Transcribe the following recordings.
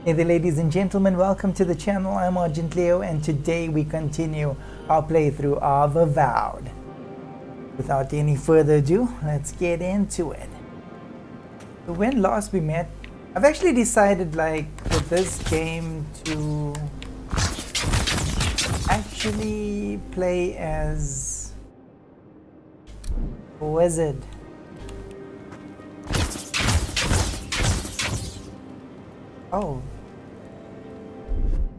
Hey there, ladies and gentlemen, welcome to the channel. I'm Argent Leo, and today we continue our playthrough of Avowed. Without any further ado, let's get into it. So when last we met, I've actually decided with this game to actually play as a wizard. Oh.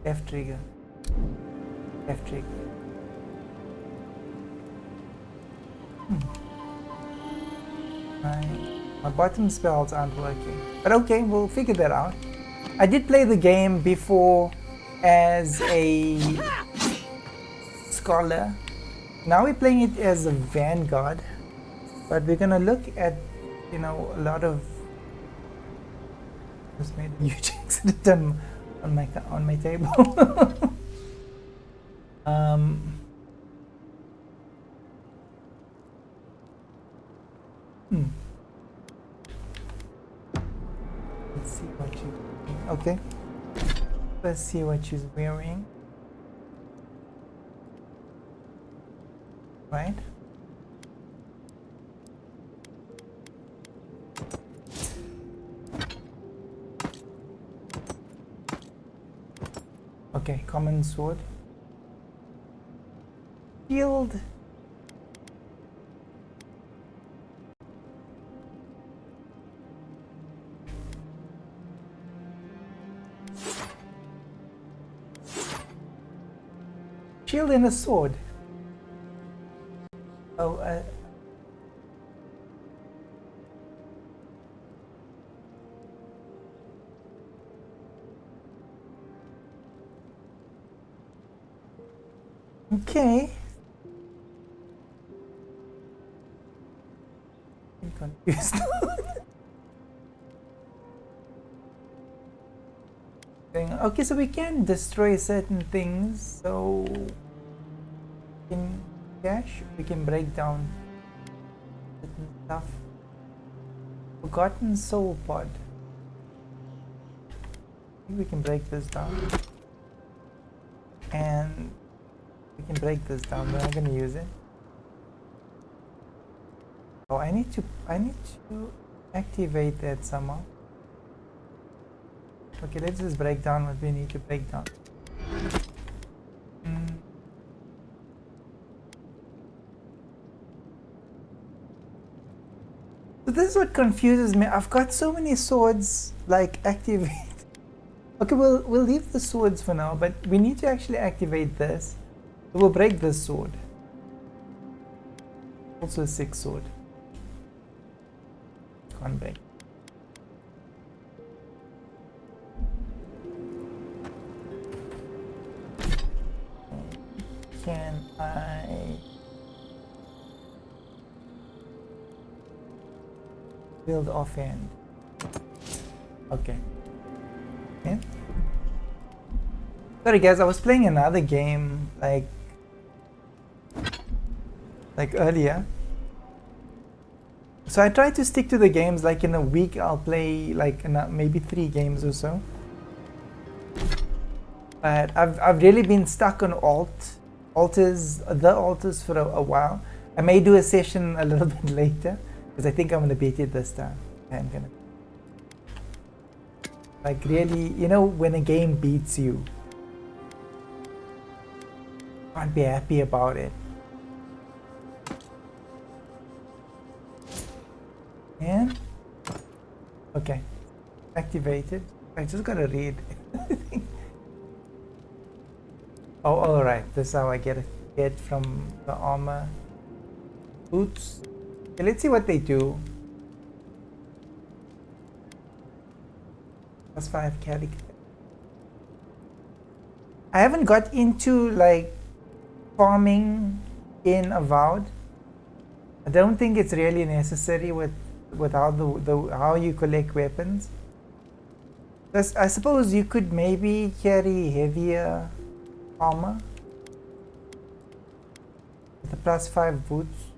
Left trigger. Left trigger. My bottom spells aren't working. But okay, we'll figure that out. I did play the game before as a scholar. Now we're playing it as a Vanguard. But we're gonna look at, a lot of... Just made a huge accident on my table. Let's see what she's wearing. Okay. Let's see what she's wearing. Right. Okay, common sword. Shield. Shield and a sword. Oh, okay. I'm confused. Okay, so we can destroy certain things. So in cache, we can break down certain stuff. Forgotten soul pod. I think we can break this down. And we can break this down. We're not gonna use it. Oh, I need to activate that somehow. Okay, let's just break down what we need to break down. So this is what confuses me. I've got so many swords activate. Okay, we'll leave the swords for now, but we need to actually activate this. We'll break this sword. Also a 6 sword. Can't break. Can I build offhand? Okay. Yeah. Sorry guys, I was playing another game like earlier. So I try to stick to the games. In a week I'll play maybe 3 games or so. But I've really been stuck on altars for a while. I may do a session a little bit later because I think I'm gonna beat it this time. I'm gonna really, when a game beats you, can't be happy about it. And okay, activated. I just gotta read. Oh, all right. This is how I get from the armor. Boots. Okay, let's see what they do. +5 carry. I haven't got into farming in Avowed. I don't think it's really necessary with how you collect weapons. I suppose you could maybe carry heavier armor with the +5 boots.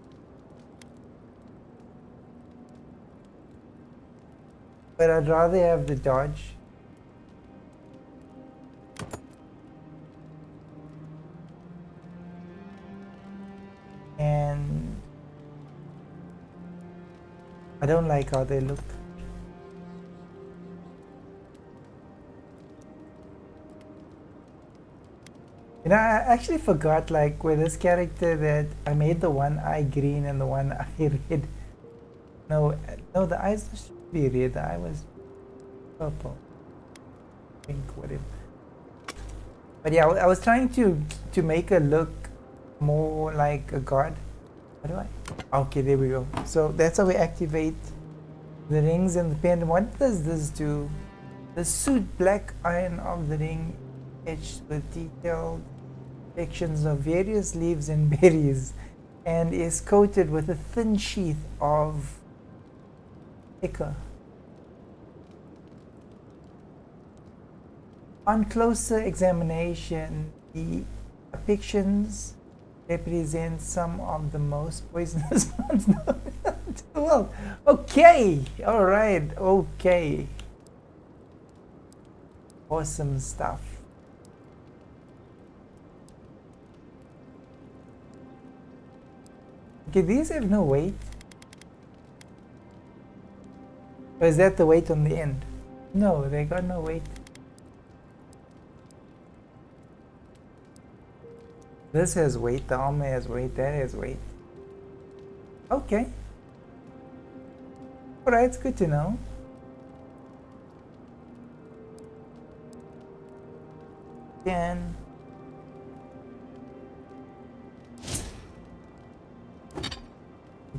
but I'd rather have the dodge. I don't like how they look. You know, I actually forgot, like, with this character that I made the one eye green and the one eye red. No, no, the eyes should be red. The eye was purple, pink, whatever. But yeah, I was trying to make her look more like a god. How do I? Okay, there we go. So that's how we activate the rings and the pendant. What does this do? The suit black iron of the ring, etched with detailed sections of various leaves and berries, and is coated with a thin sheath of ichor. On closer examination, the depictions represent some of the most poisonous plants known to the world. Okay, all right, okay. Awesome stuff. Okay, these have no weight. Or is that the weight on the end? No, they got no weight. This has weight, the armor has weight, that has weight. Okay. Alright, it's good to know. Then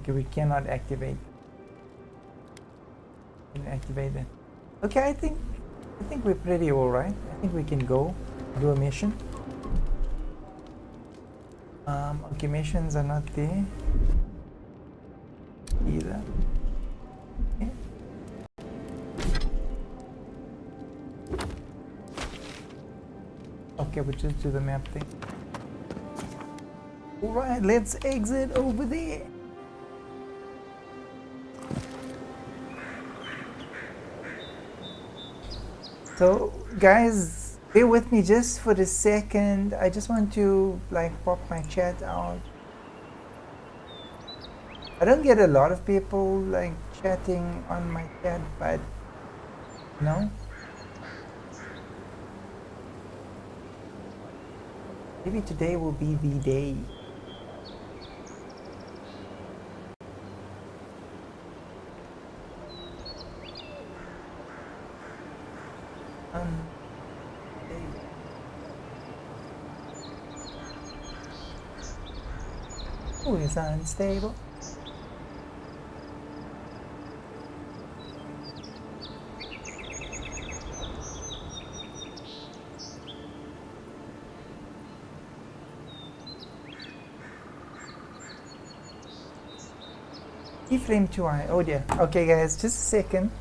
okay, we cannot activate. Activate it. Okay, I think we're pretty alright. I think we can go do a mission. Okay, missions are not there either. Okay. Okay, we'll just do the map thing. Alright, let's exit over there. So guys, bear with me just for a second. I just want to like pop my chat out. I don't get a lot of people like chatting on my chat, but no. Maybe today will be the day. Oh, it's unstable. Keyframe 2i. Oh dear. Okay guys, just a second.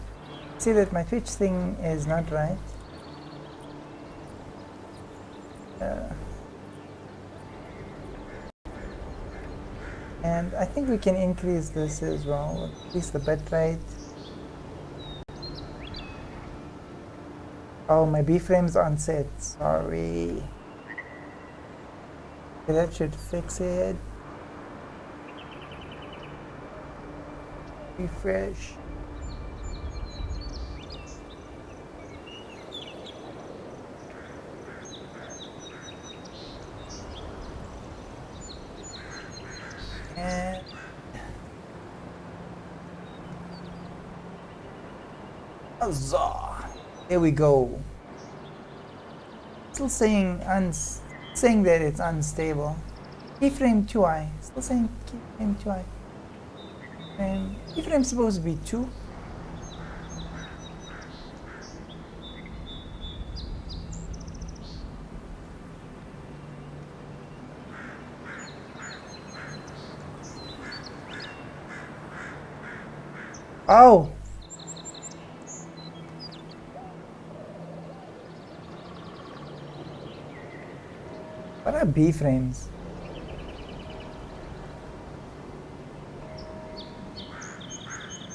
See that my Twitch thing is not right. And I think we can increase this as well, increase the bitrate. Oh, my B-frame's on set, sorry. Okay, that should fix it. Refresh. And huzzah! There we go. Still saying that it's unstable. Keyframe 2i. Still saying keyframe 2i. And keyframe's supposed to be 2. Oh! What are B-frames?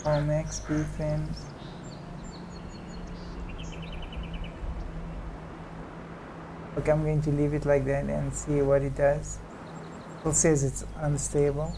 Oh, max B-frames. Okay, I'm going to leave it like that and see what it does. It says it's unstable.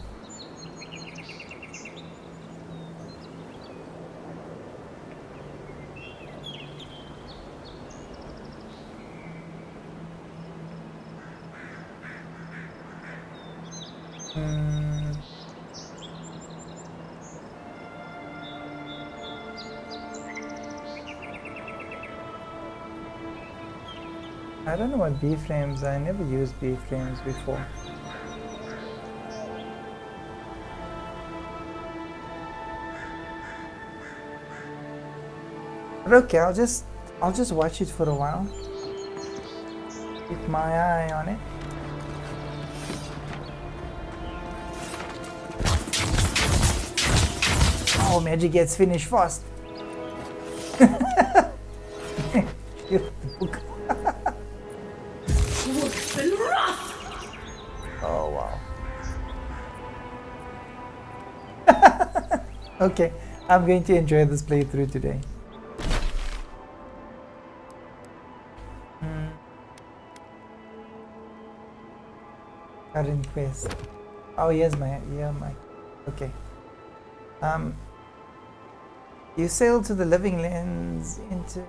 I don't know what B-frames are. I never used B-frames before. But okay, I'll just watch it for a while. Keep my eye on it. Oh, magic gets finished fast. Oh wow. Okay, I'm going to enjoy this playthrough today. Current quest. Oh, here's my okay. You sail to the living lands into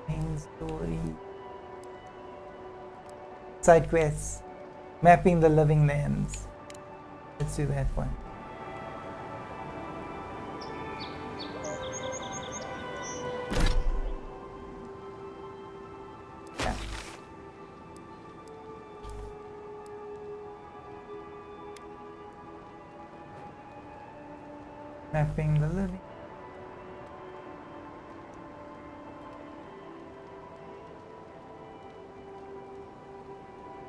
main story. Side quests. Mapping the living lands. Let's do that one. Yeah. Mapping the living.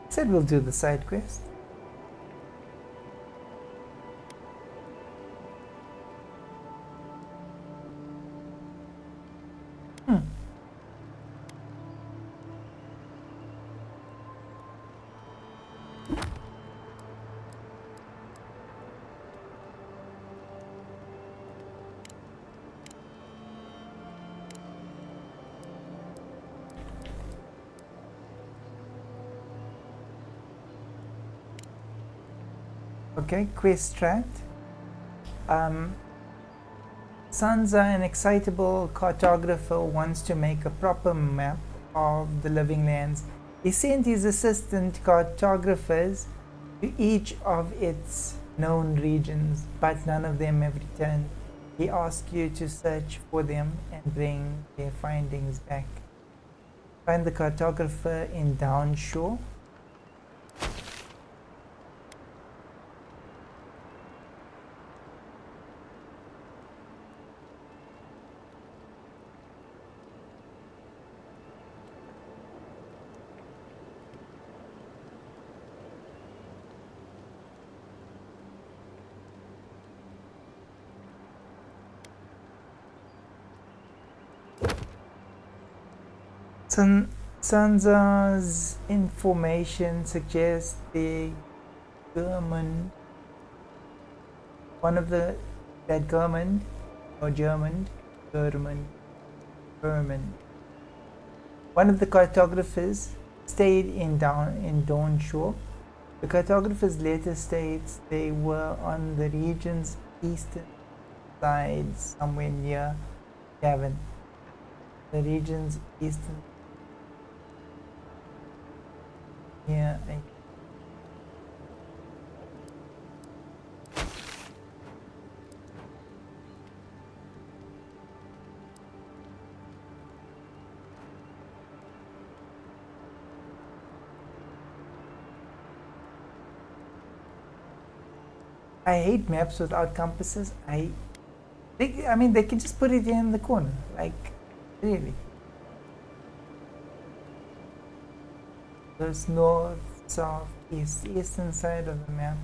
Said we'll do the side quest. Okay, quest strat. Sansa, an excitable cartographer, wants to make a proper map of the living lands. He sent his assistant cartographers to each of its known regions, but none of them have returned. He asks you to search for them and bring their findings back. Find the cartographer in Downshore. Sansa's information suggests the German, one of the that German or German, one of the cartographers stayed in Dawnshore. The cartographer's letter states they were on the region's eastern side, somewhere near Cavan. The region's eastern. Yeah, I hate maps without compasses. I mean, they can just put it in the corner, like, really. There's north, south, east, eastern side of the map.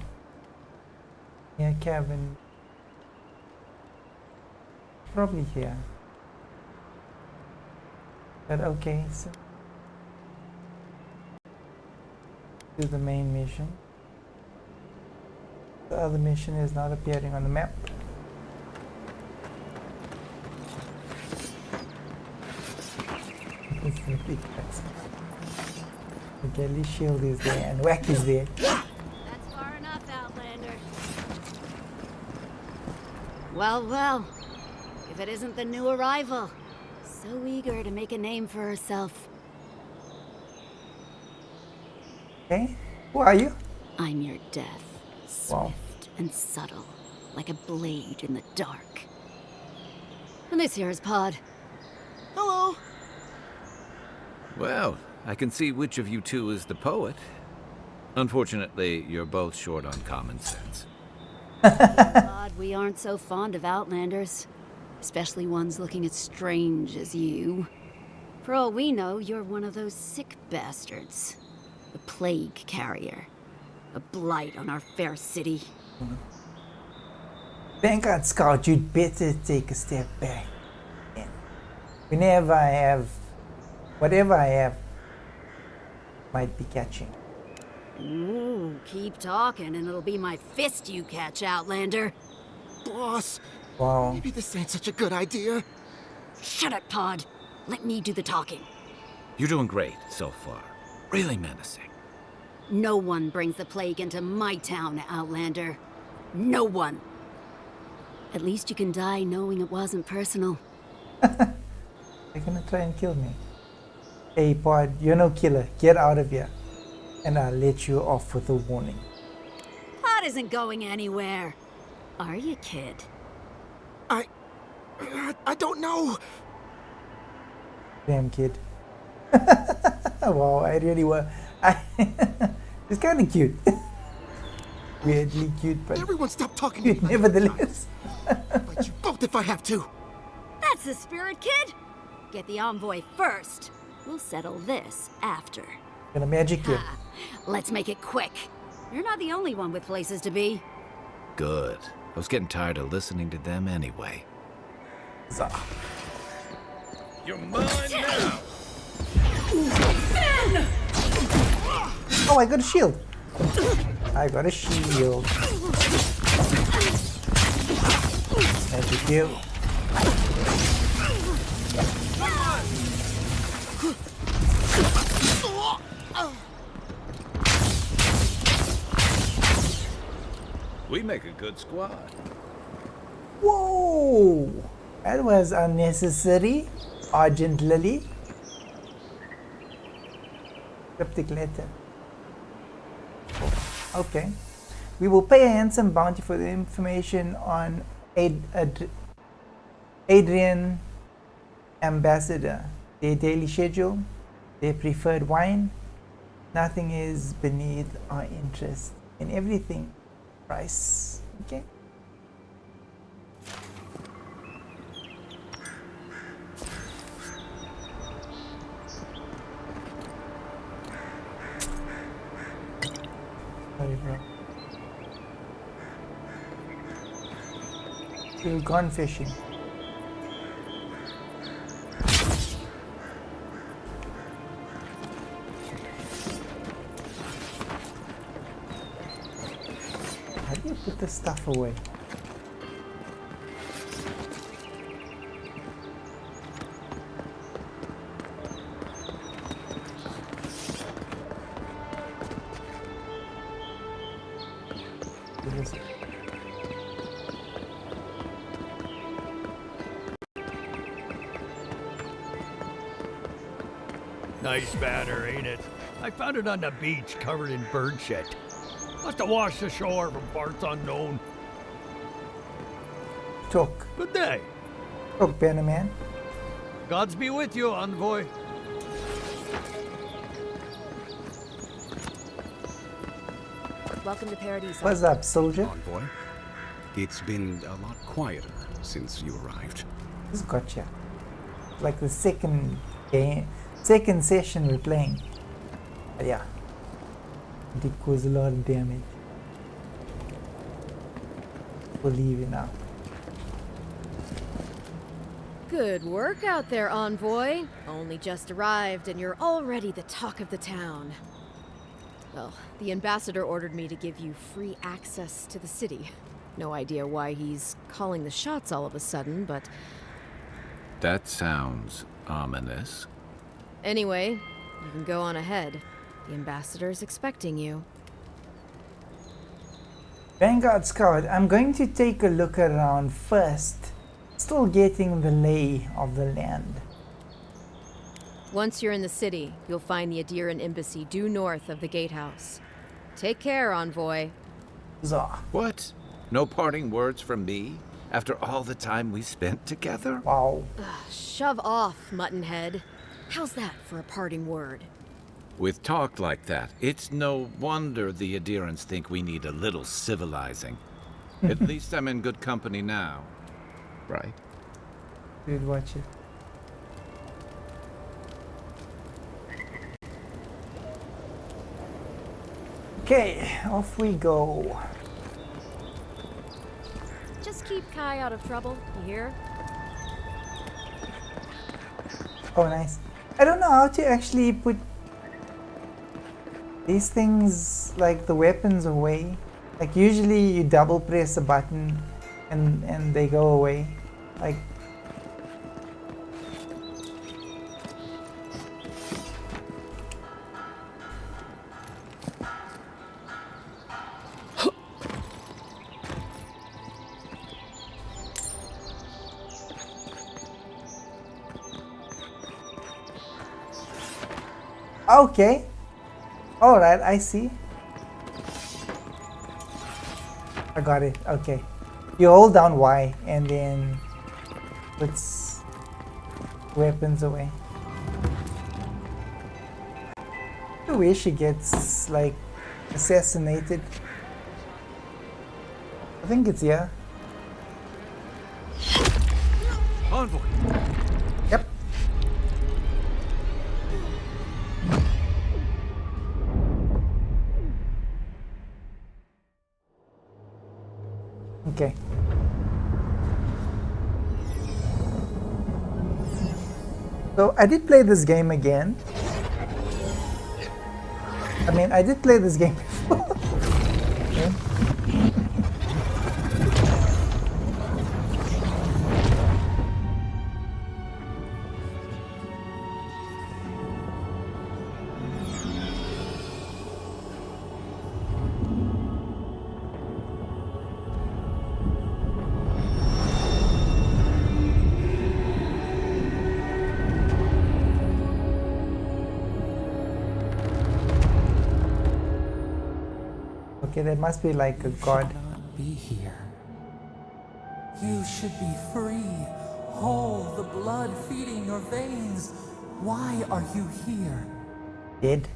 Near Cavan. Probably here. But okay, so do the main mission. The other mission is not appearing on the map. It's a big mess. The Gelly shield is there and Whack is there. That's far enough, Outlander. Well, well. If it isn't the new arrival. So eager to make a name for herself. Okay, who are you? I'm your death. Swift and subtle, like a blade in the dark. And this here is Pod. Hello. Well, I can see which of you two is the poet. Unfortunately, you're both short on common sense. God, we aren't so fond of Outlanders. Especially ones looking as strange as you. For all we know, you're one of those sick bastards. A plague carrier. A blight on our fair city. Vanguard Scout, you'd better take a step back. Whenever I have, whatever I have, might be catching. Ooh, keep talking and it'll be my fist you catch, Outlander. Boss, Wow. maybe this ain't such a good idea. Shut it, Pod. Let me do the talking. You're doing great so far. Really menacing. No one brings the plague into my town, Outlander. No one. At least you can die knowing it wasn't personal. They're gonna try and kill me. Hey Pod, you're no killer. Get out of here. And I'll let you off with a warning. Pod isn't going anywhere. Are you, kid? I don't know. Damn kid. Wow, I really were. It's kind of cute. Weirdly cute, but Everyone stop talking. cute nevertheless. Fight you both if I have to. That's the spirit, kid. Get the envoy first. We'll settle this after. Gonna magic you. Let's make it quick. You're not the only one with places to be. Good. I was getting tired of listening to them anyway. So, You're mine now! oh, I got a shield. I got a shield. Magic you. We make a good squad. Whoa! That was unnecessary. Argent Lily. Cryptic letter. Okay. We will pay a handsome bounty for the information on Adrian Ambassador, their daily schedule, their preferred wine. Nothing is beneath our interest in everything. Price. Okay. Sorry, bro. We've gone fishing. How do you put the stuff away? What is it? Nice banner, ain't it? I found it on the beach, covered in bird shit. Must have washed ashore from parts unknown. Talk. Good day. Talk, Banner Man. Gods be with you, envoy. Welcome to Paradiso. What's up, soldier? Envoy, it's been a lot quieter since you arrived. Who's gotcha? Like the second game, second session we're playing. But yeah, it did cause a lot of damage. We'll leave it now. Good work out there, Envoy. Only just arrived and you're already the talk of the town. Well, the ambassador ordered me to give you free access to the city. No idea why he's calling the shots all of a sudden, but That sounds ominous. anyway, you can go on ahead. The ambassador's expecting you. Vanguard Scout, I'm going to take a look around first. Still getting the lay of the land. Once you're in the city, you'll find the Adiran embassy due north of the gatehouse. Take care, Envoy. Zah. What? No parting words from me? After all the time we spent together? Wow. Shove off, Muttonhead. How's that for a parting word? With talk like that, it's no wonder the adherents think we need a little civilizing. At least I'm in good company now. Right? Dude, watch it. Okay, off we go. Just keep Kai out of trouble, you hear? Oh, nice. I don't know how to actually put these things, like the weapons, away. Like usually you double press a button and they go away. Like okay. Alright, I see. I got it. Okay. You hold down Y and then puts weapons away. I wish she gets like assassinated. I think it's here. Envoy! Yep. Okay. So I did play this game again. I mean, I did play this game before. Okay. Okay, that must be like a god. Not be here. You should be free, whole, the blood feeding your veins. Why are you here? Dead.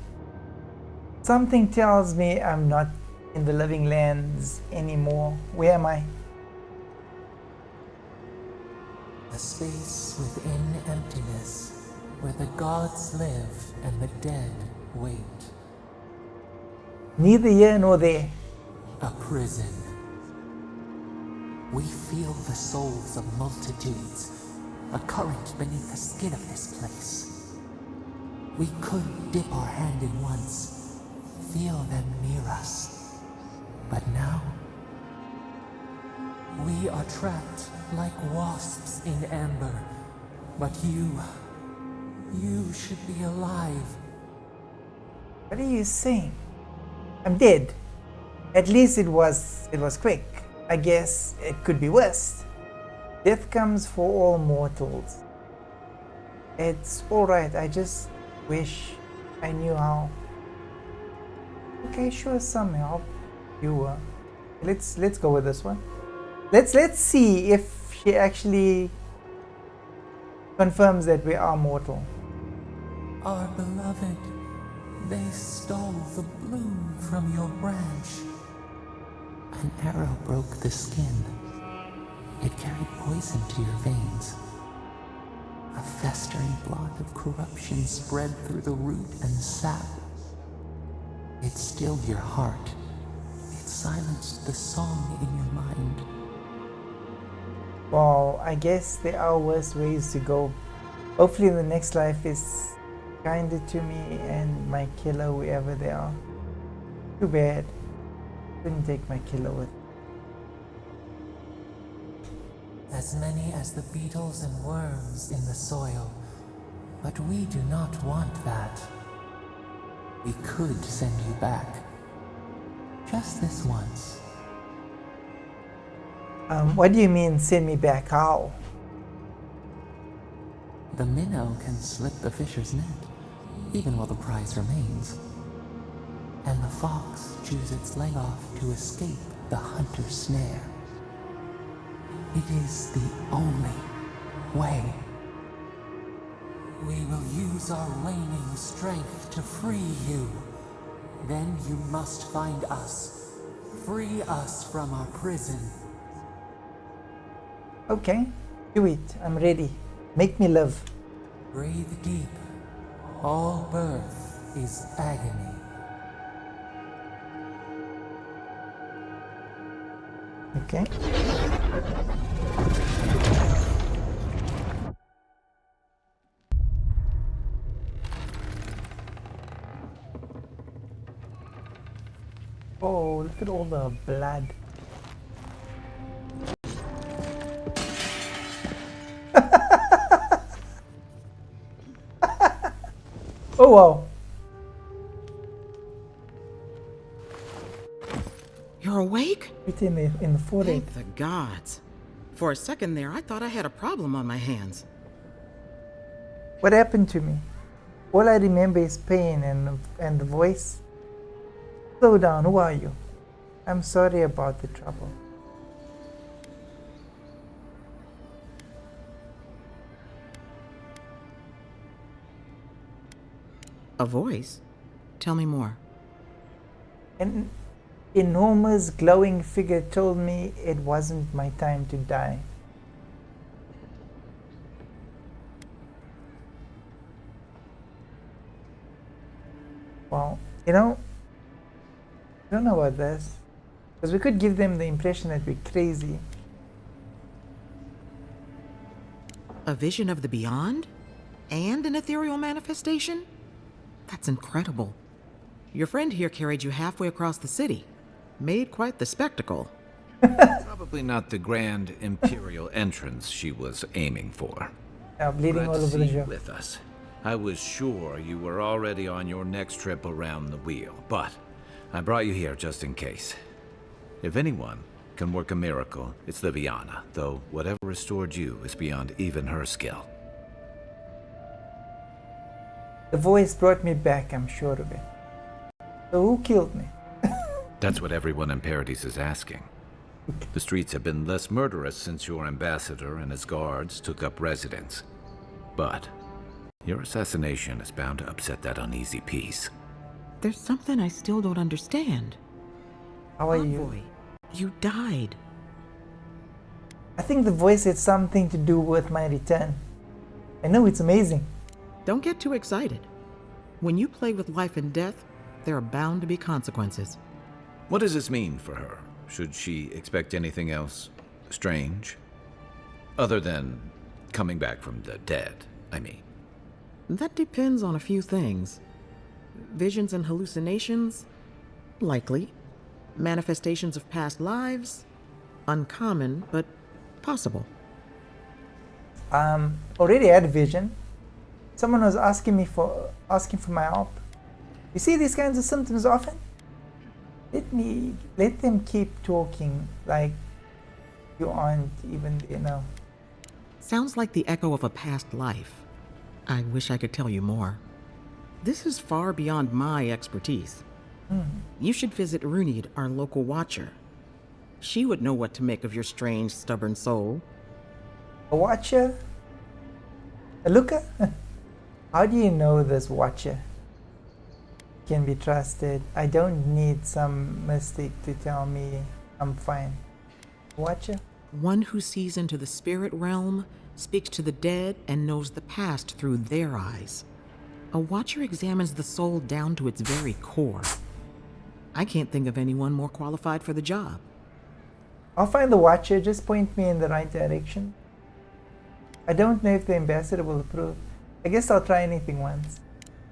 Something tells me I'm not in the living lands anymore. Where am I? A space within emptiness, where the gods live and the dead wait. Neither here nor there. A prison. We feel the souls of multitudes, a current beneath the skin of this place. We could dip our hand in once, feel them near us. But now, we are trapped like wasps in amber. But you should be alive. What are you saying? I'm dead. At least it was quick. I guess it could be worse. Death comes for all mortals. It's alright, I just wish I knew how. Okay, sure, some help. You let's go with this one. Let's see if she actually confirms that we are mortal. Our beloved, they stole the bloom from your branch. An arrow broke the skin. It carried poison to your veins. A festering blot of corruption spread through the root and sap. It stilled your heart. It silenced the song in your mind. Well, I guess there are worse ways to go. Hopefully the next life is kinder to me and my killer, whoever they are. Too bad. Couldn't take my killer with. As many as the beetles and worms in the soil. But we do not want that. We could send you back. Just this once. What do you mean send me back? How? The minnow can slip the fisher's net, even while the prize remains. And the fox chews its leg off to escape the hunter's snare. It is the only way. We will use our waning strength to free you. Then you must find us. Free us from our prison. Okay, do it. I'm ready. Make me live. Breathe deep. All birth is agony. Okay. Oh, look at all the blood. Oh wow. You're awake? It's in the forehead. Thank the gods. For a second there, I thought I had a problem on my hands. What happened to me? All I remember is pain and the voice. Slow down, who are you? I'm sorry about the trouble. A voice? Tell me more. An enormous glowing figure told me it wasn't my time to die. Well, you know, I don't know about this. Because we could give them the impression that we're crazy. A vision of the beyond? And an ethereal manifestation? That's incredible. Your friend here carried you halfway across the city. Made quite the spectacle. Probably not the grand imperial entrance she was aiming for. Now bleeding Glad all to over see the you show. with us. I was sure you were already on your next trip around the wheel, but I brought you here just in case. If anyone can work a miracle, it's Liviana, though whatever restored you is beyond even her skill. The voice brought me back, I'm sure of it. So who killed me? That's what everyone in Paradise is asking. The streets have been less murderous since your ambassador and his guards took up residence. But your assassination is bound to upset that uneasy peace. There's something I still don't understand. How are Envoy, you? you died. I think the voice had something to do with my return. I know it's amazing. Don't get too excited. When you play with life and death, there are bound to be consequences. What does this mean for her? Should she expect anything else strange? Other than coming back from the dead, I mean. That depends on a few things. Visions and hallucinations? Likely. Manifestations of past lives? Uncommon, but possible. Already had a vision. Someone was asking for my help. You see these kinds of symptoms often? Let them keep talking like you aren't even, you know. Sounds like the echo of a past life. I wish I could tell you more. This is far beyond my expertise. You should visit Runid, our local watcher. She would know what to make of your strange, stubborn soul. A watcher? A looker? How do you know this watcher can be trusted? I don't need some mystic to tell me I'm fine. Watcher? One who sees into the spirit realm, speaks to the dead, and knows the past through their eyes. A watcher examines the soul down to its very core. I can't think of anyone more qualified for the job. I'll find the watcher, just point me in the right direction. I don't know if the ambassador will approve. I guess I'll try anything once.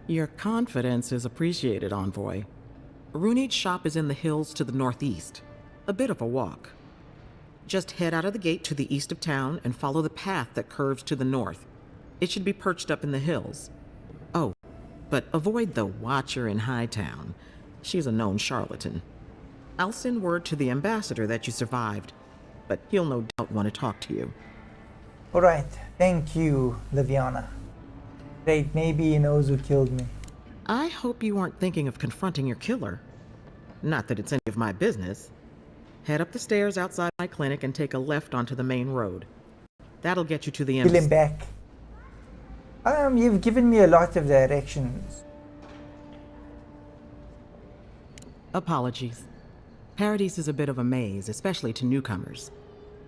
Your confidence is appreciated, Envoy. Runid's shop is in the hills to the northeast. A bit of a walk. Just head out of the gate to the east of town and follow the path that curves to the north. It should be perched up in the hills. Oh, but avoid the Watcher in Hightown. She's a known charlatan. I'll send word to the ambassador that you survived, but he'll no doubt want to talk to you. Alright, thank you, Liviana. Great, maybe he knows who killed me. I hope you aren't thinking of confronting your killer. Not that it's any of my business. Head up the stairs outside my clinic and take a left onto the main road. That'll get you to the Kill him embassy. back. You've given me a lot of directions. Apologies. Paradise is a bit of a maze, especially to newcomers.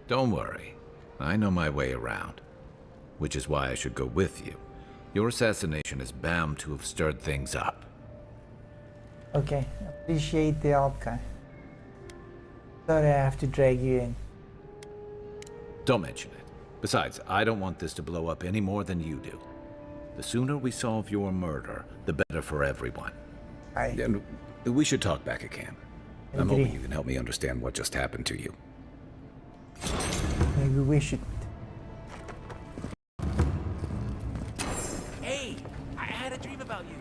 Don't worry. I know my way around. Which is why I should go with you. Your assassination is bound to have stirred things up. Okay, appreciate the help, guy. Sorry I have to drag you in. Don't mention it. Besides, I don't want this to blow up any more than you do. The sooner we solve your murder, the better for everyone. And we should talk back at camp. I'm Agree. hoping you can help me understand what just happened to you. Maybe we should. Hey, I had a dream about you.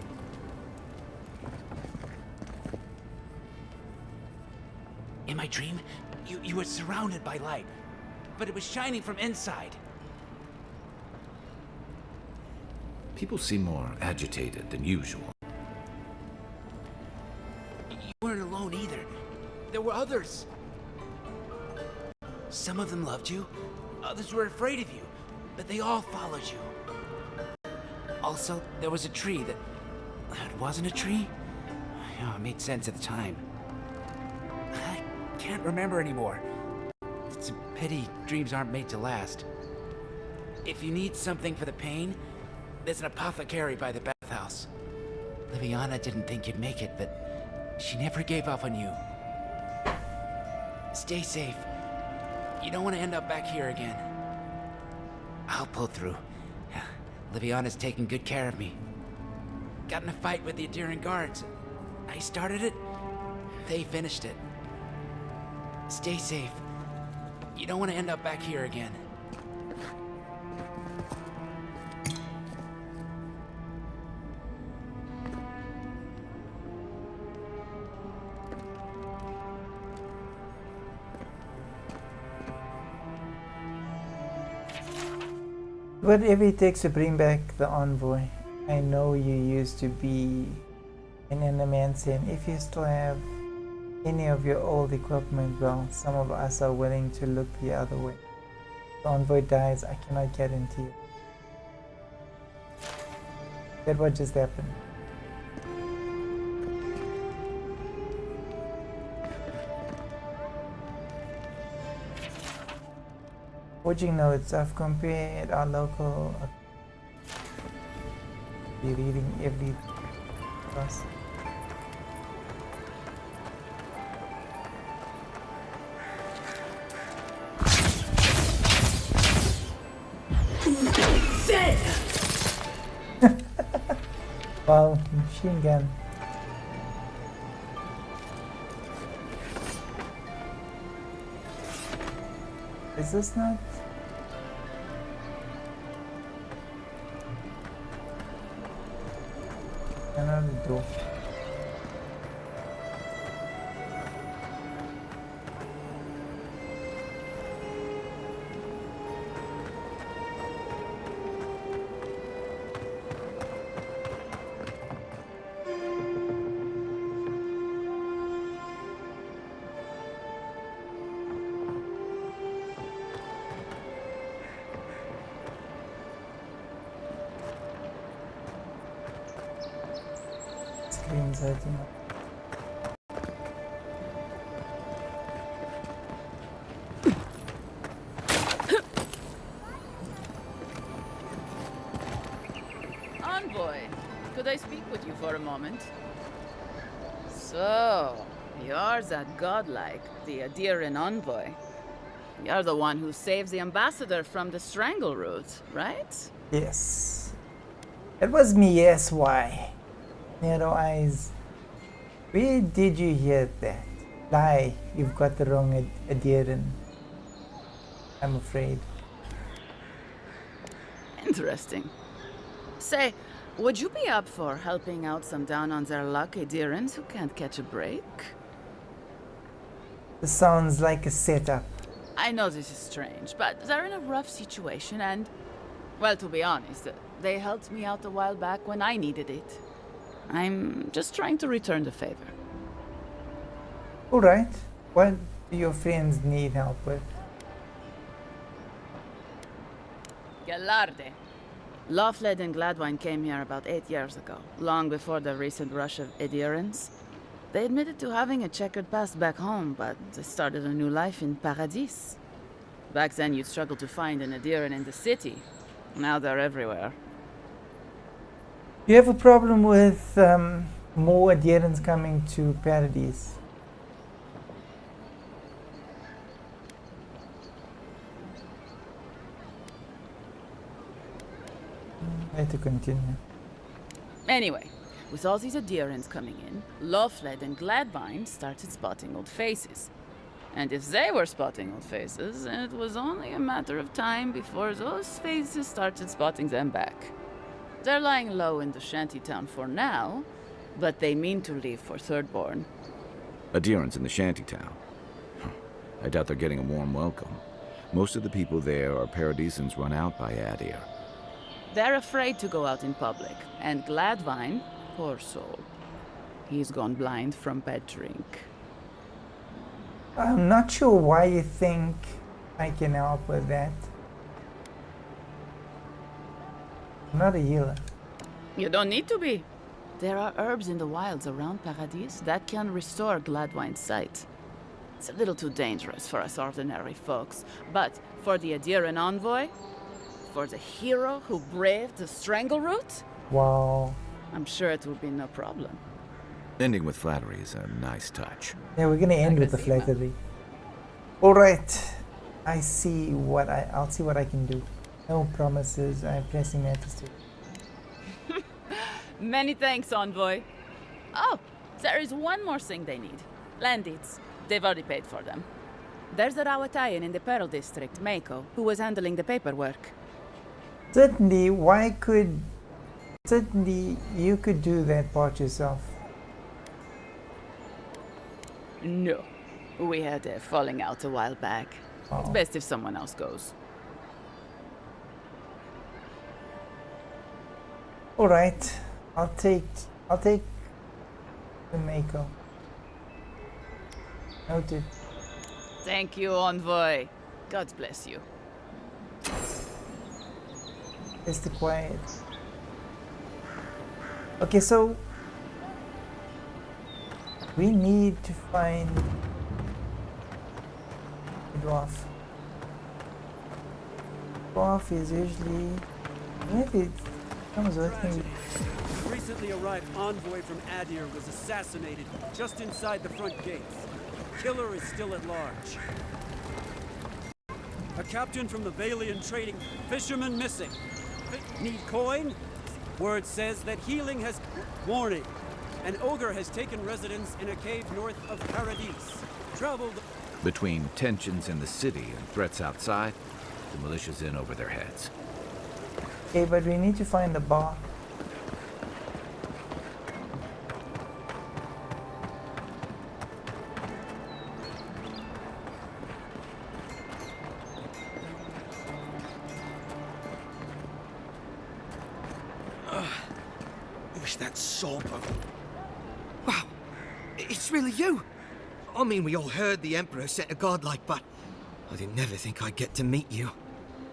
In my dream, you were surrounded by light, but it was shining from inside. People seem more agitated than usual. You weren't alone either. There were others. Some of them loved you, others were afraid of you, but they all followed you. Also, there was a tree that wasn't a tree? Oh, it made sense at the time. I can't remember anymore. It's a pity dreams aren't made to last. If you need something for the pain, there's an apothecary by the bathhouse. Liviana didn't think you'd make it, but she never gave up on you. Stay safe. You don't want to end up back here again. I'll pull through. Liviana's taking good care of me. Got in a fight with the Adirian guards. I started it, they finished it. Stay safe. You don't want to end up back here again. Whatever it takes to bring back the envoy. I know you used to be an Endermancer. If you still have any of your old equipment, well, some of us are willing to look the other way. If the envoy dies, I cannot guarantee it. That what just happened. Forging notes, I've compared our local. Be reading every class. Wow, machine gun. Is this not? Another door. Screens hurting. Envoy, could I speak with you for a moment? So, you're that godlike, the Adirian envoy. You're the one who saves the ambassador from the strangle root, right? Yes. It was me, yes, why? Narrow eyes. Where did you hear that? Lie, you've got the wrong Adirian. I'm afraid. Interesting. Say, would you be up for helping out some down on their luck Adirians who can't catch a break? This sounds like a setup. I know this is strange, but they're in a rough situation and, well, to be honest, they helped me out a while back when I needed it. I'm just trying to return the favor. Alright. Well, do your friends need help with? Gallarde. Loughlin and Gladwine came here about 8 years ago, long before the recent rush of adherents. They admitted to having a checkered past back home, but they started a new life in Paradis. Back then, you'd struggle to find an adherent in the city. Now they're everywhere. You have a problem with more adherents coming to Paradise? Need to continue. Anyway, with all these adherents coming in, Loughlin and Gladwine started spotting old faces. And if they were spotting old faces, it was only a matter of time before those faces started spotting them back. They're lying low in the shantytown for now, but they mean to leave for Thirdborn. Adherents in the shantytown. I doubt they're getting a warm welcome. Most of the people there are Paradisans run out by Adir. They're afraid to go out in public, and Gladwine, poor soul, he's gone blind from bad drink. I'm not sure why you think I can help with that. I'm not a healer. You don't need to be. There are herbs in the wilds around Paradis that can restore Gladwine's sight. It's a little too dangerous for us ordinary folks, but for the adherent envoy, for the hero who braved the strangle route, Wow. I'm sure it will be no problem. Ending with flattery is a nice touch. Yeah, we're gonna end with the flattery. All right. I'll see what I can do. No promises. I'm pressing matters to. Many thanks, envoy. Oh, there is one more thing they need. Land deeds. They've already paid for them. There's a Rawatayan in the Pearl District, Mako, who was handling the paperwork. Certainly, you could do that part yourself. No. We had a falling out a while back. It's Oh. best if someone else goes. All right. I'll take the Mako. Noted. Thank you, envoy. God bless you. It's the quiet. Okay, so we need to find the dwarf. Dwarf is usually maybe comes working. Recently arrived envoy from Adir was assassinated just inside the front gates. Killer is still at large. A captain from the Valian trading fisherman missing. Need coin? Word says that healing has... Warning. An ogre has taken residence in a cave north of Paradis. Traveled... Between tensions in the city and threats outside, the militia's in over their heads. Okay, but we need to find the bar. Wish that sober. Wow, it's really you. I mean, we all heard the Emperor sent a godlike, but I didn't never think I'd get to meet you.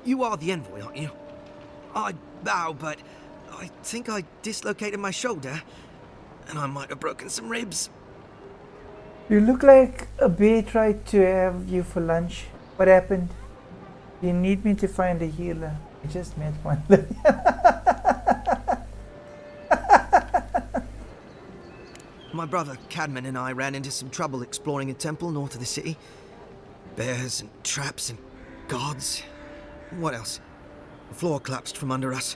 You are the envoy, aren't you? I bow, but I think I dislocated my shoulder, and I might have broken some ribs. You look like a bear tried to have you for lunch. What happened? You need me to find a healer. I just met one. My brother Cadman and I ran into some trouble exploring a temple north of the city. Bears and traps and guards. What else? The floor collapsed from under us.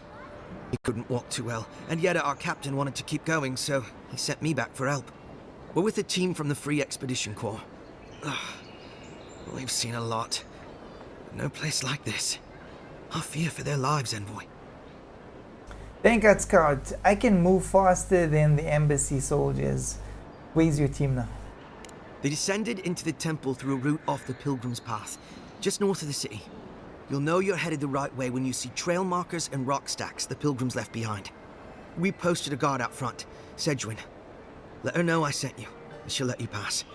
He couldn't walk too well, and yet our captain wanted to keep going, so he sent me back for help. We're with a team from the Free Expedition Corps. We've seen a lot. No place like this. I fear for their lives, envoy. Vanguard Scout, I can move faster than the embassy soldiers. Where's your team now? They descended into the temple through a route off the Pilgrim's Path, just north of the city. You'll know you're headed the right way when you see trail markers and rock stacks the Pilgrims left behind. We posted a guard out front, Sedgwin. Let her know I sent you, and she'll let you pass.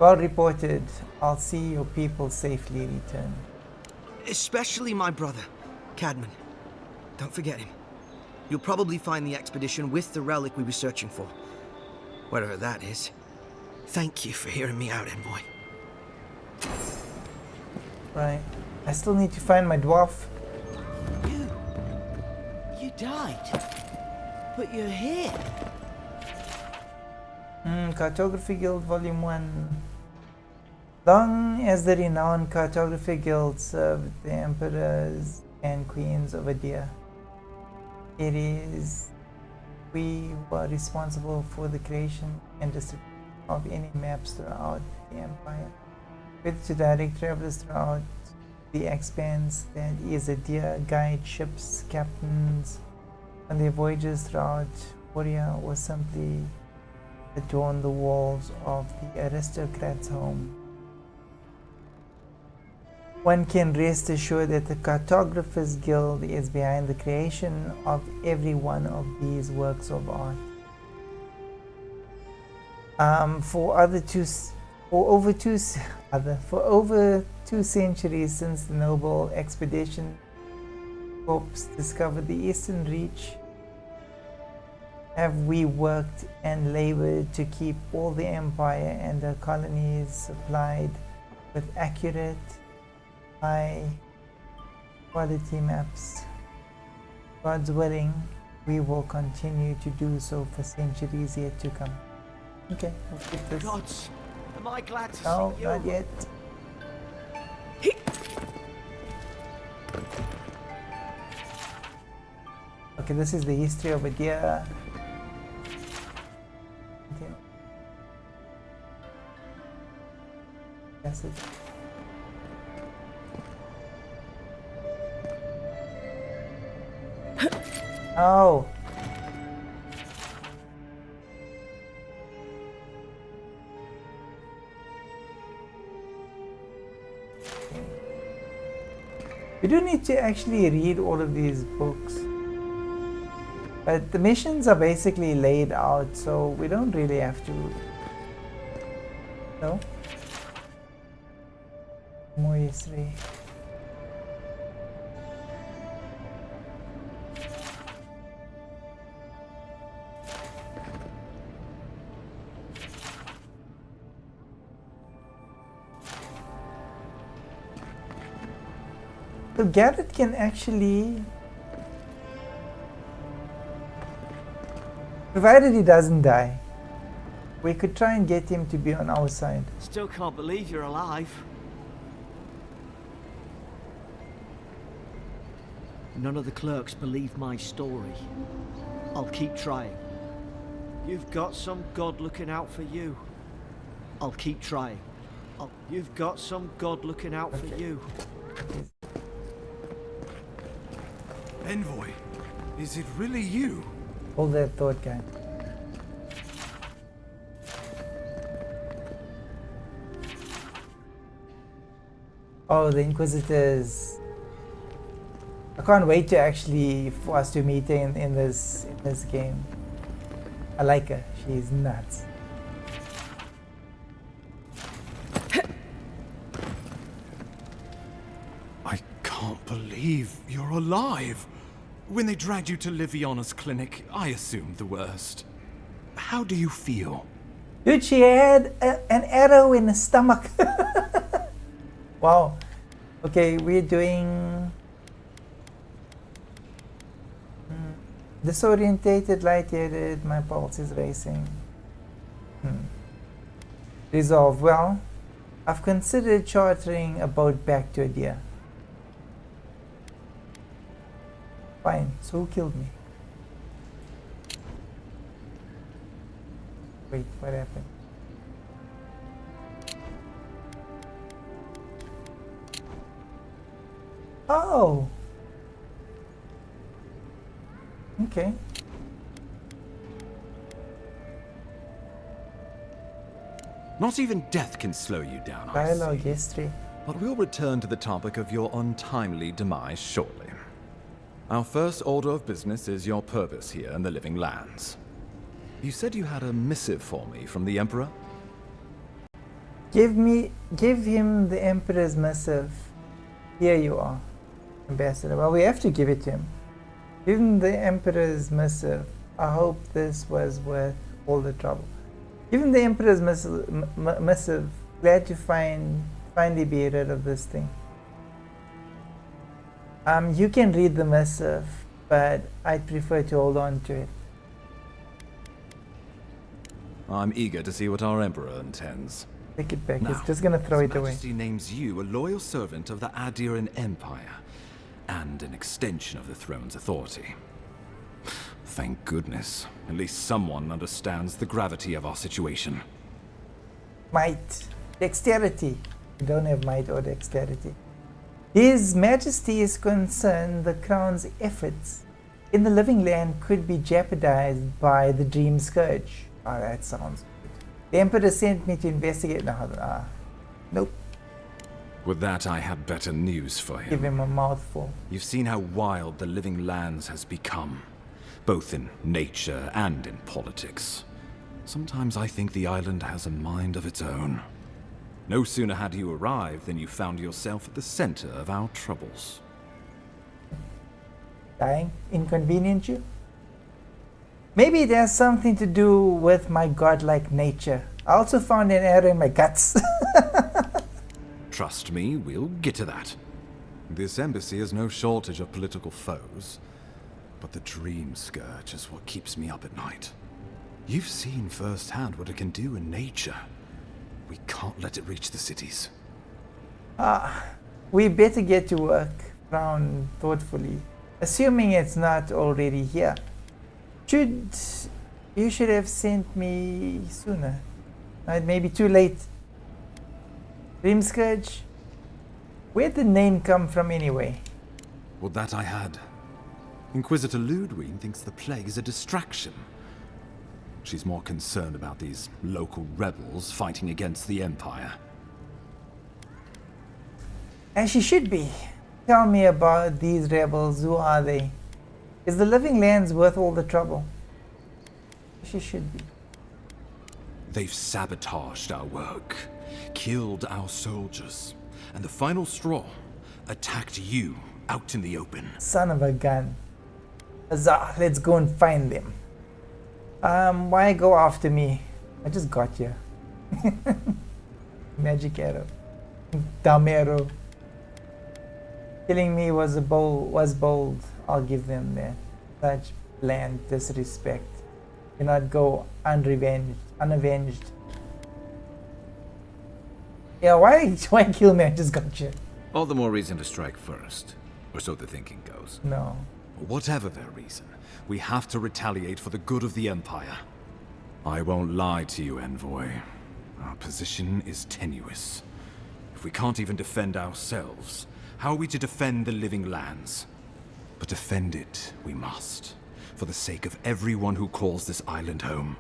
Well reported. I'll see your people safely return. Especially my brother, Cadman. Don't forget him. You'll probably find the expedition with the relic we were searching for. Whatever that is. Thank you for hearing me out, Envoy. Right. I still need to find my dwarf. You died. But you're here. Cartography Guild Volume 1. Long as the renowned Cartography Guild served the emperors and queens of Adia, it is we who are responsible for the creation and distribution of any maps throughout the Empire, with to direct travelers throughout the expanse that is Adia, guide ships, captains on their voyages throughout Korea, or simply adorn the walls of the aristocrat's home. One can rest assured that the Cartographers Guild is behind the creation of every one of these works of art. For over two centuries since the Noble Expedition Corps discovered the Eastern Reach, have we worked and labored to keep all the Empire and the colonies supplied with accurate, high quality maps. God's willing, we will continue to do so for centuries yet to come. Okay, we'll keep this. Gods, am I glad to No, see you? not yet. Okay, this is the history of Adia. Okay. That's it. Oh. We do need to actually read all of these books. But the missions are basically laid out, so we don't really have to. No? More history. So Garrett can actually, provided he doesn't die, we could try and get him to be on our side. Still can't believe you're alive. None of the clerks believe my story. I'll keep trying. You've got some god looking out for you. I'll keep trying. You've got some god looking out for you. Envoy, is it really you? Hold that thought, guy. Oh, the Inquisitors. I can't wait to actually for us to meet her in this game. I like her. She's nuts. I can't believe you're alive. When they dragged you to Liviana's clinic, I assumed the worst. How do you feel? Dude, she had an arrow in the stomach. Wow. Okay, we're doing disorientated, lightheaded, my pulse is racing. Resolve. Well, I've considered chartering a boat back to Adia. Fine, so who killed me? Wait, what happened? Oh! Okay. Not even death can slow you down, I Dialogue see. history. But we'll return to the topic of your untimely demise shortly. Our first order of business is your purpose here in the Living Lands. You said you had a missive for me from the Emperor? Give him the Emperor's missive. Here you are, Ambassador. Well, we have to give it to him. Give him the Emperor's missive. I hope this was worth all the trouble. Give him the Emperor's missive. Glad to finally be rid of this thing. You can read the missive, but I'd prefer to hold on to it. I'm eager to see what our Emperor intends. Take it back. Now, He's just gonna throw His it away. Majesty names you a loyal servant of the Adiran Empire, and an extension of the throne's authority. Thank goodness. At least someone understands the gravity of our situation. Might. Dexterity. We don't have might or dexterity. His Majesty is concerned the Crown's efforts in the Living Land could be jeopardized by the Dream Scourge. Oh, that sounds good. The Emperor sent me to investigate. Nope. With that, I have better news for him. Give him a mouthful. You've seen how wild the Living Lands has become, both in nature and in politics. Sometimes I think the island has a mind of its own. No sooner had you arrived than you found yourself at the center of our troubles. Dying? Inconvenient you? Maybe it has something to do with my godlike nature. I also found an arrow in my guts. Trust me, we'll get to that. This embassy has no shortage of political foes, but the Dream Scourge is what keeps me up at night. You've seen firsthand what it can do in nature. We can't let it reach the cities. We better get to work. Frown thoughtfully. Assuming it's not already here. You should have sent me sooner. It may be too late. Dream Scourge? Where'd the name come from anyway? Well, that I had. Inquisitor Ludwig thinks the plague is a distraction. She's more concerned about these local rebels fighting against the Empire. As she should be. Tell me about these rebels. Who are they? Is the Living Lands worth all the trouble? She should be. They've sabotaged our work, killed our soldiers, and the final straw, attacked you out in the open. Son of a gun. Huzzah, let's go and find them. Why go after me? I just got you. Magic arrow. Dumb arrow. Killing me was bold. I'll give them that. Such bland disrespect. Cannot go unavenged. Yeah, why kill me? I just got you. All the more reason to strike first. Or so the thinking goes. No. Whatever their reason, we have to retaliate for the good of the Empire. I won't lie to you, Envoy. Our position is tenuous. If we can't even defend ourselves, how are we to defend the Living Lands? But defend it we must, for the sake of everyone who calls this island home.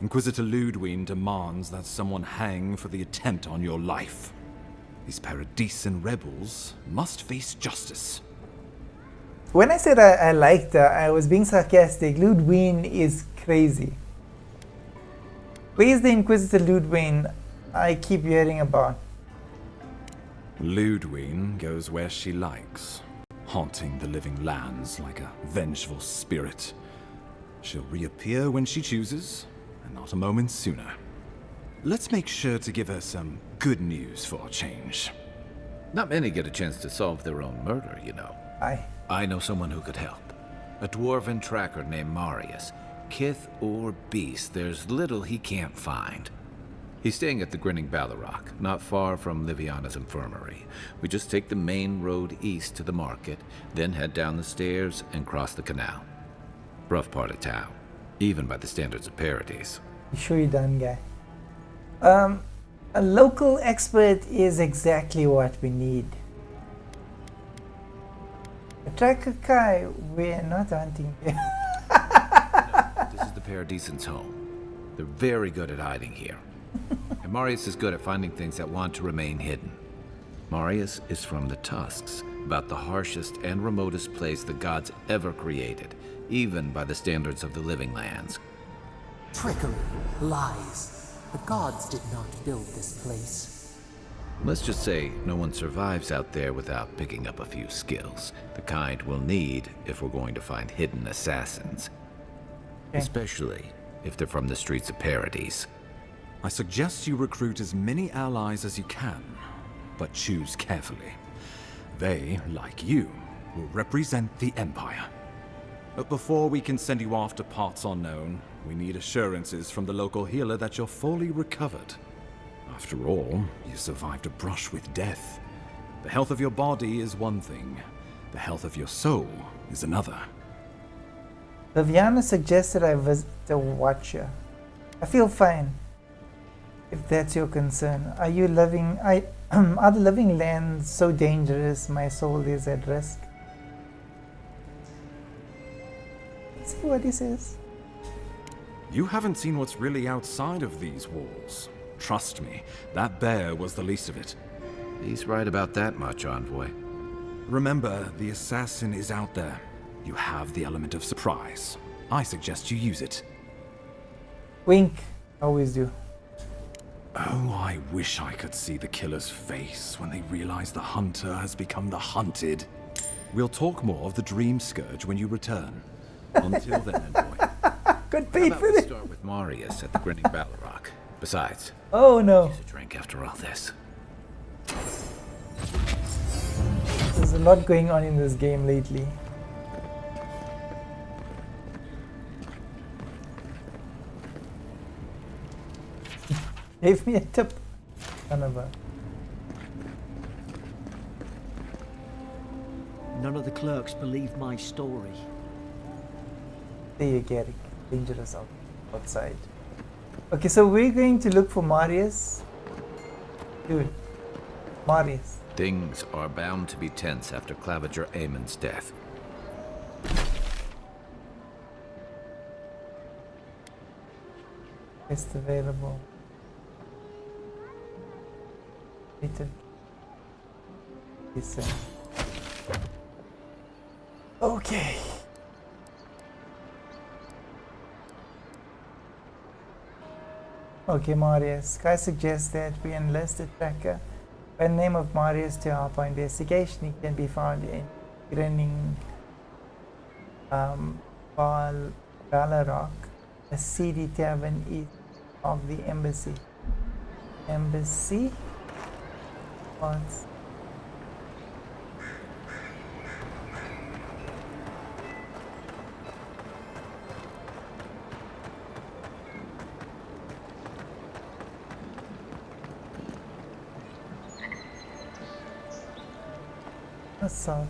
Inquisitor Ludwig demands that someone hang for the attempt on your life. These Paradisian rebels must face justice. When I said I liked her, I was being sarcastic. Ludwig is crazy. Where's the Inquisitor Ludwig I keep hearing about? Ludwig goes where she likes, haunting the Living Lands like a vengeful spirit. She'll reappear when she chooses, and not a moment sooner. Let's make sure to give her some good news for a change. Not many get a chance to solve their own murder, you know. I know someone who could help. A dwarven tracker named Marius. Kith or beast, there's little he can't find. He's staying at the Grinning Ballarrock, not far from Liviana's infirmary. We just take the main road east to the market, then head down the stairs and cross the canal. Rough part of town, even by the standards of Paradise. You sure you're done, guy? A local expert is exactly what we need. Tracker Kai, we're not hunting here. This is the Paradisans' home. They're very good at hiding here. And Marius is good at finding things that want to remain hidden. Marius is from the Tusks, about the harshest and remotest place the gods ever created, even by the standards of the Living Lands. Trickery, lies, The gods did not build this place. Let's just say no one survives out there without picking up a few skills. The kind we'll need if we're going to find hidden assassins. Okay. Especially if they're from the streets of Paradise. I suggest you recruit as many allies as you can, but choose carefully. They, like you, will represent the Empire. But before we can send you off to parts unknown, we need assurances from the local healer that you're fully recovered. After all, you survived a brush with death. The health of your body is one thing. The health of your soul is another. Viviana suggested I visit the Watcher. I feel fine, if that's your concern. Are you living... are the living lands so dangerous my soul is at risk? Let's see what he says. You haven't seen what's really outside of these walls. Trust me, that bear was the least of it. He's right about that much, Envoy. Remember, the assassin is out there. You have the element of surprise. I suggest you use it. Wink. Always do. Oh, I wish I could see the killer's face when they realize the hunter has become the hunted. We'll talk more of the Dream Scourge when you return. Until then, Envoy. Good paid for Let's this. start with Marius at the Grinning Balrog. Besides, Oh no. use a drink after all this. There's a lot going on in this game lately. Gave me a tip. Son of a... None of the clerks believe my story. There you get it. Dangerous outside. Okay, so we're going to look for Marius. Dude. Marius. Things are bound to be tense after Claviger Aemon's death. Best available. Later. Listen. Okay. Okay, Marius. Guy suggests that we enlist a tracker by the name of Marius to help our investigation. He can be found in Grinning Balrog, a seedy tavern east of the embassy. Embassy? What's... What's up?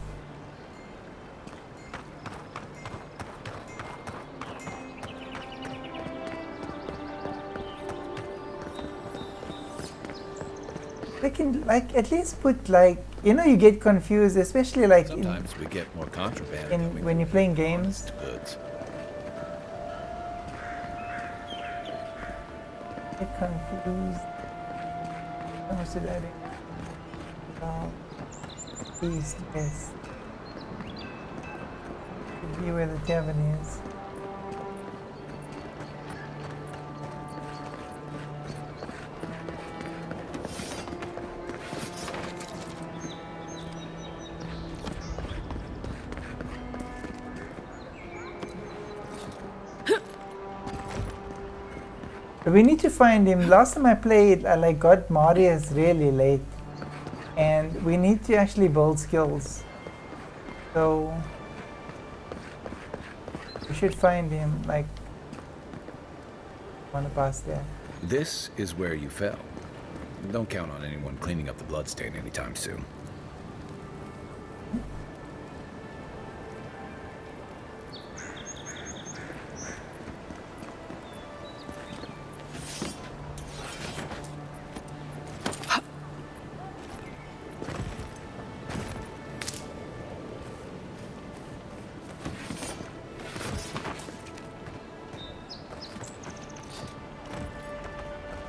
They can like at least put like, you know, you get confused, especially like Sometimes we get more contraband when you're playing games. goods. Get confused. How much did I do? East, yes. Could be where the tavern is. But we need to find him. Last time I played, I like got Marius really late. And we need to actually build skills. So we should find him like on the pass there. This is where you fell. Don't count on anyone cleaning up the bloodstain anytime soon.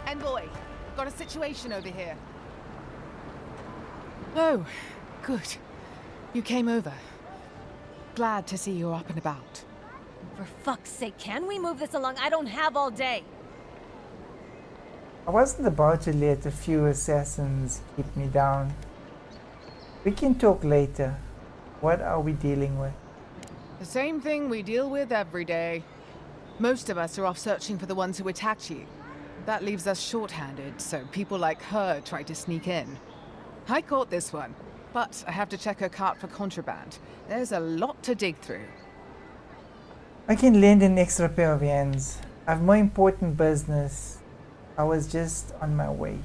Envoy, got a situation over here. Oh, good. You came over. Glad to see you're up and about. For fuck's sake, can we move this along? I don't have all day. I wasn't about to let a few assassins keep me down. We can talk later. What are we dealing with? The same thing we deal with every day. Most of us are off searching for the ones who attacked you. That leaves us short-handed, so people like her try to sneak in. I caught this one, but I have to check her cart for contraband. There's a lot to dig through. I can lend an extra pair of hands. I have more important business. I was just on my way.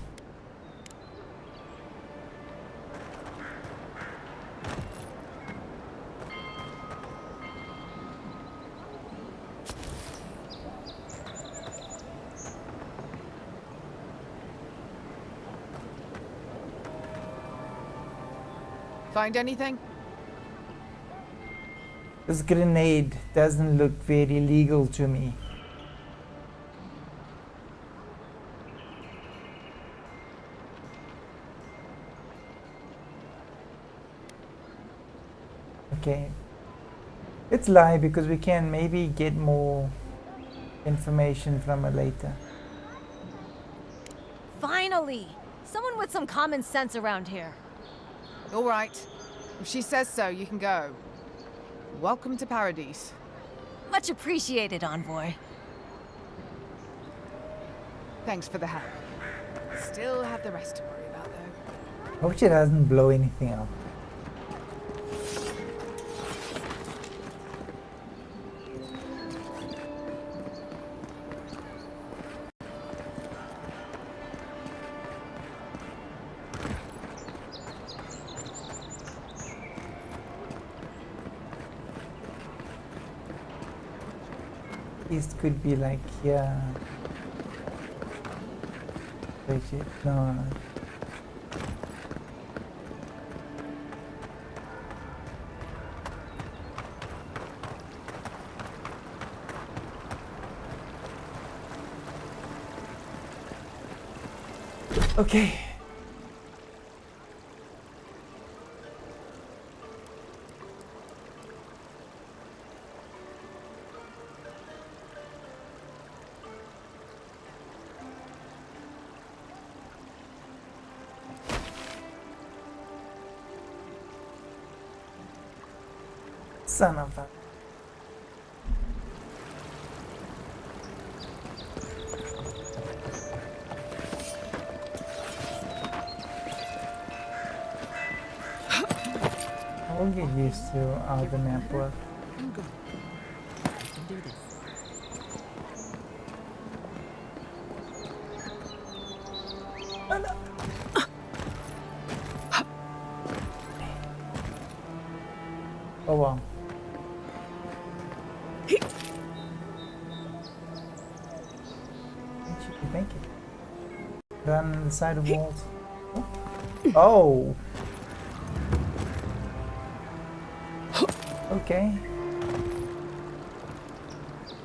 Find anything? This grenade doesn't look very legal to me. Okay. Let's lie because we can maybe get more information from her later. Finally! Someone with some common sense around here. All right. If she says so, you can go. Welcome to Paradise. Much appreciated, Envoy. Thanks for the help. Still have the rest to worry about, though. Hope she doesn't blow anything up. East could be like here. Wait, no. Okay. Son of a... I'll get used to how the map works. I'm good. I can do this. Oh wow. She can make it. Run on the side of walls. Oh. Okay.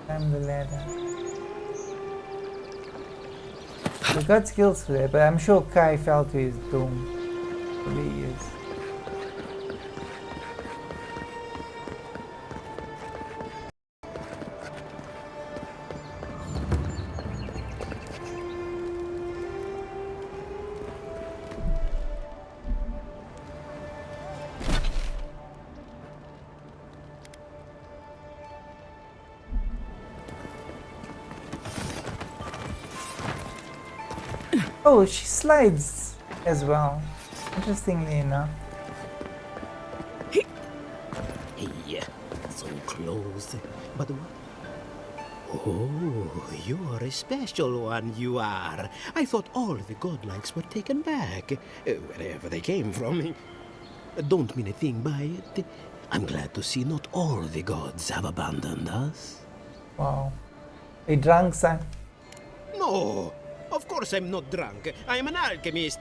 Climb the ladder. We got skills for that, but I'm sure Kai fell to his doom. Probably he is. Oh, she slides as well. Interestingly enough. Hey, so close. But what? Oh, you are a special one, you are. I thought all the godlikes were taken back, wherever they came from. Don't mean a thing by it. I'm glad to see not all the gods have abandoned us. Wow. A drunk son. No, of course I'm not drunk. I'm an alchemist.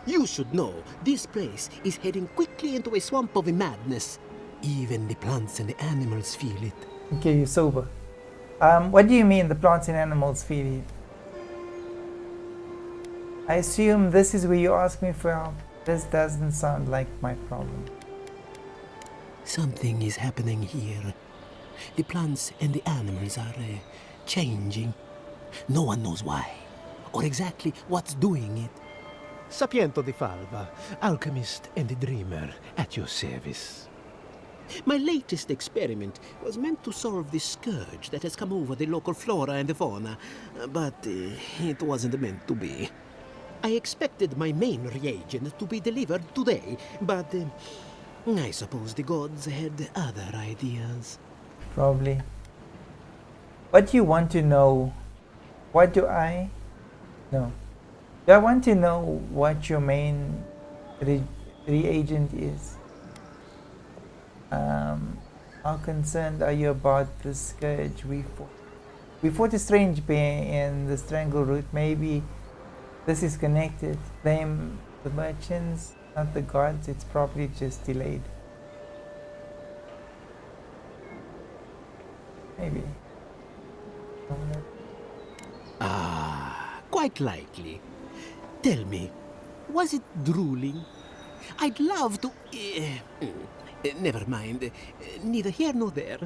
You should know, this place is heading quickly into a swamp of madness. Even the plants and the animals feel it. Okay, you're sober. What do you mean the plants and animals feel it? I assume this is where you ask me for help. This doesn't sound like my problem. Something is happening here. The plants and the animals are changing. No one knows why or exactly what's doing it. Sapiento di Falva, alchemist and dreamer, at your service. My latest experiment was meant to solve the scourge that has come over the local flora and fauna, but it wasn't meant to be. I expected my main reagent to be delivered today, but I suppose the gods had other ideas. Probably. What do you want to know? What do I know? Do I want to know what your main reagent is? How concerned are you about the scourge we fought a strange bear in the strangle route? Maybe this is connected. Blame the merchants, not the gods. It's probably just delayed. Maybe. Quite likely. Tell me, was it drooling? I'd love to... never mind. Neither here nor there.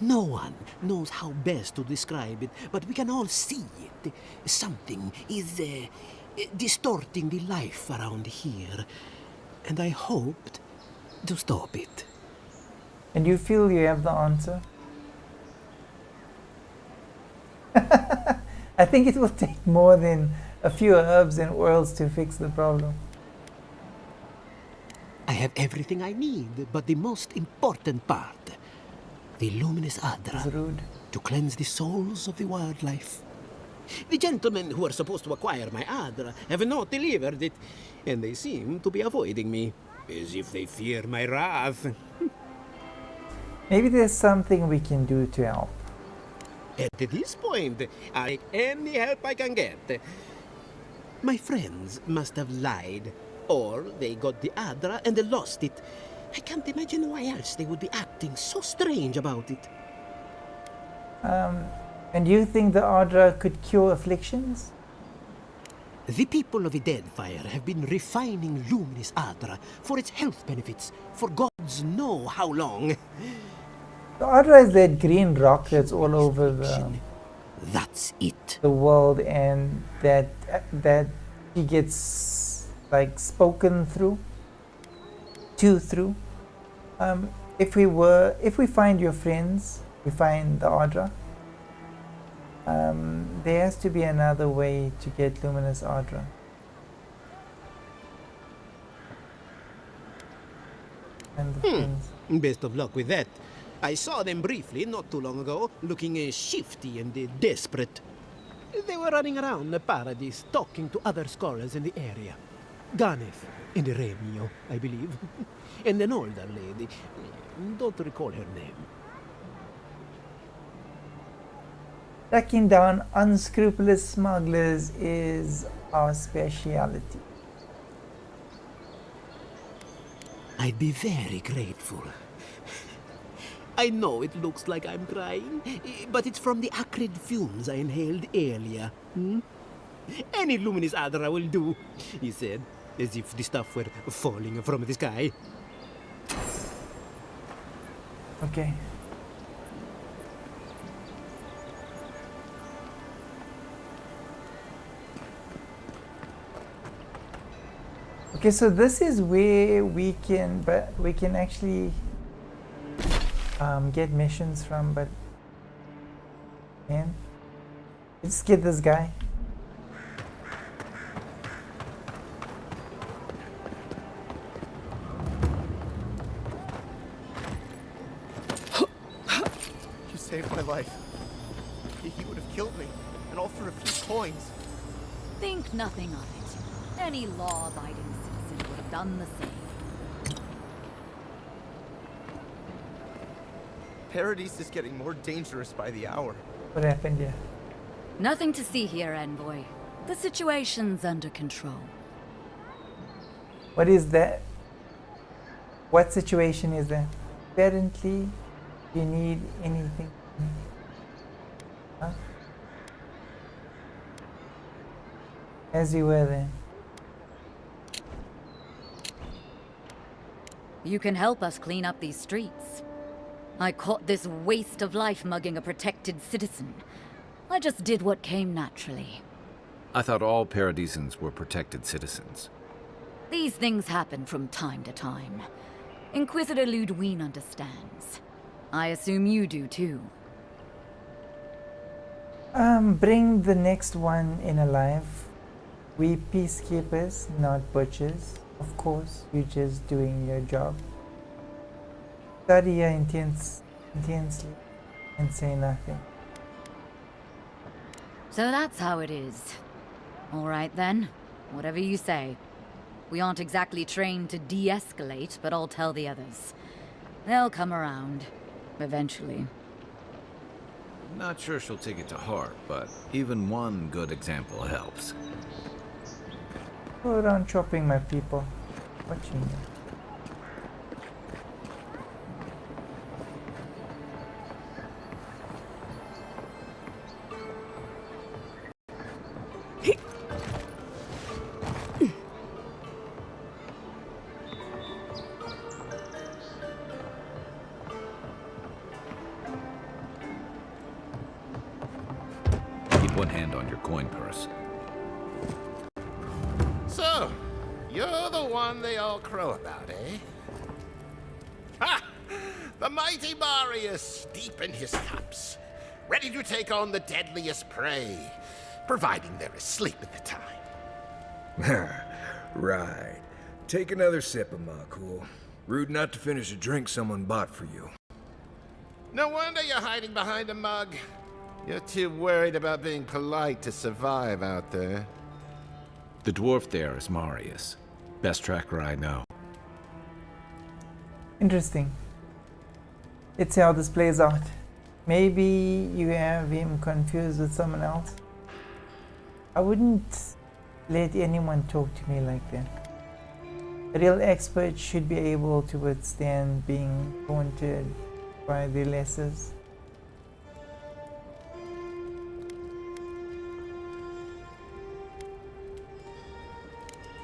No one knows how best to describe it, but we can all see it. Something is distorting the life around here, and I hoped to stop it. And you feel you have the answer? I think it will take more than a few herbs and oils to fix the problem. I have everything I need, but the most important part, the luminous Adra, to cleanse the souls of the wildlife. The gentlemen who are supposed to acquire my Adra have not delivered it, and they seem to be avoiding me, as if they fear my wrath. Maybe there's something we can do to help. At this point, I take any help I can get. My friends must have lied, or they got the Adra and they lost it. I can't imagine why else they would be acting so strange about it. And you think the Adra could cure afflictions? The people of the Deadfire have been refining luminous Adra for its health benefits for gods know how long. The Adra is that green rock that's all over That's it. the world, and that he gets like spoken through. If we find your friends, we find the Adra. There has to be another way to get luminous Adra. And the friends. Best of luck with that. I saw them briefly not too long ago, looking shifty and desperate. They were running around the paradise, talking to other scholars in the area. Ganef and Remio, I believe. And an older lady. Don't recall her name. Tracking down unscrupulous smugglers is our speciality. I'd be very grateful. I know it looks like I'm crying, but it's from the acrid fumes I inhaled earlier. Any luminous Adra will do, he said, as if the stuff were falling from the sky. Okay. Okay, so this is where we can actually get missions from, but man, let's get this guy. You saved my life. He would have killed me, and all for a few coins. Think nothing of it. Any law-abiding citizen would have done the same. Paradise is getting more dangerous by the hour. What happened here? Nothing to see here, Envoy. The situation's under control. What is that? What situation is that? Apparently, you need anything. Huh? As you were then. You can help us clean up these streets. I caught this waste of life mugging a protected citizen. I just did what came naturally. I thought all Paradisans were protected citizens. These things happen from time to time. Inquisitor Ludwine understands. I assume you do too. Bring the next one in alive. We peacekeepers, not butchers. Of course, you're just doing your job. Study her intensely and say nothing. So that's how it is. All right then, whatever you say. We aren't exactly trained to de-escalate, but I'll tell the others. They'll come around, eventually. Not sure she'll take it to heart, but even one good example helps. Go around chopping my people. Watching you. Keep one hand on your coin purse. So, you're the one they all crow about, eh? Ha! The mighty Marius, deep in his cups, ready to take on the deadliest prey, providing they're asleep at the time. Right. Take another sip of my cool. Rude not to finish a drink someone bought for you. No wonder you're hiding behind a mug. You're too worried about being polite to survive out there. The dwarf there is Marius. Best tracker I know. Interesting. Let's see how this plays out. Maybe you have him confused with someone else. I wouldn't let anyone talk to me like that. A real expert should be able to withstand being taunted by the lessers.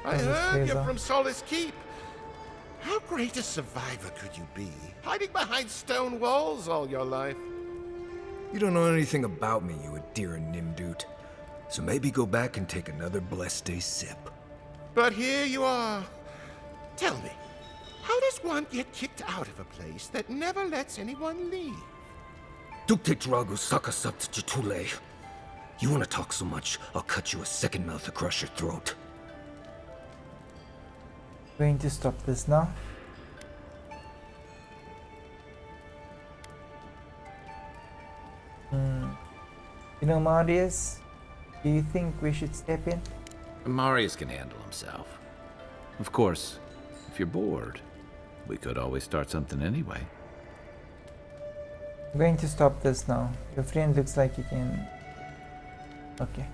I heard you're from Solace Keep. How great a survivor could you be, hiding behind stone walls all your life? You don't know anything about me, you Adira Nimdut. So maybe go back and take another blessed day sip. But here you are. Tell me, how does one get kicked out of a place that never lets anyone leave? Dukte Drago Sakasapt Jitule. You wanna talk so much, I'll cut you a second mouth across your throat. Going to stop this now. You know, Marius, do you think we should step in? Marius can handle himself. Of course, if you're bored, we could always start something anyway. I'm going to stop this now. Your friend looks like he can... Okay.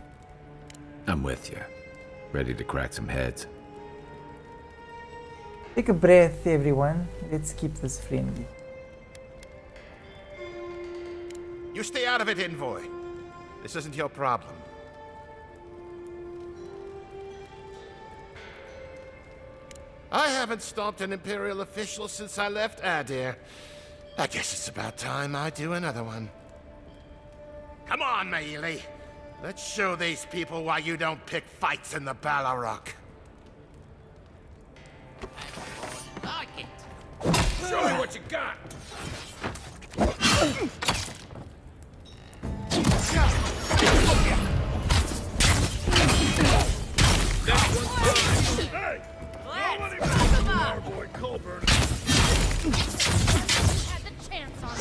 I'm with you. Ready to crack some heads. Take a breath, everyone. Let's keep this friendly. You stay out of it, Envoy. This isn't your problem. I haven't stomped an Imperial official since I left Adir. I guess it's about time I do another one. Come on, Maili. Let's show these people why you don't pick fights in the Ballarok. Like it. Show me what you got! Hey! Our boy Colburn. Had the chance on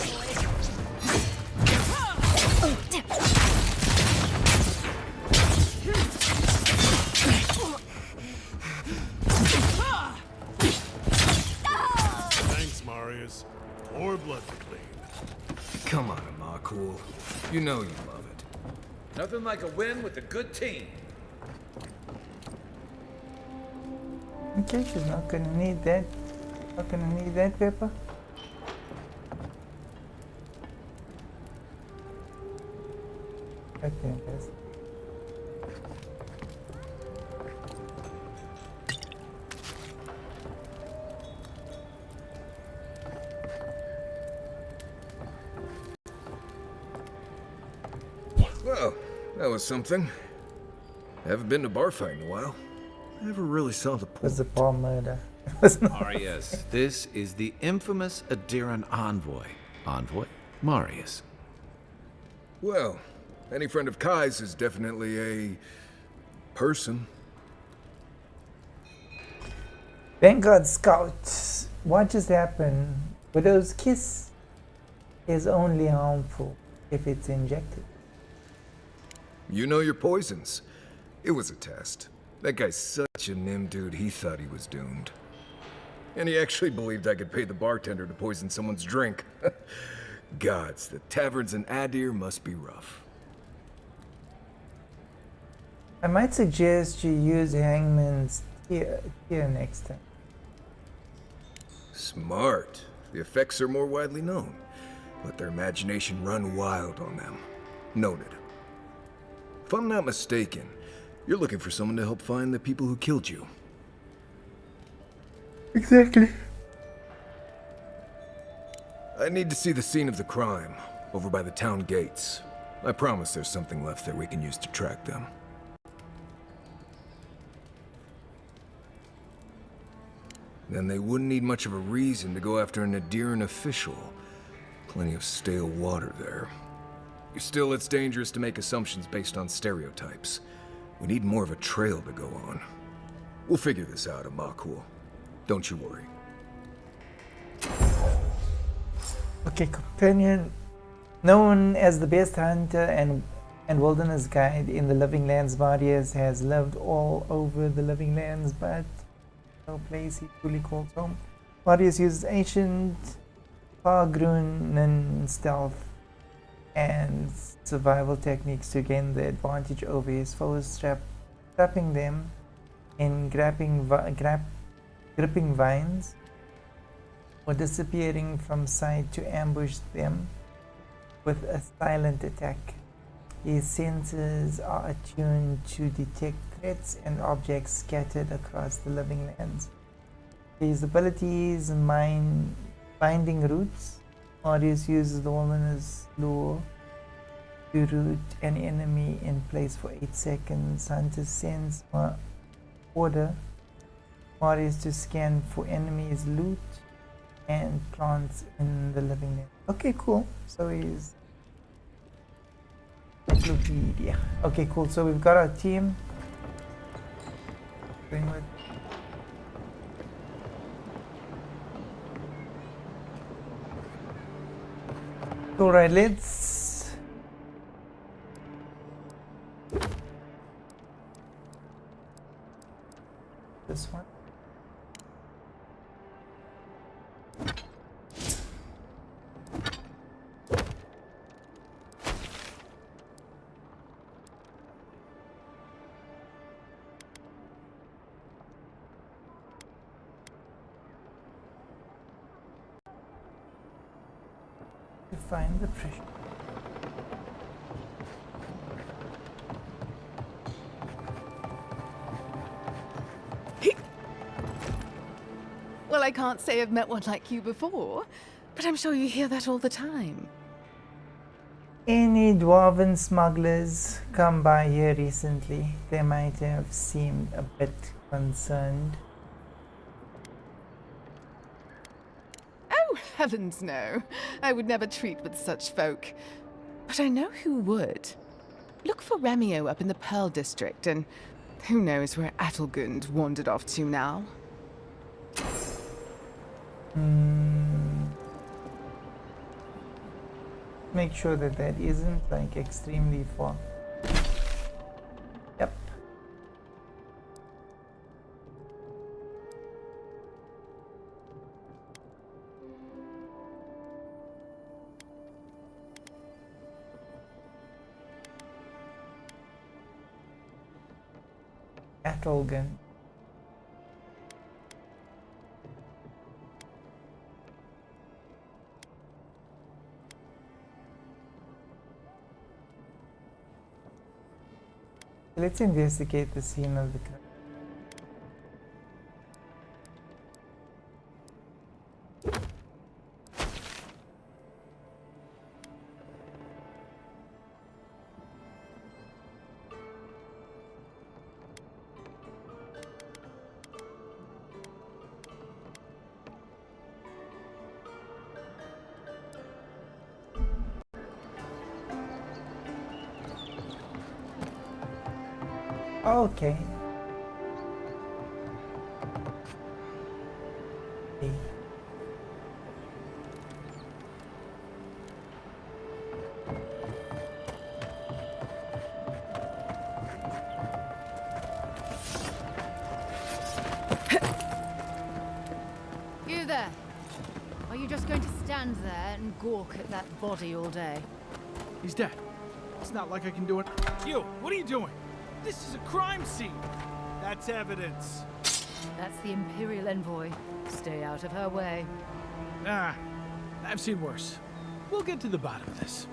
Thanks, Marius. More blood to clean. Come on, Amakul. You know you love it. Nothing like a win with a good team. Okay, she's not gonna need that. Not gonna need that pepper. Okay, guys. Well, that was something. Haven't been to bar fight in a while. Never really saw the point. Was the bar murder? Marius, this is the infamous Adiran envoy. Envoy? Marius. Well, any friend of Kai's is definitely a person. Vanguard Scout. What just happened? Widow's Kiss is only harmful if it's injected. You know your poisons. It was a test. That guy's such a nim dude, he thought he was doomed. And he actually believed I could pay the bartender to poison someone's drink. Gods, the taverns in Adir must be rough. I might suggest you use Hangman's tear next time. Smart. The effects are more widely known. Let their imagination run wild on them. Noted. If I'm not mistaken, you're looking for someone to help find the people who killed you. Exactly. I need to see the scene of the crime, over by the town gates. I promise there's something left there we can use to track them. Then they wouldn't need much of a reason to go after an Adiran official. Plenty of stale water there. Still, it's dangerous to make assumptions based on stereotypes. We need more of a trail to go on. We'll figure this out, Amakul. Don't you worry. Okay, companion. Known as the best hunter and wilderness guide in the Living Lands, Marius has lived all over the Living Lands, but no place he truly calls home. Marius uses ancient Fargrunen stealth and survival techniques to gain the advantage over his foes, trapping them in gripping vines or disappearing from sight to ambush them with a silent attack. His senses are attuned to detect threats and objects scattered across the Living Lands. His abilities binding roots. Marius uses the wilderness lure to root an enemy in place for 8 seconds. Hunters sense order Marius to scan for enemies, loot, and plants in the Living Land. Okay, cool. So he's encyclopedia. Okay, cool. So we've got our team. Going with all right, let's this one. Find the pressure. Well, I can't say I've met one like you before, but I'm sure you hear that all the time. Any dwarven smugglers come by here recently? They might have seemed a bit concerned. Heavens no. I would never treat with such folk. But I know who would. Look for Remio up in the Pearl District, and who knows where Atelgund wandered off to now. Make sure that that isn't like extremely far. Yep. Atelgund. Let's investigate the scene of the crime. Okay. You there. Are you just going to stand there and gawk at that body all day? He's dead. It's not like I can do it. You, what are you doing? This is a crime scene. That's evidence. That's the Imperial envoy. Stay out of her way. Nah, I've seen worse. We'll get to the bottom of this.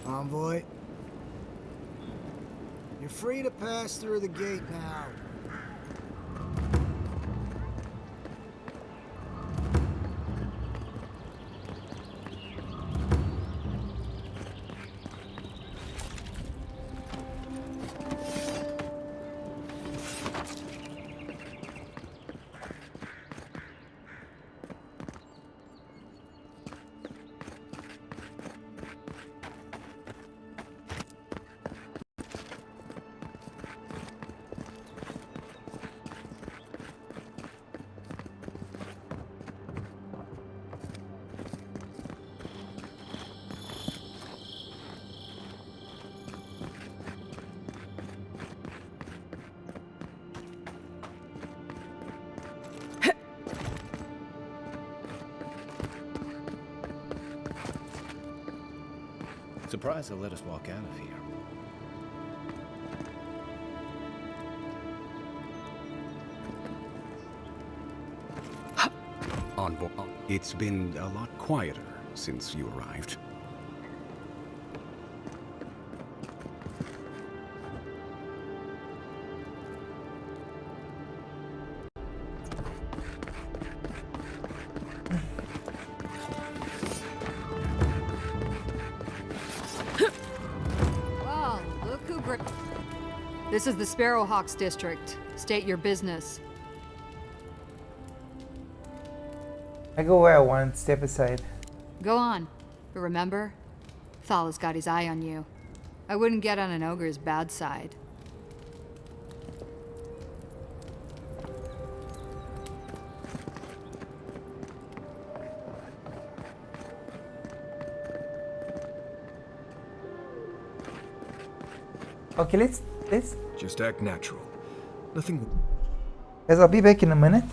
Envoy, you're free to pass through the gate now. Surprised they'll let us walk out of here. Envoy, it's been a lot quieter since you arrived. Wow, look who This is the Sparrowhawks district. State your business. I go where I want, step aside. Go on. But remember, Thal's got his eye on you. I wouldn't get on an ogre's bad side. Okay, let's just act natural. Nothing. Guys, I'll be back in a minute.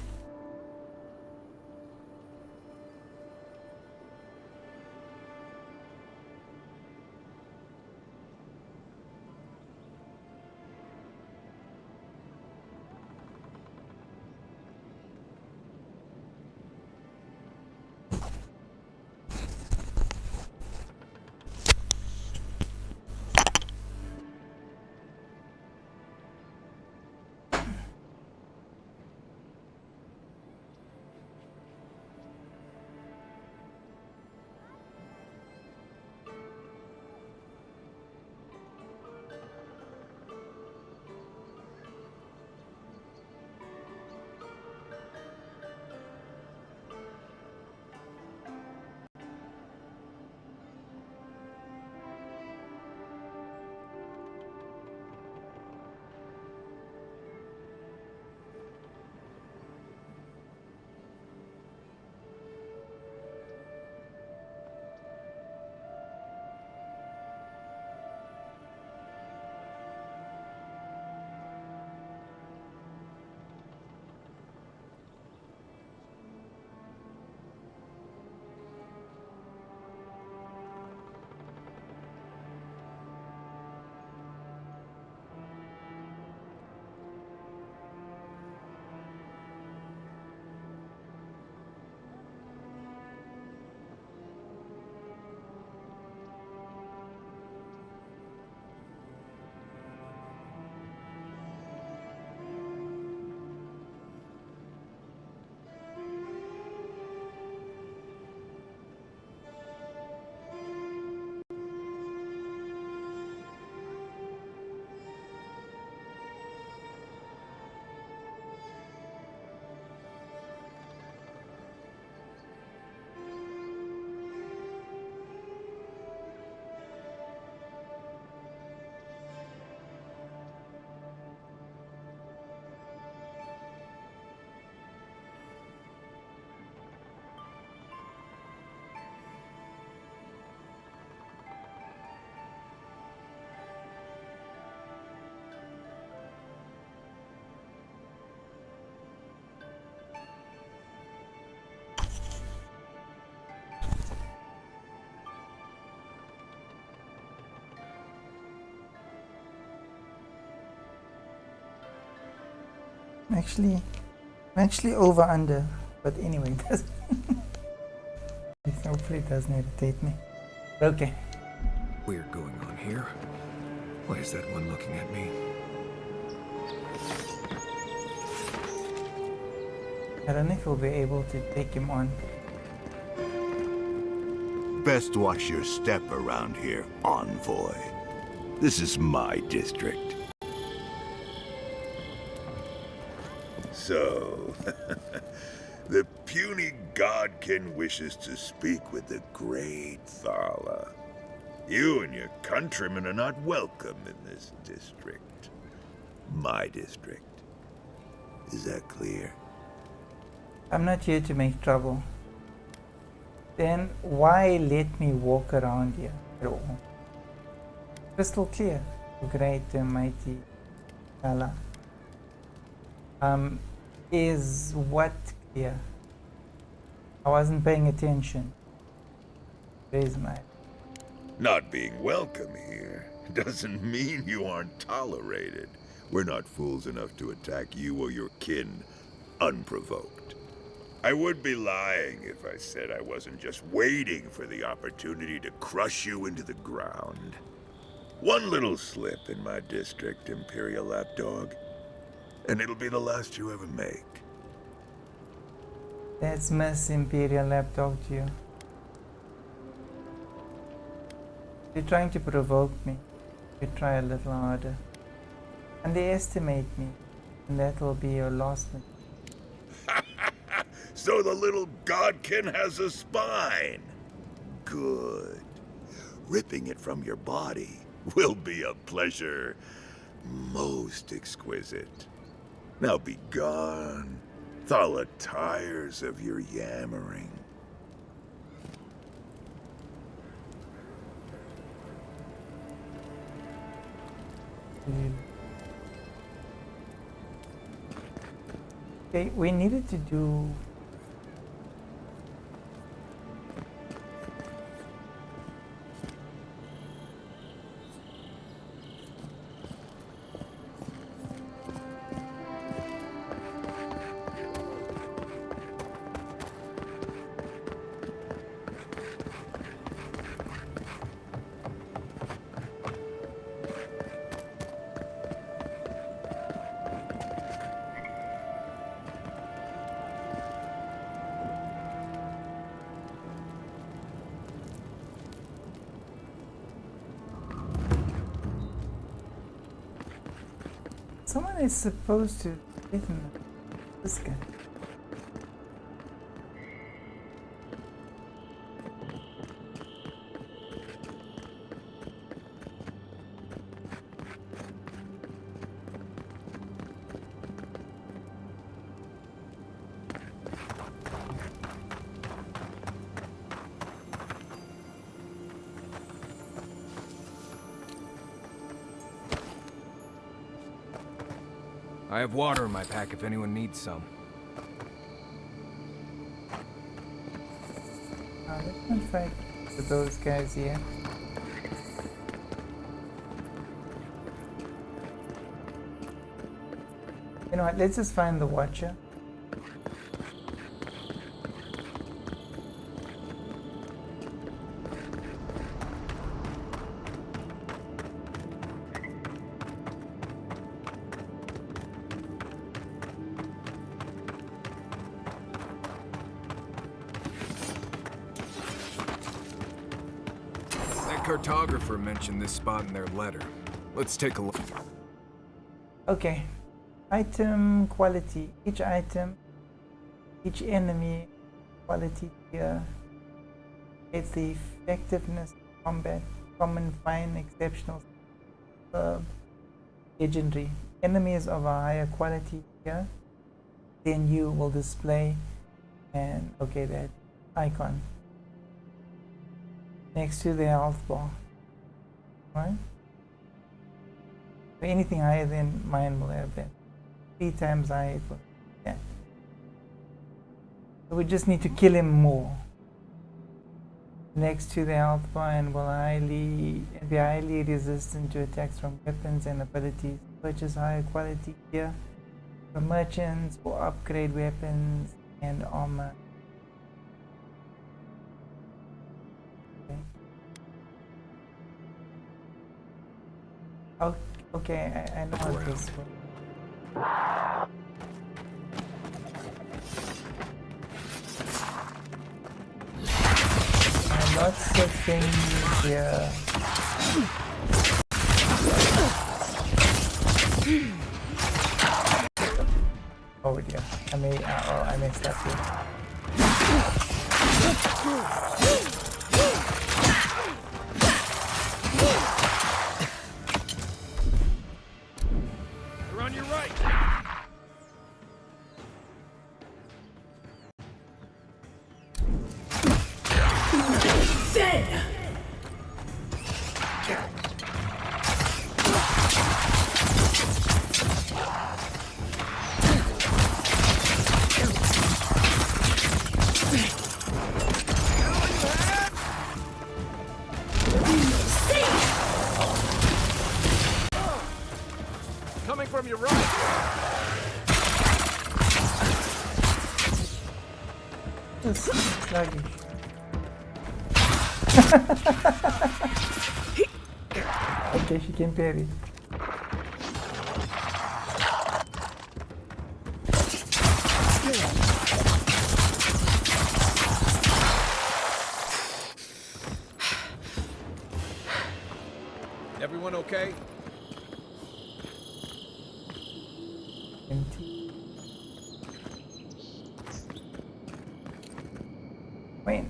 I'm actually over under, but anyway, it doesn't. Hopefully it doesn't irritate me. Okay. Weird going on here. Why is that one looking at me? I don't know if we'll be able to take him on. Best watch your step around here, envoy. This is my district. So, the puny godkin wishes to speak with the great Thala. You and your countrymen are not welcome in this district. My district. Is that clear? I'm not here to make trouble. Then why let me walk around here at all? Crystal clear. Great and mighty Allah. Is what clear? I wasn't paying attention. Raise my... Not being welcome here doesn't mean you aren't tolerated. We're not fools enough to attack you or your kin unprovoked. I would be lying if I said I wasn't just waiting for the opportunity to crush you into the ground. One little slip in my district, Imperial Lapdog, and it'll be the last you ever make. That's Miss Imperial Lapdog to you. You're trying to provoke me. You try a little harder. Underestimate me, and that will be your last mistake. So the little godkin has a spine. Good. Ripping it from your body will be a pleasure most exquisite. Now be gone. Thala tires of your yammering. Okay, we needed to do... Someone is supposed to hit him. This guy. I have water in my pack if anyone needs some. Let's not fight with those guys here. You know what, let's just find the Watcher. Cartographer mentioned this spot in their letter. Let's take a look. Okay. Item quality. Each item, each enemy quality here. It's the effectiveness, combat, common, fine, exceptional, legendary. Enemies of a higher quality here, then you will display, and okay, that icon next to the health bar, right? So anything higher than mine will have that. 3 times higher it will have that. So we just need to kill him more. Next to the health bar, and will be highly resistant to attacks from weapons and abilities. Purchase higher quality gear. for merchants or upgrade weapons and armor. Okay, okay, I know what this one. Lots of things here. Oh dear, I messed up here. You're on your right. Dead! Coming from your right. It's sluggish. Okay, she can parry. Everyone okay? Empty. Wait.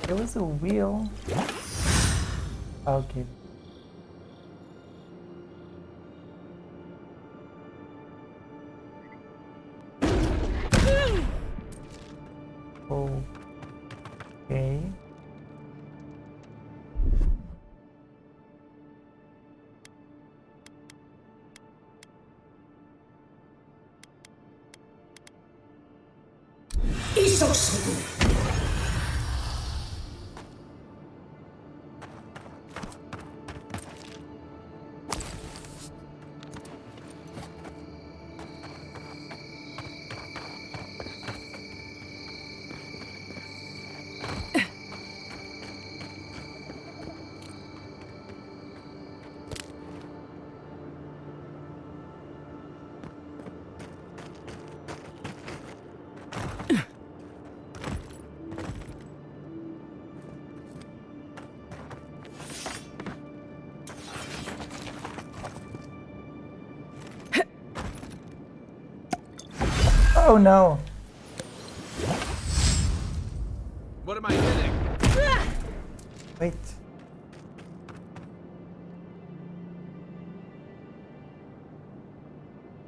There was a wheel. Okay. Okay. Oh no. What am I hitting? Wait.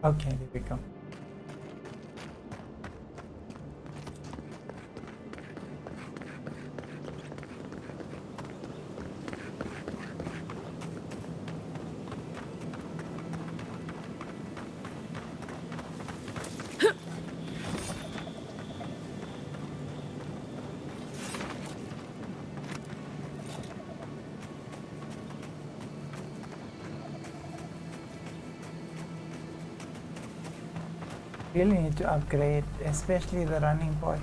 Okay, there we go. Really need to upgrade, especially the running part.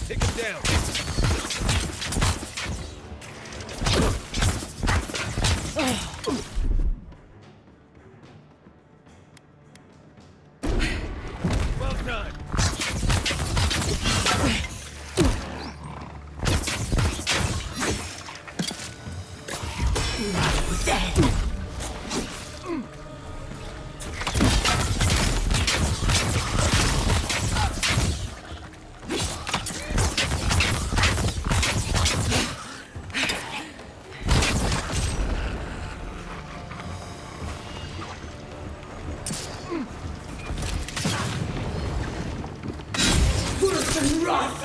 Take him down. Well done. Worse than rot!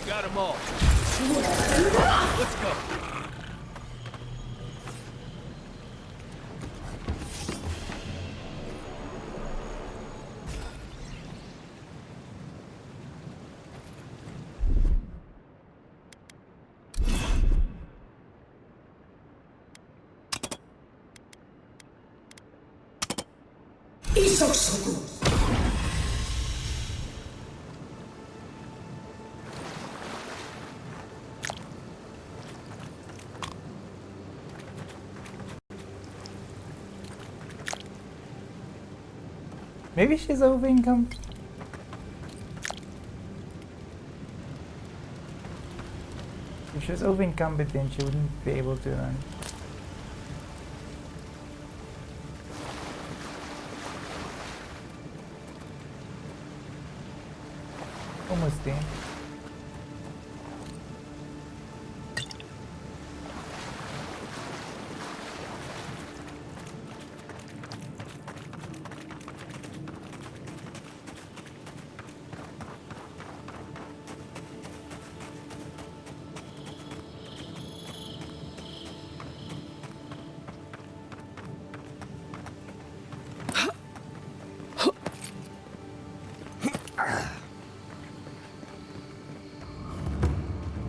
Got them all. Let's go. Isosoku! Maybe she's over income. If she was over incompetent, she wouldn't be able to run. Almost there.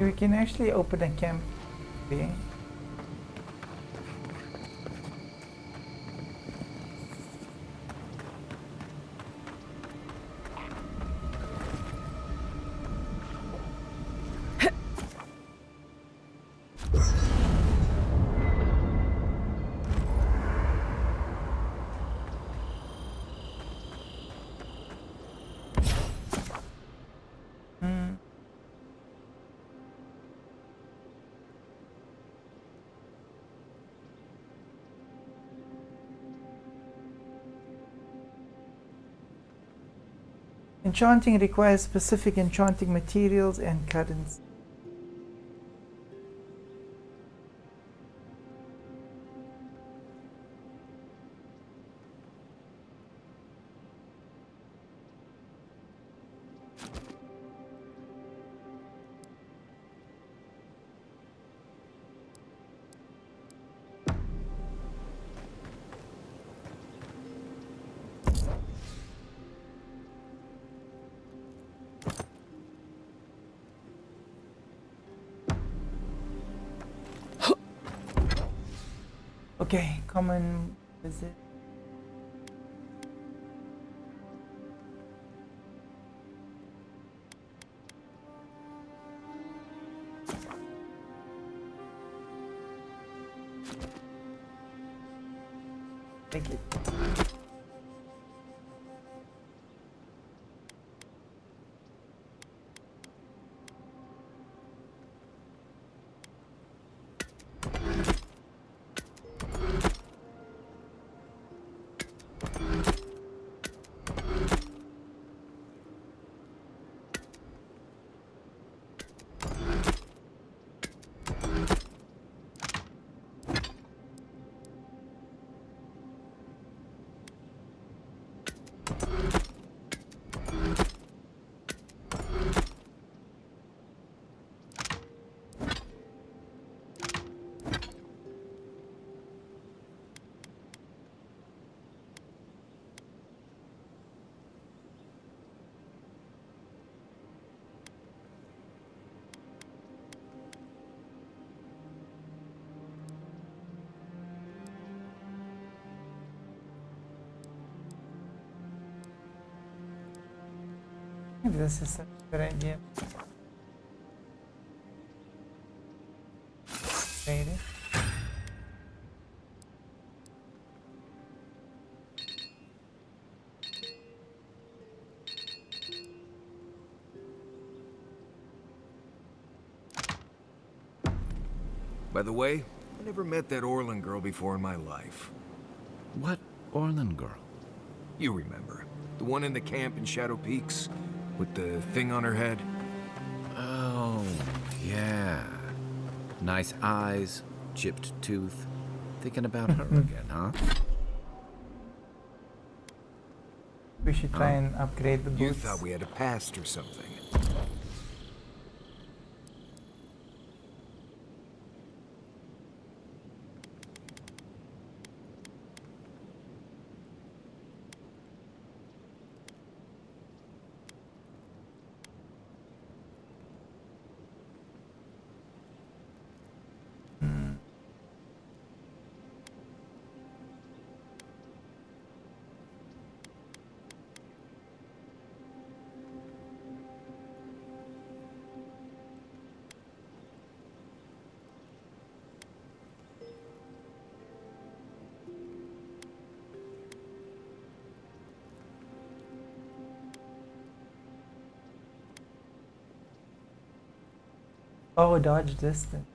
We can actually open a camp there. Enchanting requires specific enchanting materials and currency. Okay, common visit. Thank you. Maybe this is a good idea. Trade it. By the way, I never met that Orlin girl before in my life. What Orlin girl? You remember. The one in the camp in Shadow Peaks? With the thing on her head? Oh, yeah. Nice eyes, chipped tooth. Thinking about her again, huh? We should try and upgrade the boots. You thought we had a past or something. Oh, dodge distance.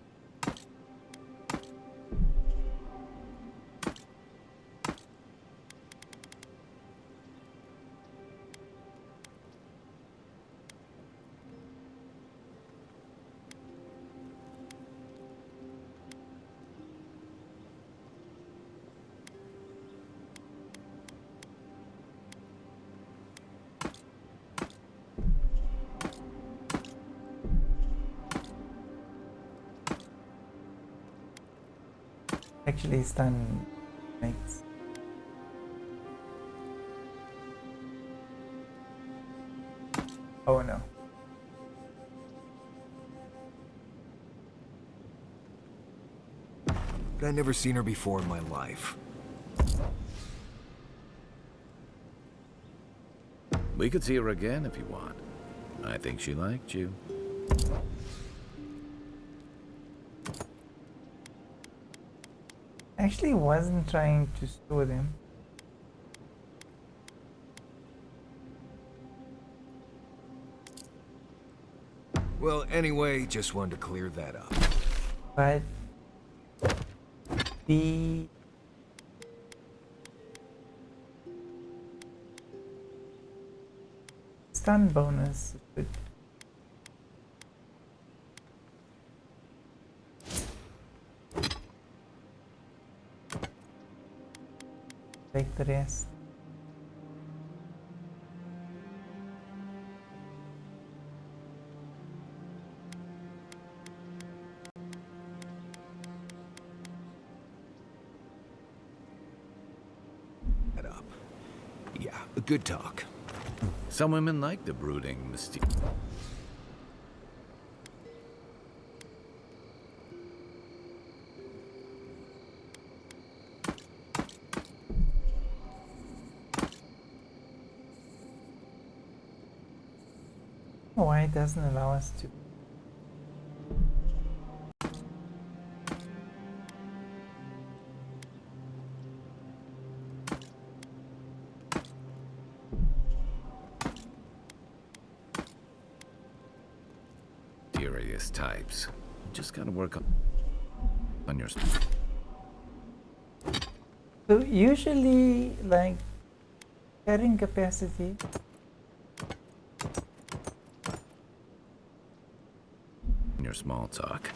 Actually, stun makes. Oh no. But I'd never seen her before in my life. We could see her again if you want. I think she liked you. Actually wasn't trying to steal them. Well, anyway, just wanted to clear that up. But the stun bonus would take the rest. That up. Yeah, a good talk. Some women like the brooding mystique. Why it doesn't allow us to? Furious types. You just gotta work on your. So usually, like carrying capacity. Your small talk.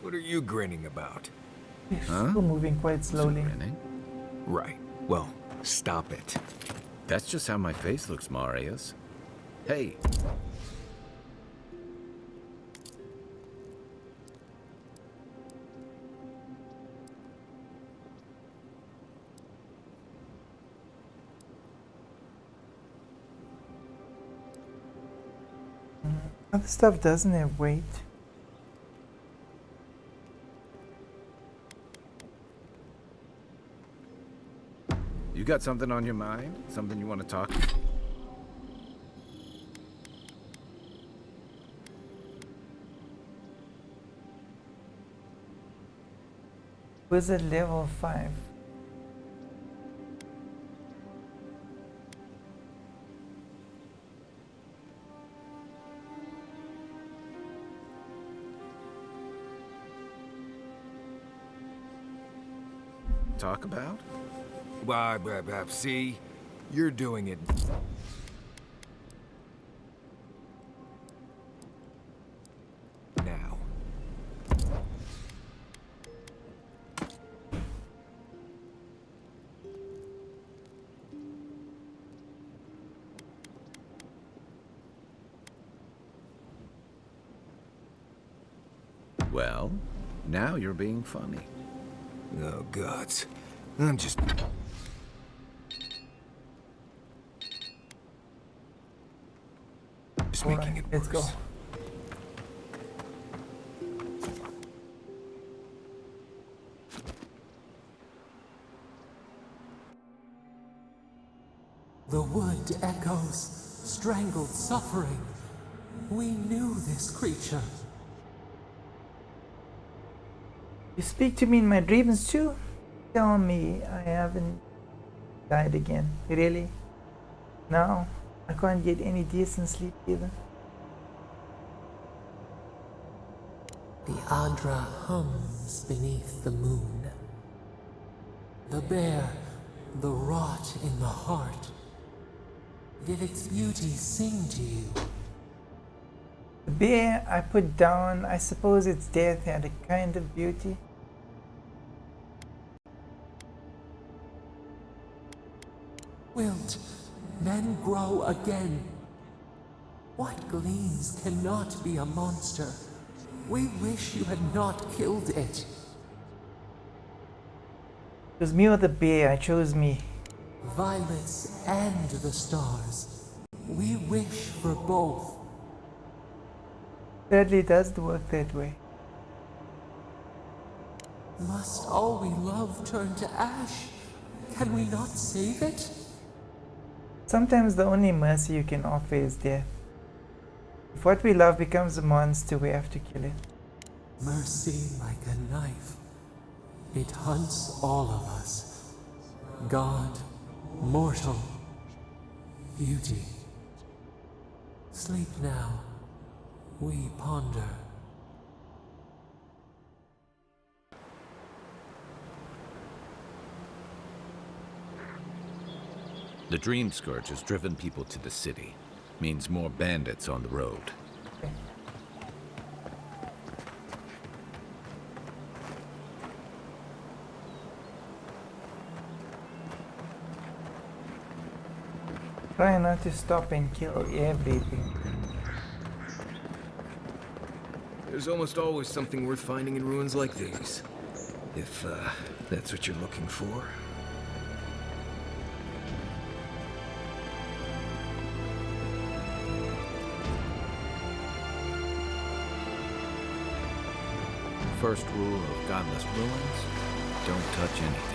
What are you grinning about? Huh? Still moving quite slowly. Grinning? Right. Well, stop it. That's just how my face looks, Marius. Hey. Other stuff doesn't have weight. You got something on your mind? Something you want to talk? Wizard level 5. Talk about? See? You're doing it. Now. Well, now you're being funny. Oh, gods. I'm just... making it worse. Let's go. The wood echoes, strangled suffering. We knew this creature. You speak to me in my dreams too? Tell me I haven't died again. Really? No? I can't get any decent sleep either. The Adra hums beneath the moon. The bear, the rot in the heart. Did its beauty sing to you? The bear I put down, I suppose its death had a kind of beauty. Wilt, then grow again. What gleams cannot be a monster? We wish you had not killed it. It was me or the bear, I chose me. Violets and the stars. We wish for both. Sadly, it does work that way. Must all we love turn to ash? Can we not save it? Sometimes the only mercy you can offer is death. If what we love becomes a monster, we have to kill it. Mercy like a knife. It hunts all of us. God, mortal, beauty. Sleep now. We ponder. The Dream Scourge has driven people to the city. Means more bandits on the road. Try not to stop and kill everything. There's almost always something worth finding in ruins like these. If, that's what you're looking for. First rule of Godless Ruins, don't touch anything.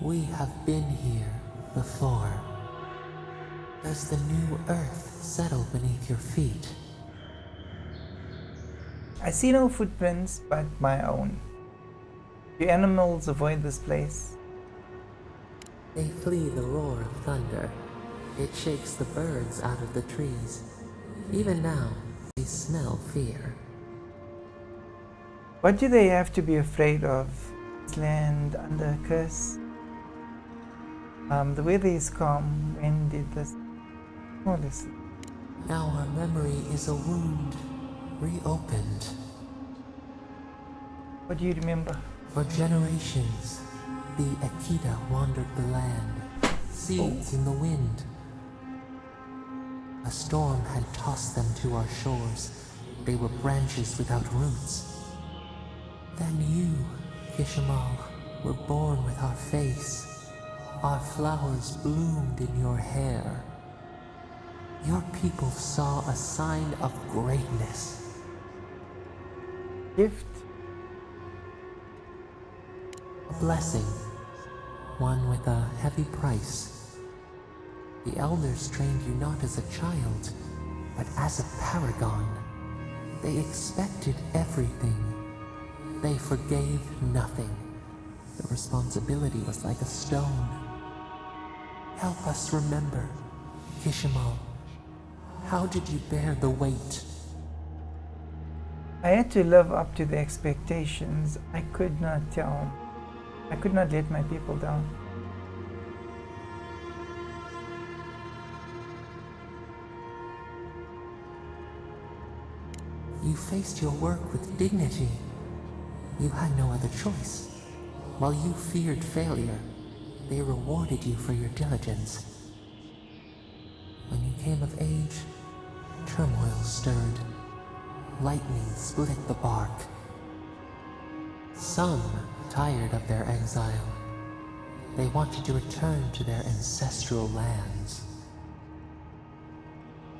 We have been here before. Does the new earth settle beneath your feet? I see no footprints but my own. Do animals avoid this place? They flee the roar of thunder. It shakes the birds out of the trees. Even now, they smell fear. What do they have to be afraid of? This land under a curse? The weather is calm. When did this... Oh, this... Our memory is a wound, reopened. What do you remember? For generations, the Akita wandered the land, seeds in the wind. A storm had tossed them to our shores. They were branches without roots. Then you, Kishimal, were born with our face. Our flowers bloomed in your hair. Your people saw a sign of greatness. Gift? A blessing. One with a heavy price. The elders trained you not as a child, but as a paragon. They expected everything. They forgave nothing. The responsibility was like a stone. Help us remember, Kishimal. How did you bear the weight? I had to live up to the expectations. I could not let my people down. You faced your work with dignity. You had no other choice. While you feared failure, they rewarded you for your diligence. When you came of age, turmoil stirred. Lightning split the bark. Some tired of their exile. They wanted to return to their ancestral lands.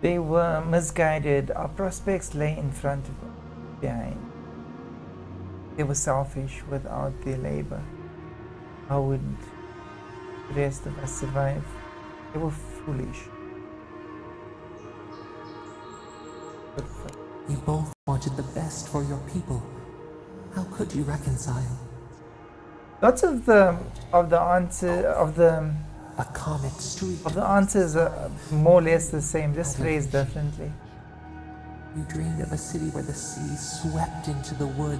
They were misguided. Our prospects lay in front of them, behind. They were selfish without their labor. How would the rest of us survive? They were foolish. You both wanted the best for your people. How could you reconcile? Lots of the a comic streak of the answers are more or less the same, just phrased differently. You dreamed of a city where the sea swept into the wood,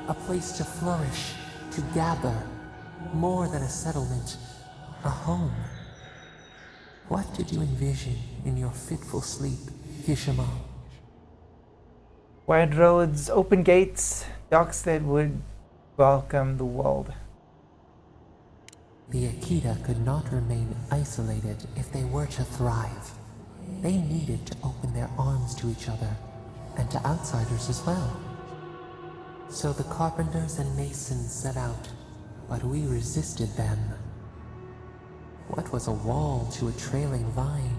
a place to flourish, to gather, more than a settlement, a home. What did you envision in your fitful sleep, Kishimal? Wide roads, open gates, docks that would welcome the world. The Akita could not remain isolated if they were to thrive. They needed to open their arms to each other, and to outsiders as well. So the carpenters and masons set out, but we resisted them. What was a wall to a trailing vine,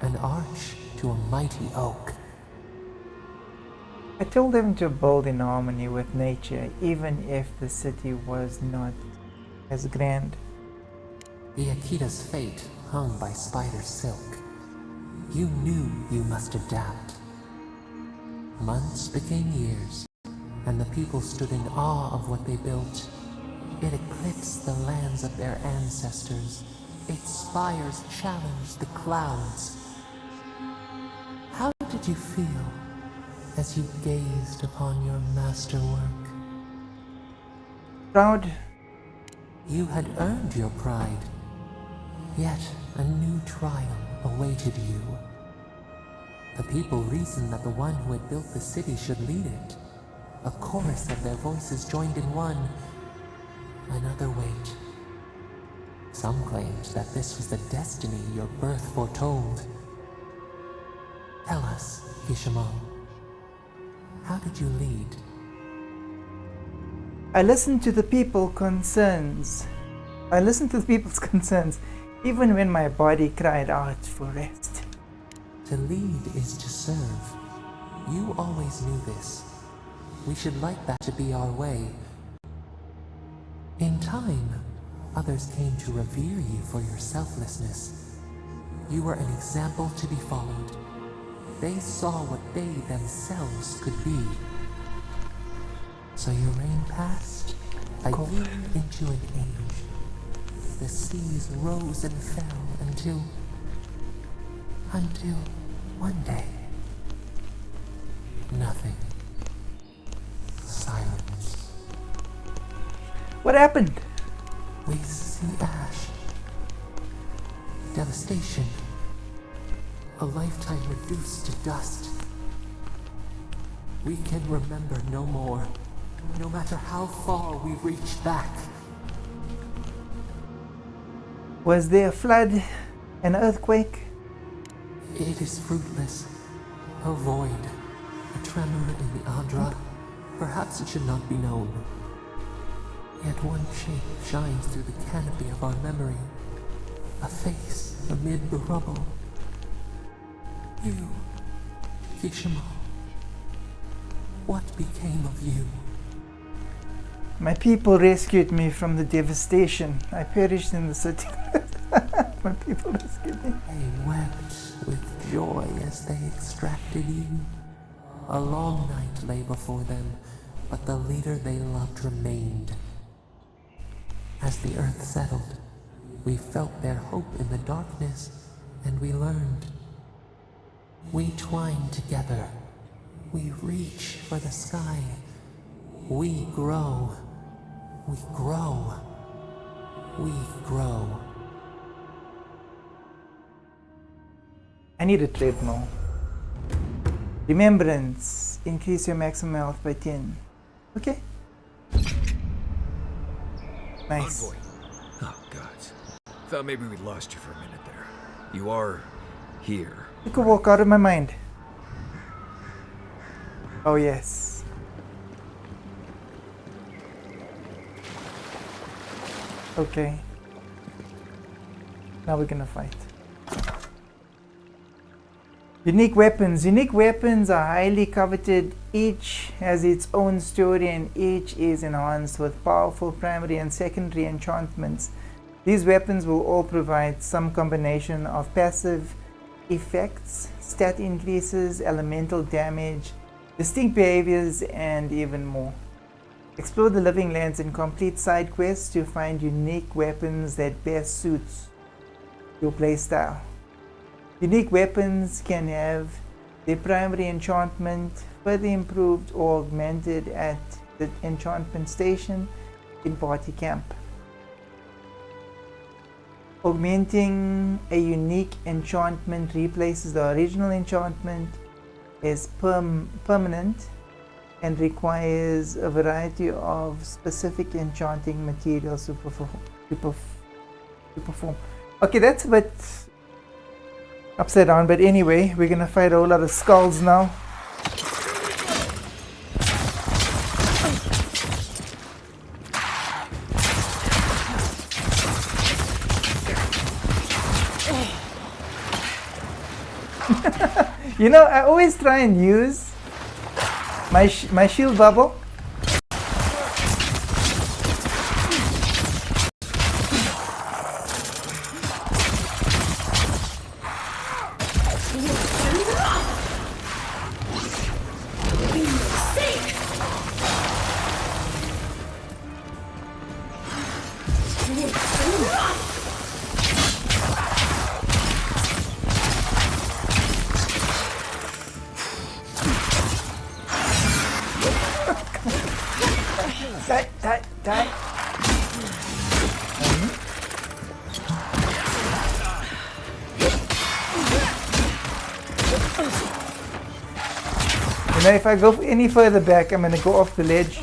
an arch to a mighty oak? I told them to build in harmony with nature, even if the city was not as grand. The Akita's fate hung by spider silk. You knew you must adapt. Months became years, and the people stood in awe of what they built. It eclipsed the lands of their ancestors. Its spires challenged the clouds. How did you feel as you gazed upon your masterwork? Proud. You had earned your pride. Yet a new trial awaited you. The people reasoned that the one who had built the city should lead it. A chorus of their voices joined in one. Another wait. Some claimed that this was the destiny your birth foretold. Tell us, Kishimal, how did you lead? I listened to the people's concerns. Even when my body cried out for rest. To lead is to serve. You always knew this. We should like that to be our way. In time, others came to revere you for your selflessness. You were an example to be followed. They saw what they themselves could be. So your reign passed, a year into an age. The seas rose and fell until one day, nothing. Silence. What happened? We see ash. Devastation. A lifetime reduced to dust. We can remember no more. no matter how far we reach back. Was there a flood? An earthquake? It is fruitless. A void. A tremor in the Adra. Perhaps it should not be known. Yet one shape shines through the canopy of our memory. A face amid the rubble. You, Kishimo. What became of you? My people rescued me from the devastation. I perished in the city. My people rescued me. They wept with joy as they extracted you. A long night lay before them, but the leader they loved remained. As the earth settled, we felt their hope in the darkness, and we learned. We twine together. We reach for the sky. We grow. We grow. We grow. I need a treadmill. Remembrance. Increase your maximum health by 10. Okay. Nice. Envoy. Oh, gods. Thought maybe we lost you for a minute there. You are here. You could walk out of my mind. Oh, yes. Okay. Now we're gonna fight. Unique weapons. Unique weapons are highly coveted. Each has its own story and each is enhanced with powerful primary and secondary enchantments. These weapons will all provide some combination of passive effects, stat increases, elemental damage, distinct behaviors, and even more. Explore the Living Lands and complete side quests to find unique weapons that best suits your playstyle. Unique weapons can have their primary enchantment further improved or augmented at the enchantment station in Party Camp. Augmenting a unique enchantment replaces the original enchantment is permanent and requires a variety of specific enchanting materials to perform. Okay, that's a bit upside down, but anyway, we're gonna fight a whole lot of skulls now. You know, I always try and use my shield bubble. Die. You know, if I go any further back, I'm gonna go off the ledge.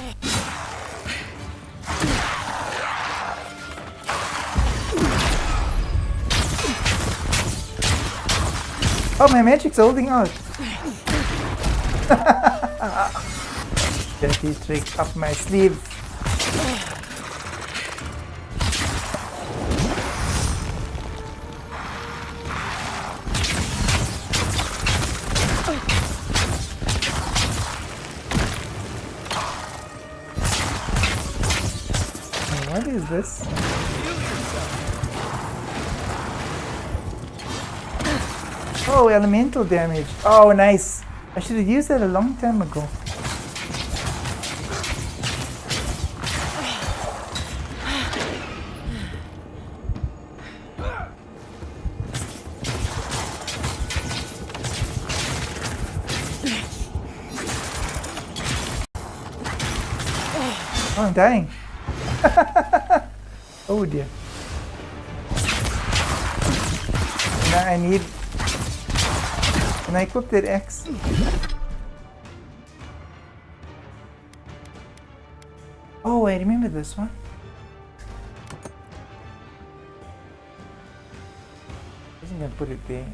Oh, my magic's holding out. Dirty trick up my sleeve. What is this? Oh, elemental damage. Oh, nice. I should have used that a long time ago. Oh, I'm dying. Oh dear. Now I need... Can I equip that X? Oh, I remember this one. I think I put it there.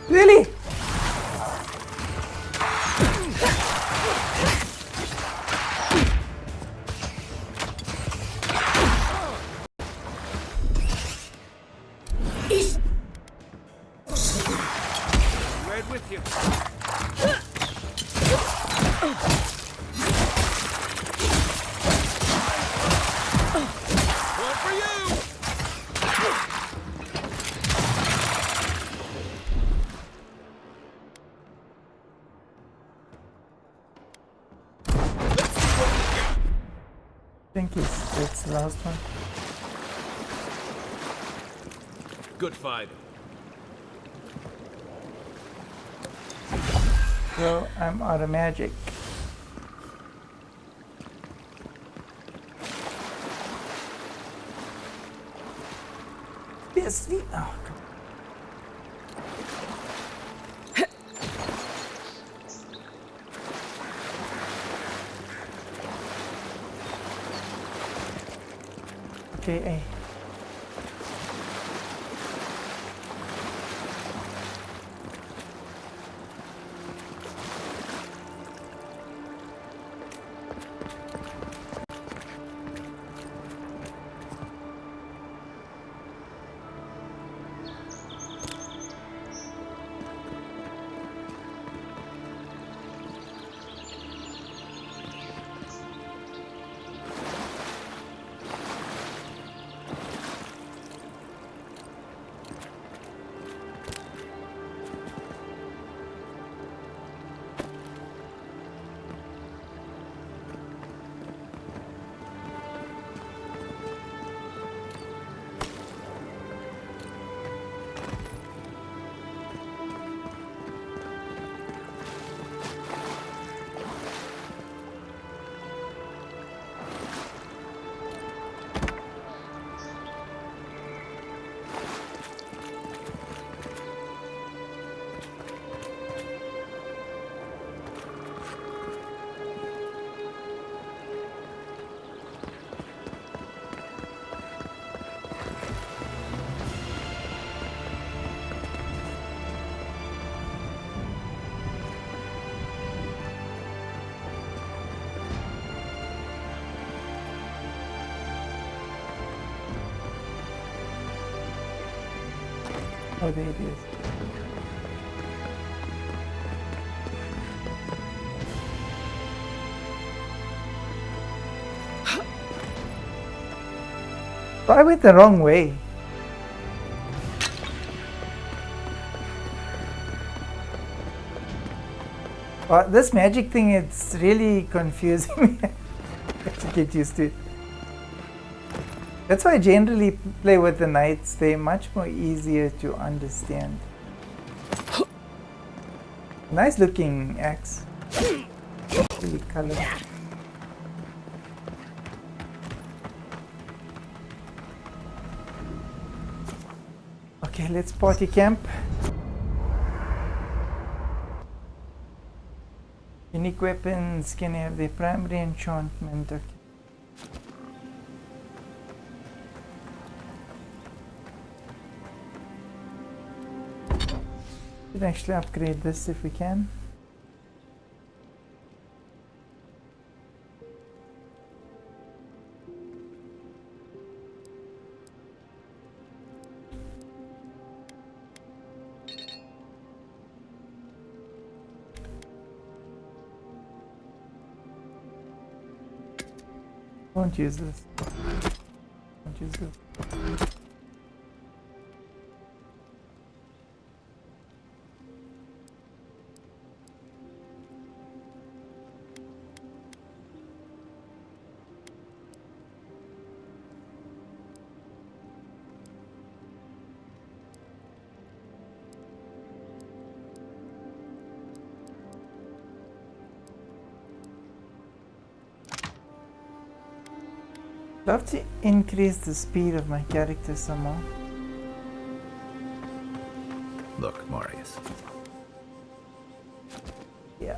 Really? Right with you. One for you. I think it's the last one. Good fight. So I'm out of magic. Yes, oh. Okay, eh. Oh, there it is. So I went the wrong way. This magic thing, it's really confusing me. I have to get used to it. That's why I generally play with the knights. They're much more easier to understand. Nice looking axe. Really colored. Okay, let's party camp. Unique weapons can have their primary enchantment. Okay. We can actually upgrade this if we can. Won't use this. Won't use this. Love to increase the speed of my character some more. Look, Marius. Yeah.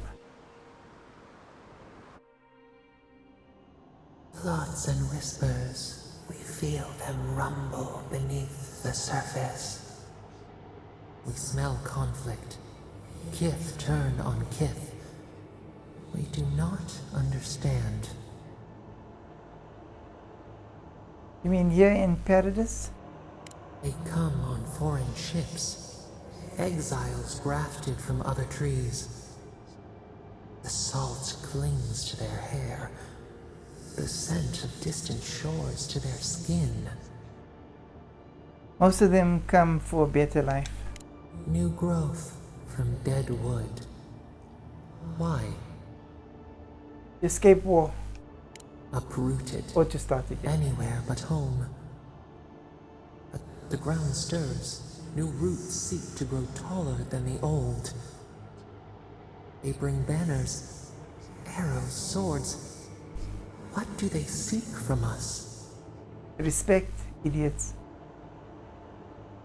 Thoughts and whispers, we feel them rumble beneath the surface. We smell conflict. Kith turn on kith. We do not understand. You mean here in Paradise? They come on foreign ships. Exiles grafted from other trees. The salt clings to their hair. The scent of distant shores to their skin. Most of them come for a better life. New growth from dead wood. Why? Escape war. Uprooted. Or to start again. Anywhere but home. But the ground stirs. New roots seek to grow taller than the old. They bring banners, arrows, swords. What do they seek from us? Respect, idiots.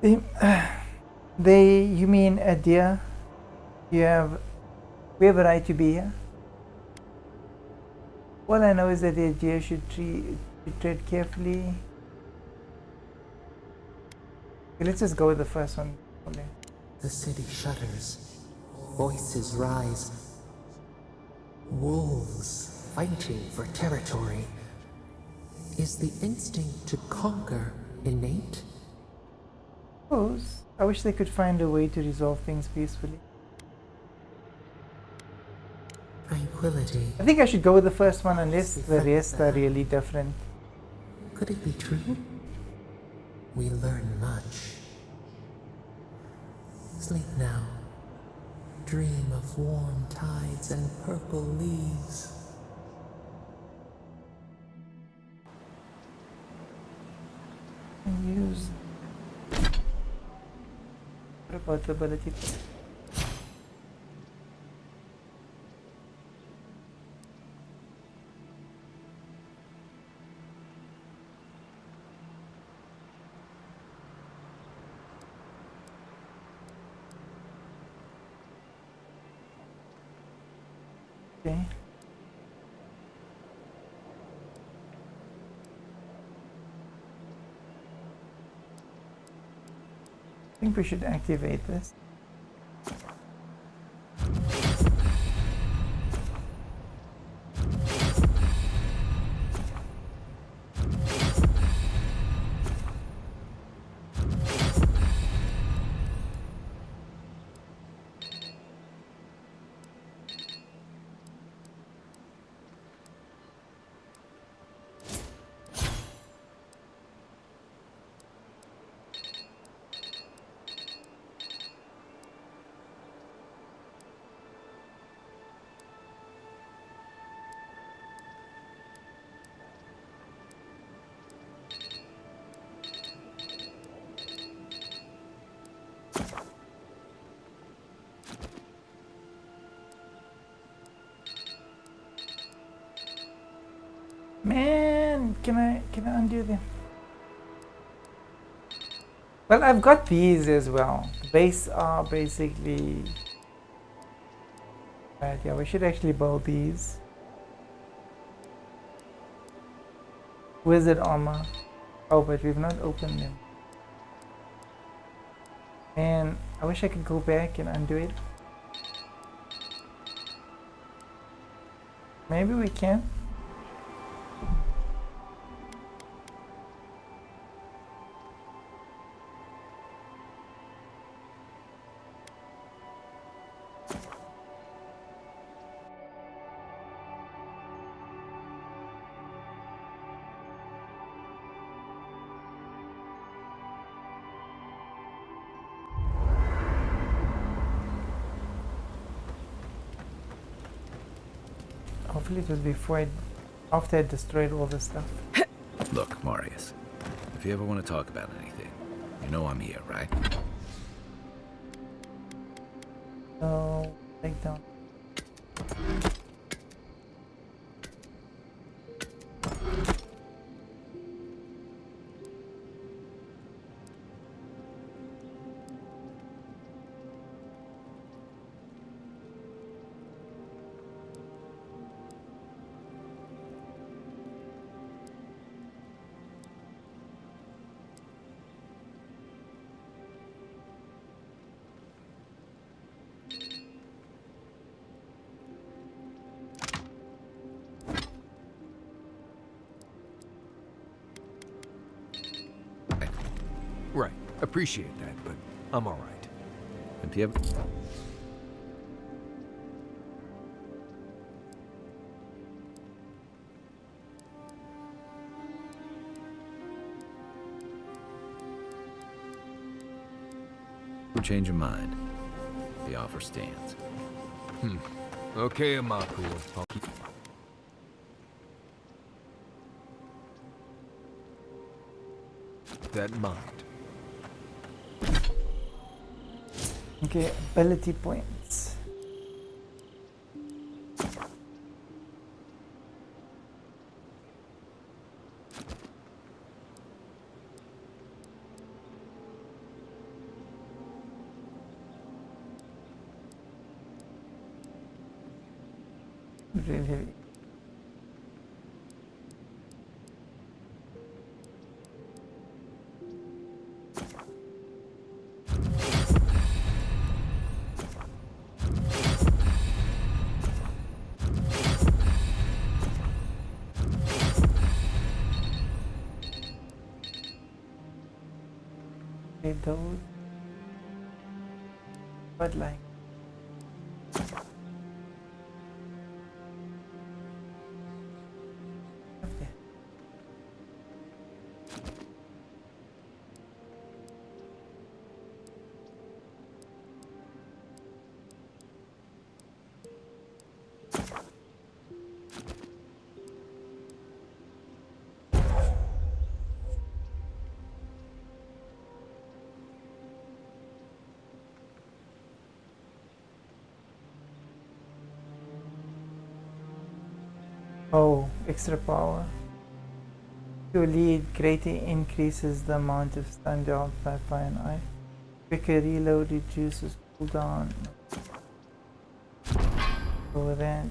You mean a deer? We have a right to be here? All I know is that a deer should tread carefully. Okay, let's just go with the first one. Okay. The city shudders. Voices rise. Wolves fighting for territory. Is the instinct to conquer innate? I wish they could find a way to resolve things peacefully. Tranquility. I think I should go with the first one unless the rest are really different. Could it be true? We learn much. Sleep now. Dream of warm tides and purple leaves. Use. What about the ability? Okay. I think we should activate this. Man, can I undo them? Well, I've got these as well. Base are basically right. Yeah, we should actually build these. Wizard armor. Oh, but we've not opened them. And I wish I could go back and undo it. Maybe we can. Hopefully it was after I destroyed all this stuff. Look, Marius, if you ever want to talk about anything, you know I'm here, right? So, take down. Right. Appreciate that, but I'm all right. If you ever... change your mind, the offer stands. Okay, Amaku. I'll keep that in mind. Okay, ability points. Really. Okay, those. But like. Okay. Oh, extra power. To lead greatly increases the amount of stun dealt by fire and ice. Quicker reload reduces cooldown. Over that.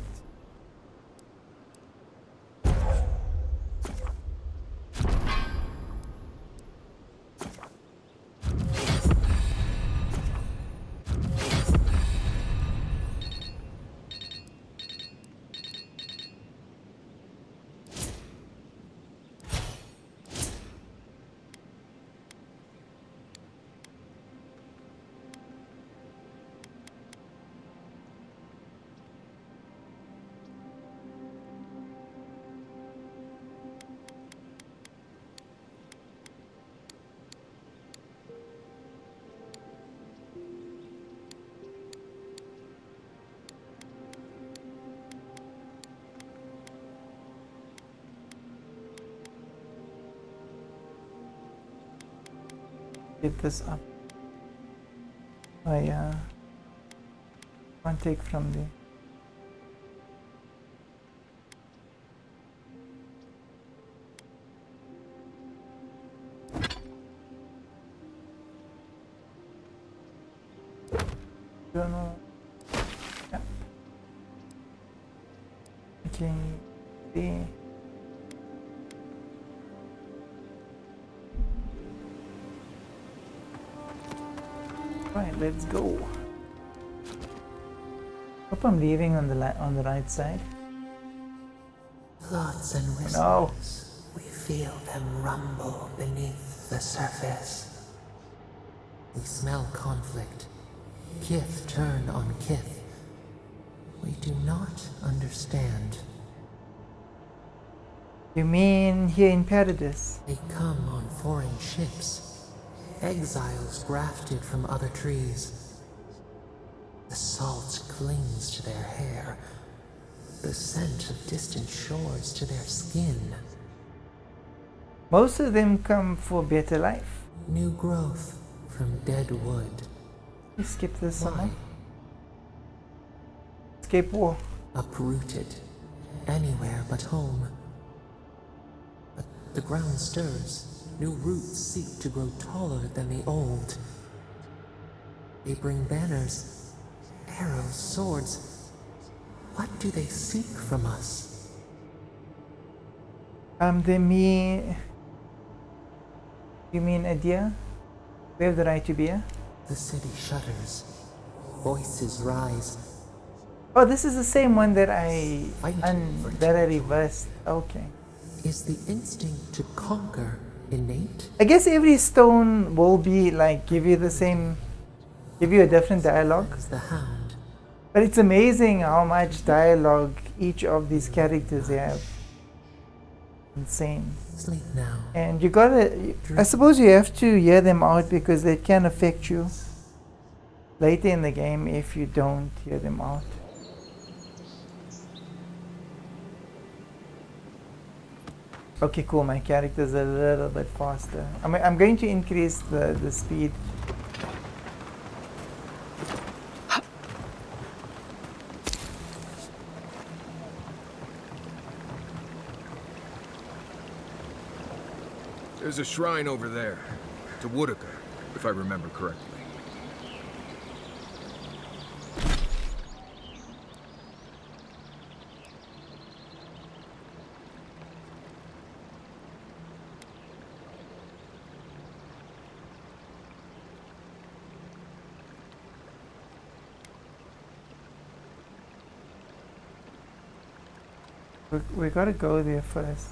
Get this up. Oh yeah. Can't take from the. Don't know. Yeah. Okay. See. Right, let's go. Hope I'm leaving on the right side. Thoughts and whispers. No. We feel them rumble beneath the surface. We smell conflict. Kith turn on kith. We do not understand. You mean here in Paradise? They come on foreign ships. Exiles grafted from other trees. The salt clings to their hair. The scent of distant shores to their skin. Most of them come for better life. New growth from dead wood. You skip this somehow. Escape war. Uprooted. Anywhere but home. But the ground stirs. New roots seek to grow taller than the old. They bring banners, arrows, swords. What do they seek from us? They mean... You mean Adia? We have the right to be here? The city shudders. Voices rise. Oh, this is the same one that I reversed. Okay. Is the instinct to conquer innate? I guess every stone will be like give you a different dialogue. The hound. But it's amazing how much dialogue each of these characters have. Insane. Sleep now. And you gotta, I suppose you have to hear them out because they can affect you later in the game if you don't hear them out. Okay, cool. My character's a little bit faster. I'm going to increase the speed. There's a shrine over there, to Woodaka, if I remember correctly. We gotta go there first.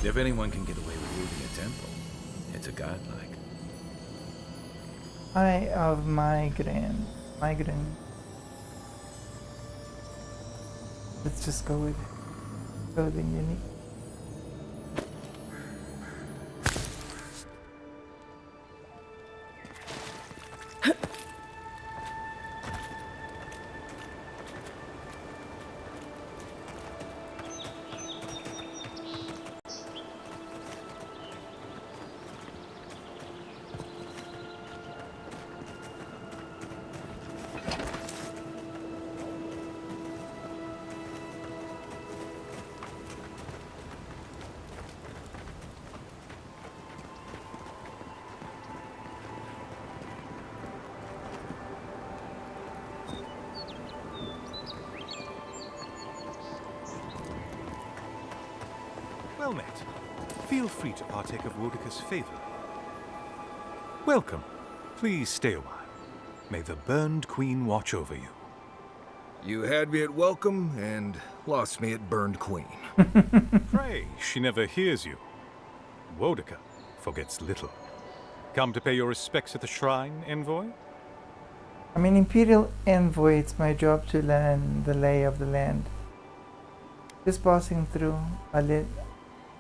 If anyone can get away with looting a temple, it's a godlike. Eye of migraine. Let's just go with clothing unique. Well met. Feel free to partake of Wodaka's favor. Welcome. Please stay a while. May the Burned Queen watch over you. You had me at welcome and lost me at Burned Queen. Pray, she never hears you. Wodaka forgets little. Come to pay your respects at the shrine, envoy? I'm an Imperial envoy. It's my job to learn the lay of the land. Just passing through.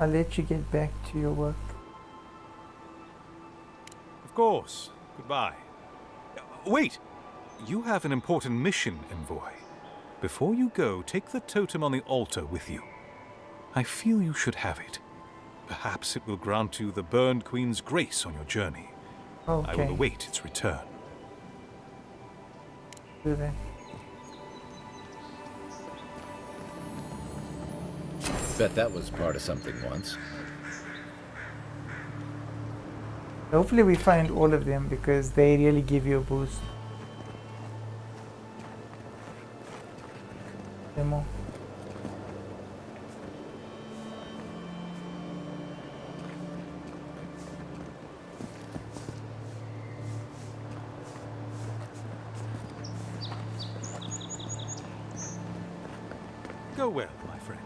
I'll let you get back to your work. Of course. Goodbye. Wait! You have an important mission, envoy. Before you go, take the totem on the altar with you. I feel you should have it. Perhaps it will grant you the Burned Queen's grace on your journey. Okay. I will await its return. Do that. Bet that was part of something once. Hopefully we find all of them because they really give you a boost. Demo. Go well, my friend.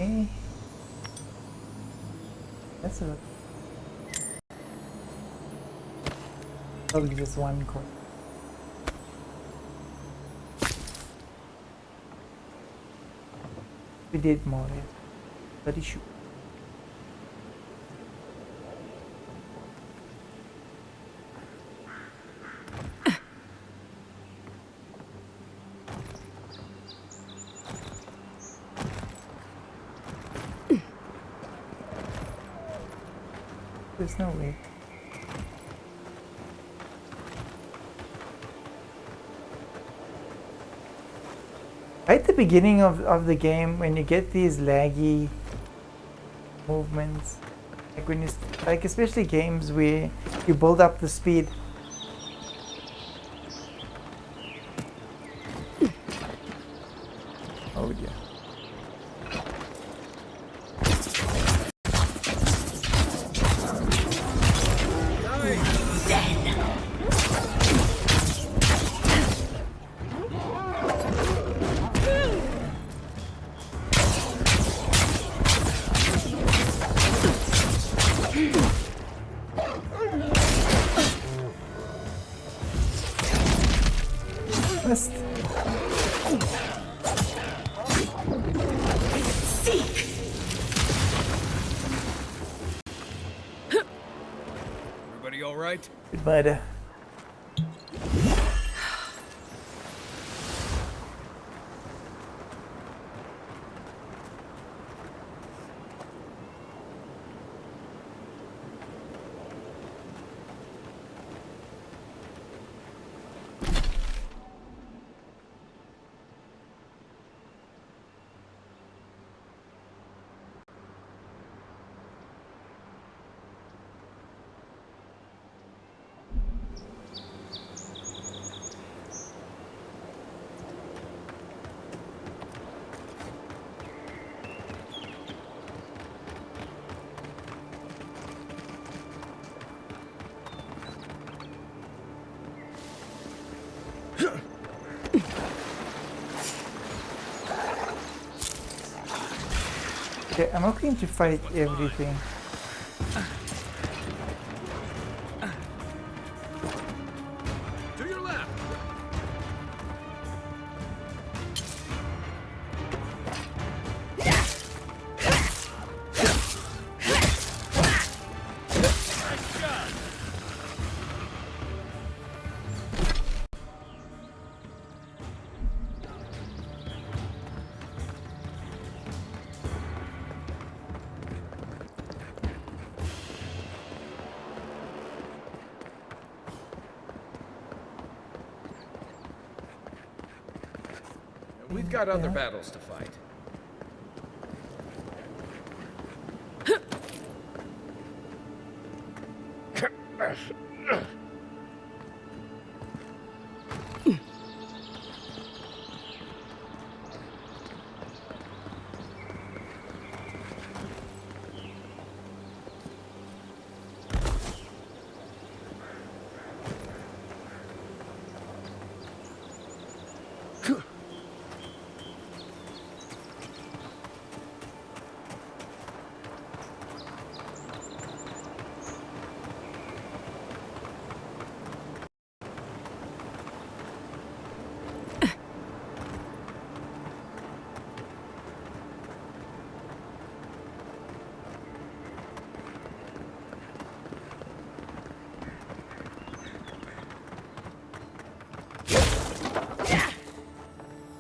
Okay. That's a probably just one core. We did more, yeah. Very sure. There's no way. Right at the beginning of the game, when you get these laggy movements, like when you, like especially games where you build up the speed. Oh dear. Missed. Everybody all right? Good murder. Okay, I'm looking to fight everything. To your left. We've got other battles to fight.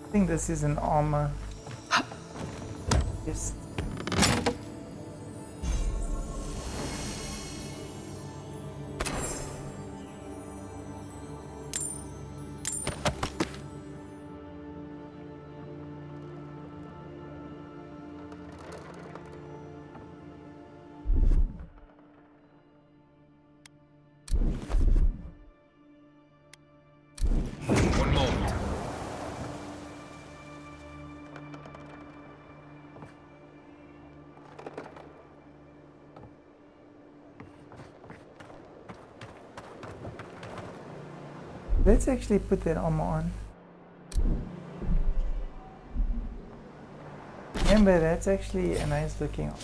I think this is an armor. Just One moment. let's actually put that armor on. Remember, that's actually a nice looking armor.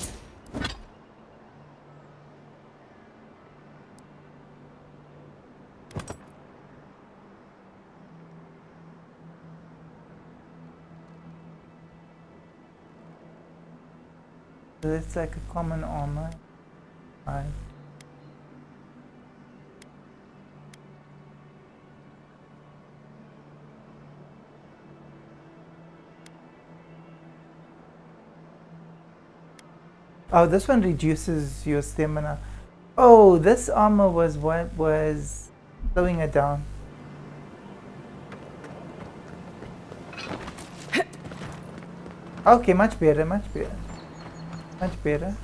So it's like a common armor. Right. Oh, this one reduces your stamina. Oh, this armor was what was slowing it down. Okay, much better, much better. Much better.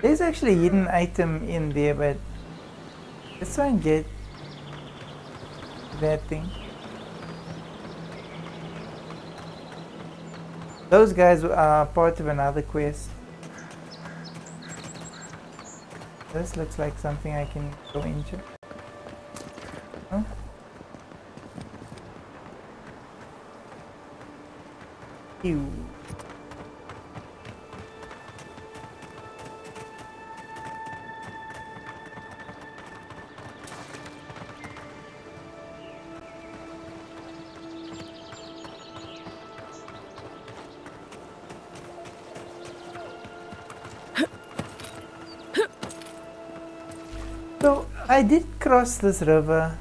There's actually a hidden item in there, but let's try and get that thing. Those guys are part of another quest. This looks like something I can go into. Huh? Ew. So I did cross this river,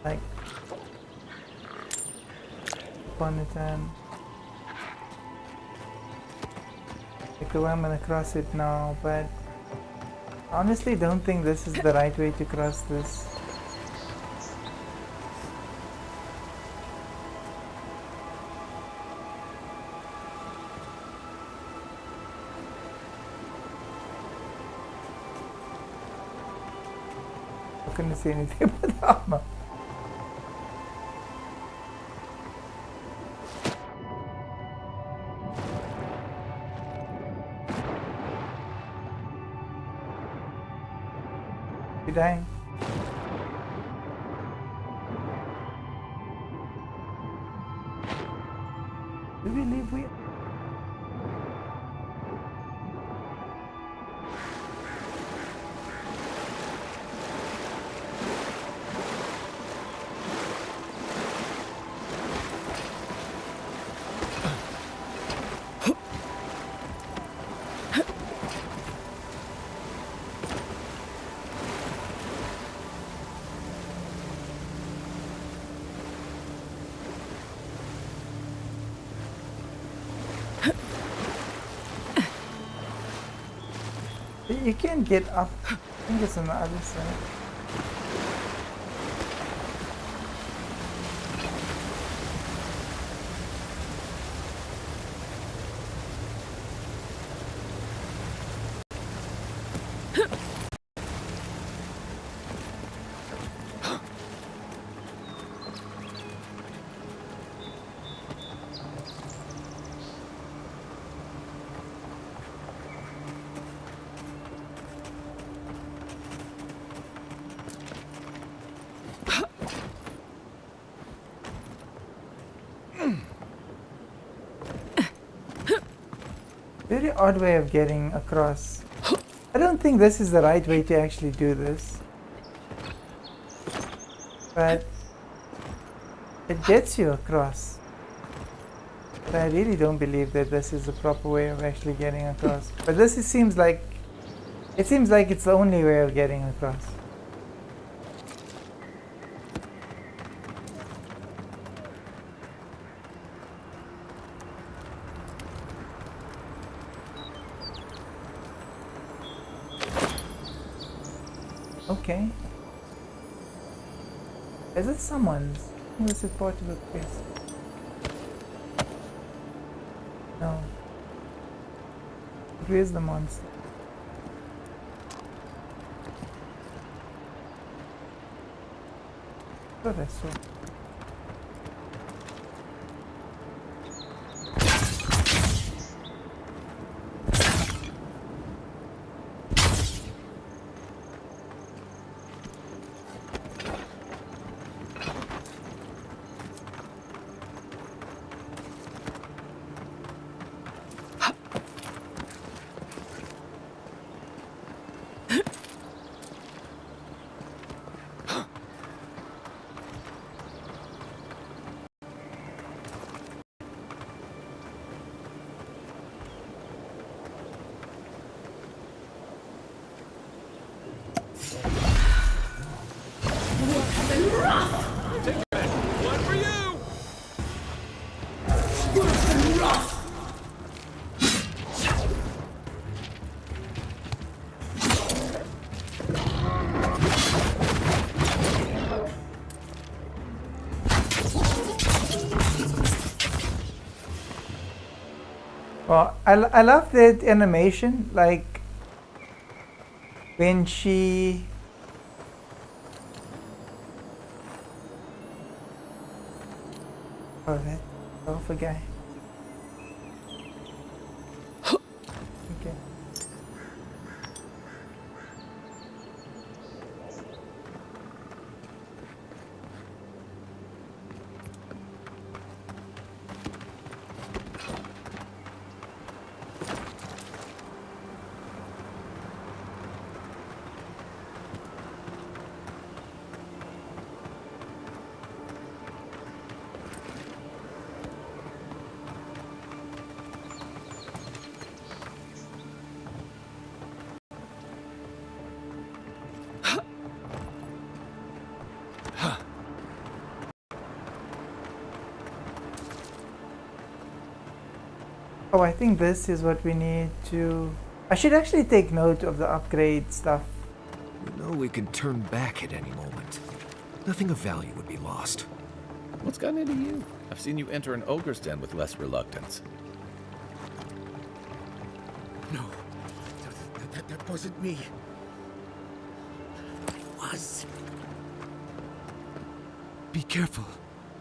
like upon a time. Like the way I'm gonna cross it now, but I honestly don't think this is the right way to cross this. I couldn't see anything but the armor. You dying? Do we leave? We You can't get up. I think it's on the other side. Very odd way of getting across. I don't think this is the right way to actually do this. But it gets you across. But I really don't believe that this is the proper way of actually getting across. But this seems like it's the only way of getting across. Okay. Is it someone's? Or is it part of a quest? No. Where's the monster? Thought I saw. Well, I love that animation, like when she that alpha guy. Okay. Oh, I think this is what we need to... I should actually take note of the upgrade stuff. You know we can turn back at any moment. Nothing of value would be lost. What's gotten into you? I've seen you enter an ogre's den with less reluctance. No, that wasn't me. It was. Be careful,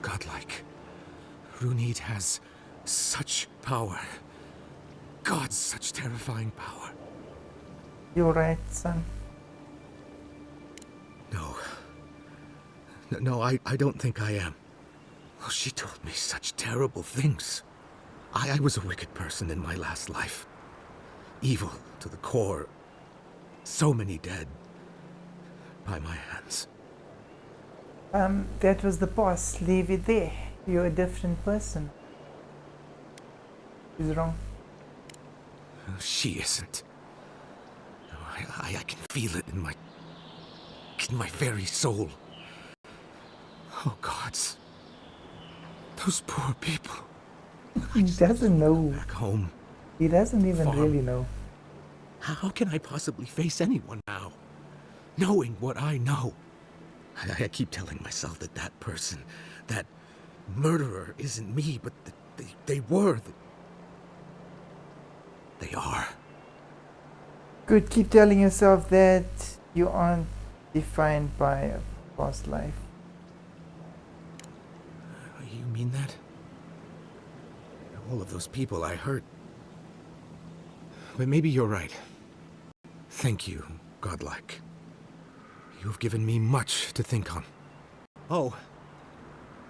godlike. Runid has such power. God, such terrifying power. You're right, son. No, I don't think I am. Oh, she told me such terrible things. I was a wicked person in my last life. Evil to the core. So many dead. By my hands. That was the boss. Leave it there. You're a different person. She's wrong. She isn't. I can feel it in my very soul. Oh, gods. Those poor people. He doesn't know. Back home. He doesn't even really know. How can I possibly face anyone now? Knowing what I know. I keep telling myself that person, that murderer isn't me, but they were. They are. Good, keep telling yourself that you aren't defined by a past life. You mean that? All of those people I hurt. But maybe you're right. Thank you, godlike. You've given me much to think on. Oh,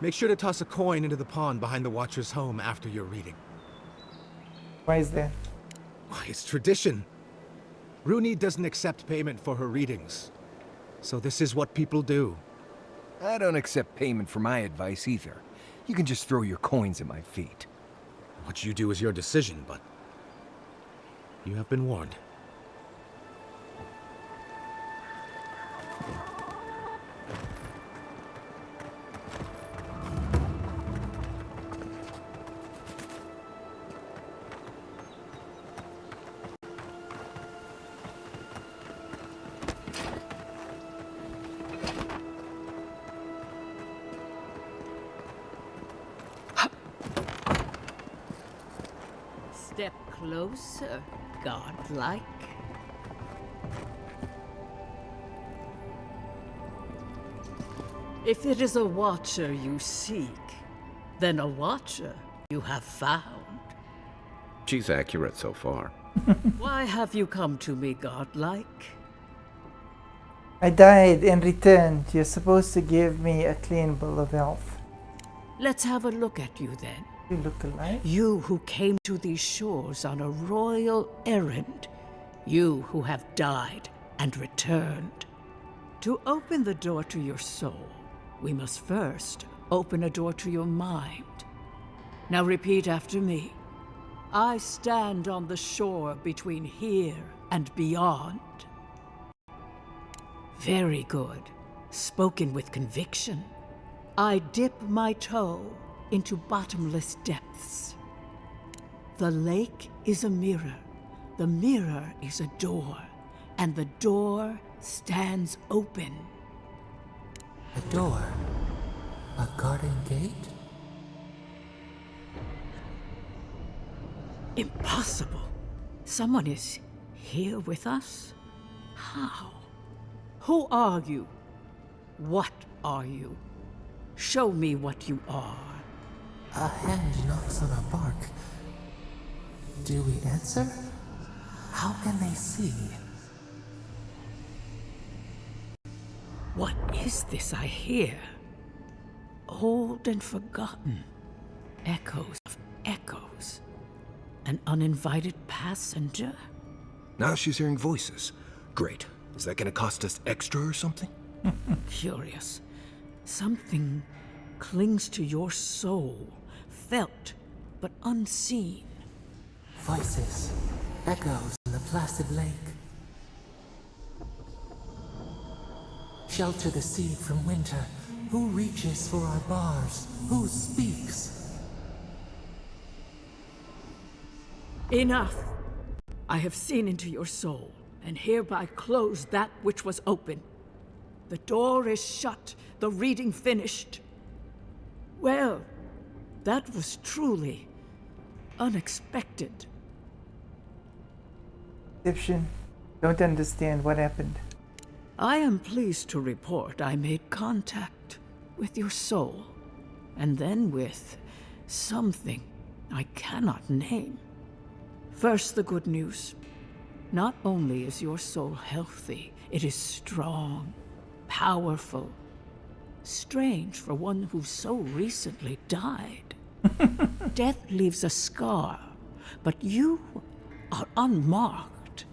make sure to toss a coin into the pond behind the Watcher's home after your reading. Why is that? Why, it's tradition. Runid doesn't accept payment for her readings. So this is what people do. I don't accept payment for my advice either. You can just throw your coins at my feet. What you do is your decision, but you have been warned. Step closer, godlike. If it is a watcher you seek, then a watcher you have found. She's accurate so far. Why have you come to me, godlike? I died and returned. You're supposed to give me a clean bill of health. Let's have a look at you then. You look alive. You who came to these shores on a royal errand. You who have died and returned. To open the door to your soul, we must first open a door to your mind. Now repeat after me. I stand on the shore between here and beyond. Very good. Spoken with conviction. I dip my toe into bottomless depths. The lake is a mirror. The mirror is a door. And the door stands open. A door? A garden gate? Impossible. Someone is here with us? How? Who are you? What are you? Show me what you are. A hand knocks on our bark. Do we answer? How can they see? What is this I hear? Old and forgotten. Echoes of echoes. An uninvited passenger? Now she's hearing voices. Great. Is that gonna cost us extra or something? Curious. Something clings to your soul, felt but unseen. Voices, echoes in the placid lake. Shelter the seed from winter. Who reaches for our bars? Who speaks? Enough! I have seen into your soul, and hereby close that which was open. The door is shut, the reading finished. Well, that was truly unexpected. Egyptian, don't understand what happened. I am pleased to report I made contact with your soul, and then with something I cannot name. First, the good news. Not only is your soul healthy, it is strong, powerful. Strange for one who so recently died. Death leaves a scar, but you are unmarked.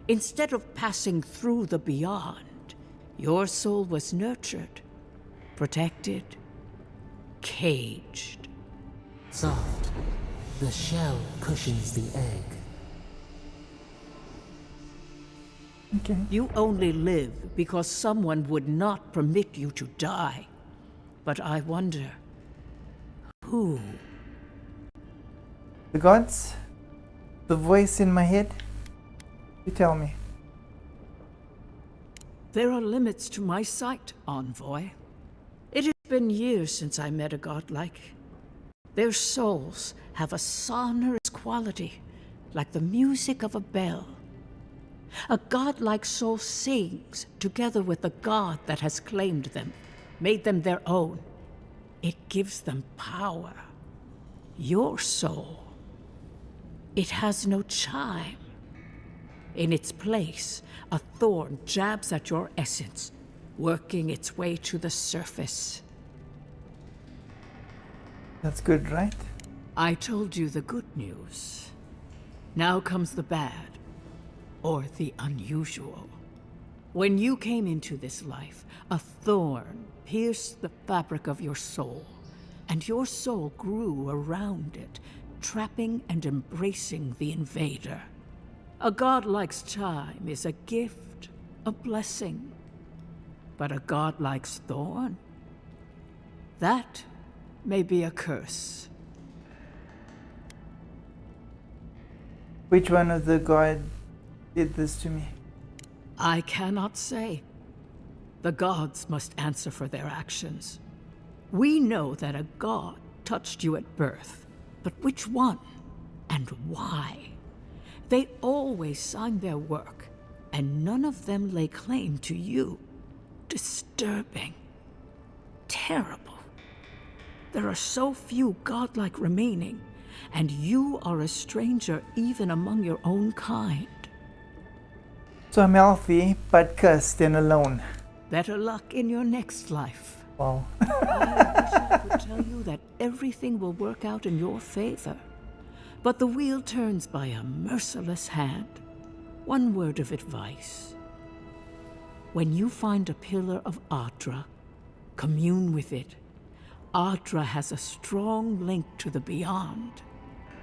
Instead of passing through the beyond, your soul was nurtured, protected, caged. Soft. The shell cushions the egg. Okay. You only live because someone would not permit you to die. But I wonder, who? The gods? The voice in my head? You tell me. There are limits to my sight, Envoy. It has been years since I met a godlike. Their souls have a sonorous quality, like the music of a bell. A godlike soul sings together with the god that has claimed them, made them their own. It gives them power. Your soul, it has no chime. In its place, a thorn jabs at your essence, working its way to the surface. That's good, right? I told you the good news. Now comes the bad, or the unusual. When you came into this life, a thorn pierced the fabric of your soul, and your soul grew around it, trapping and embracing the invader. A godlike's chime is a gift, a blessing. But a godlike's thorn? That may be a curse. Which one of the gods did this to me? I cannot say. The gods must answer for their actions. We know that a god touched you at birth, but which one and why? They always signed their work, and none of them lay claim to you. Disturbing. Terrible. There are so few godlike remaining, and you are a stranger even among your own kind. So I'm healthy, but cursed and alone. Better luck in your next life. Wow. I wish I could tell you that everything will work out in your favor. But the wheel turns by a merciless hand. One word of advice. When you find a pillar of Adra, commune with it. Adra has a strong link to the beyond.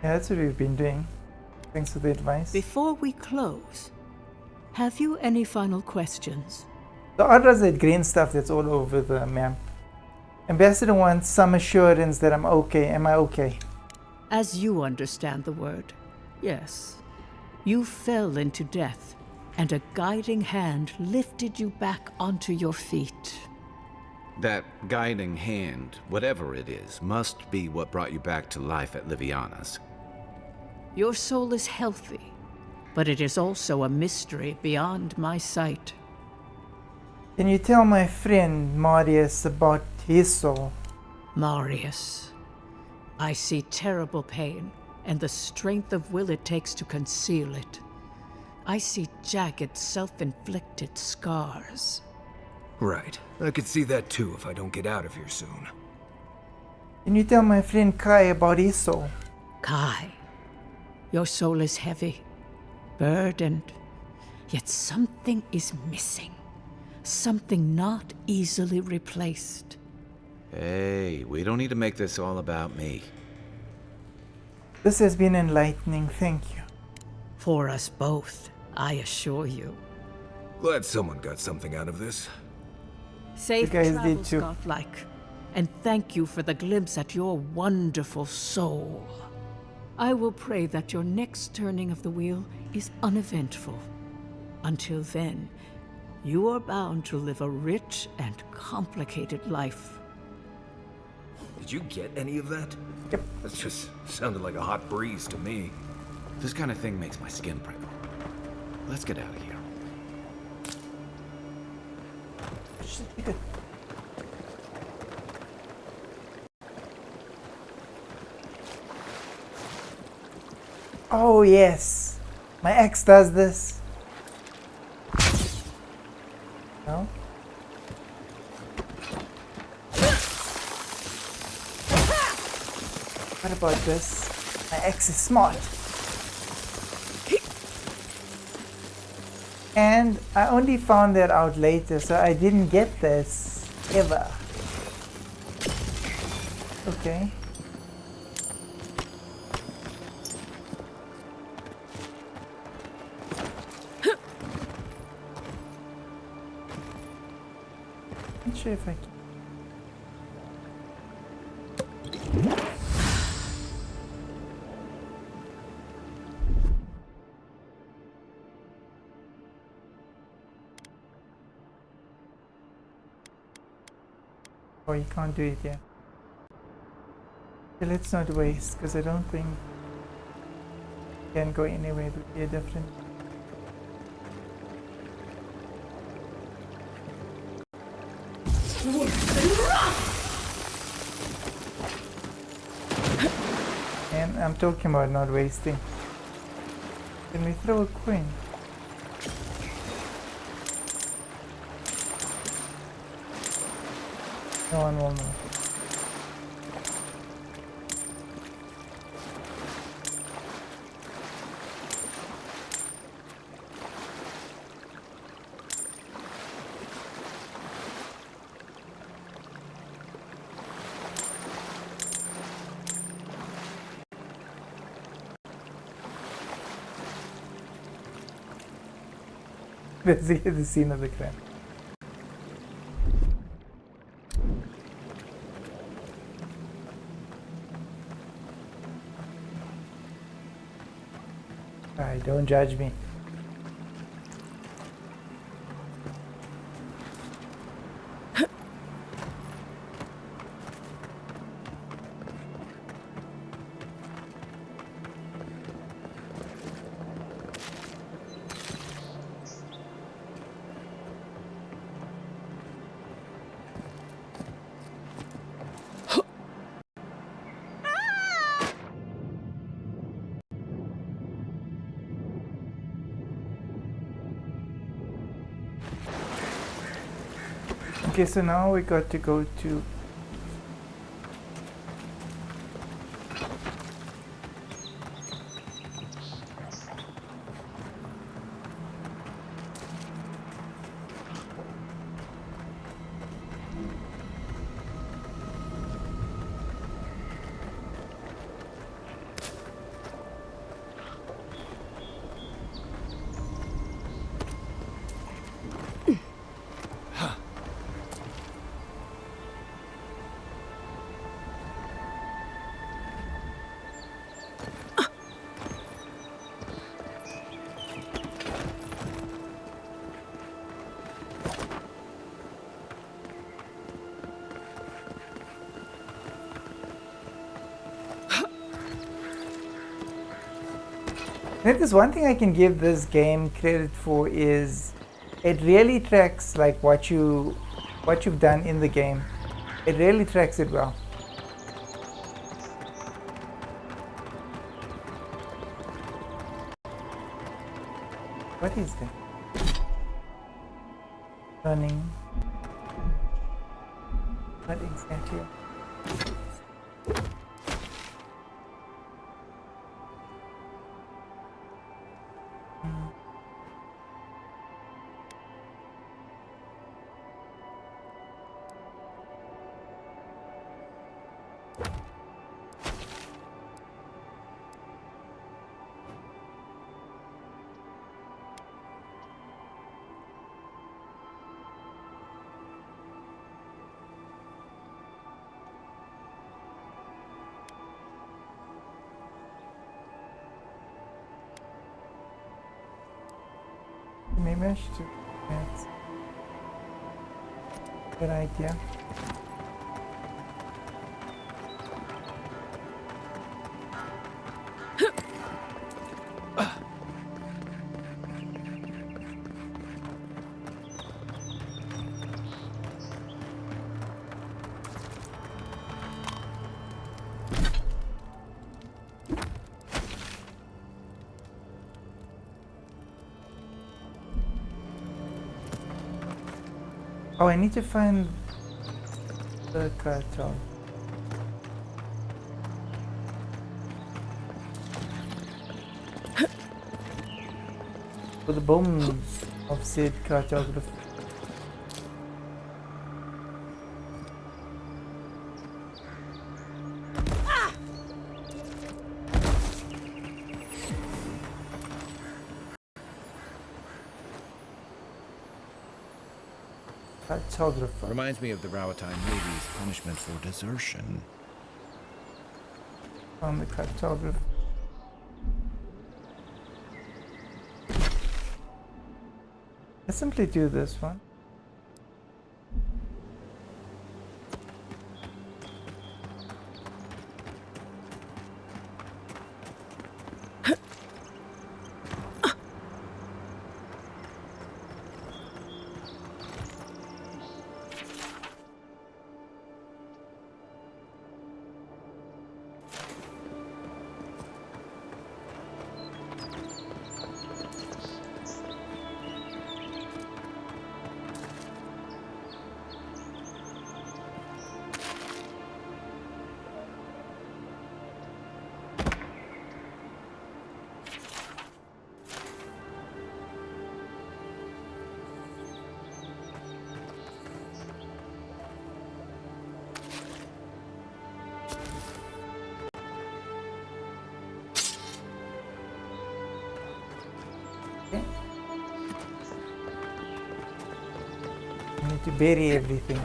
Yeah, that's what we've been doing. Thanks for the advice. Before we close, have you any final questions? The Adra's that green stuff that's all over the map. Ambassador wants some assurance that I'm okay. Am I okay? As you understand the word, yes. You fell into death, and a guiding hand lifted you back onto your feet. That guiding hand, whatever it is, must be what brought you back to life at Liviana's. Your soul is healthy, but it is also a mystery beyond my sight. Can you tell my friend Marius about his soul? Marius, I see terrible pain and the strength of will it takes to conceal it. I see jagged, self-inflicted scars. Right. I could see that too if I don't get out of here soon. Can you tell my friend Kai about his soul? Kai, your soul is heavy, burdened, yet something is missing. Something not easily replaced. Hey, we don't need to make this all about me. This has been enlightening, thank you. For us both, I assure you. Glad someone got something out of this. Safe guys travel, did too. Scott-like, and thank you for the glimpse at your wonderful soul. I will pray that your next turning of the wheel is uneventful. Until then, you are bound to live a rich and complicated life. Did you get any of that? Yep. That just sounded like a hot breeze to me. This kind of thing makes my skin prickle. Let's get out of here. Oh yes, my ex does this. No? What about this? My ex is smart. And I only found that out later, so I didn't get this ever. Okay. Not sure if I can. Oh, you can't do it yet. Okay, let's not waste, because I don't think you can go anywhere. It would be a different. And I'm talking about not wasting. Can we throw a coin? No one will know. Let's get the scene of the crime. Alright, don't judge me. Okay, so now we got to go to think there's one thing I can give this game credit for is it really tracks like what you've done in the game. It really tracks it well. What is that? Running. What exactly? Maybe I should do that. Good idea. Oh, I need to find the cartel. For the bones of said cartographer. Cartographer. Reminds me of the Rawatine Navy's punishment for desertion. On the cartographer. Let's simply do this one. I need to bury everything.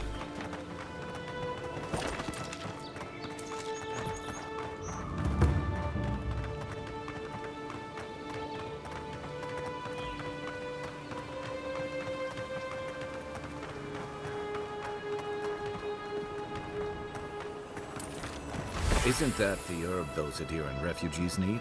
Isn't that the herb those Adiran refugees need?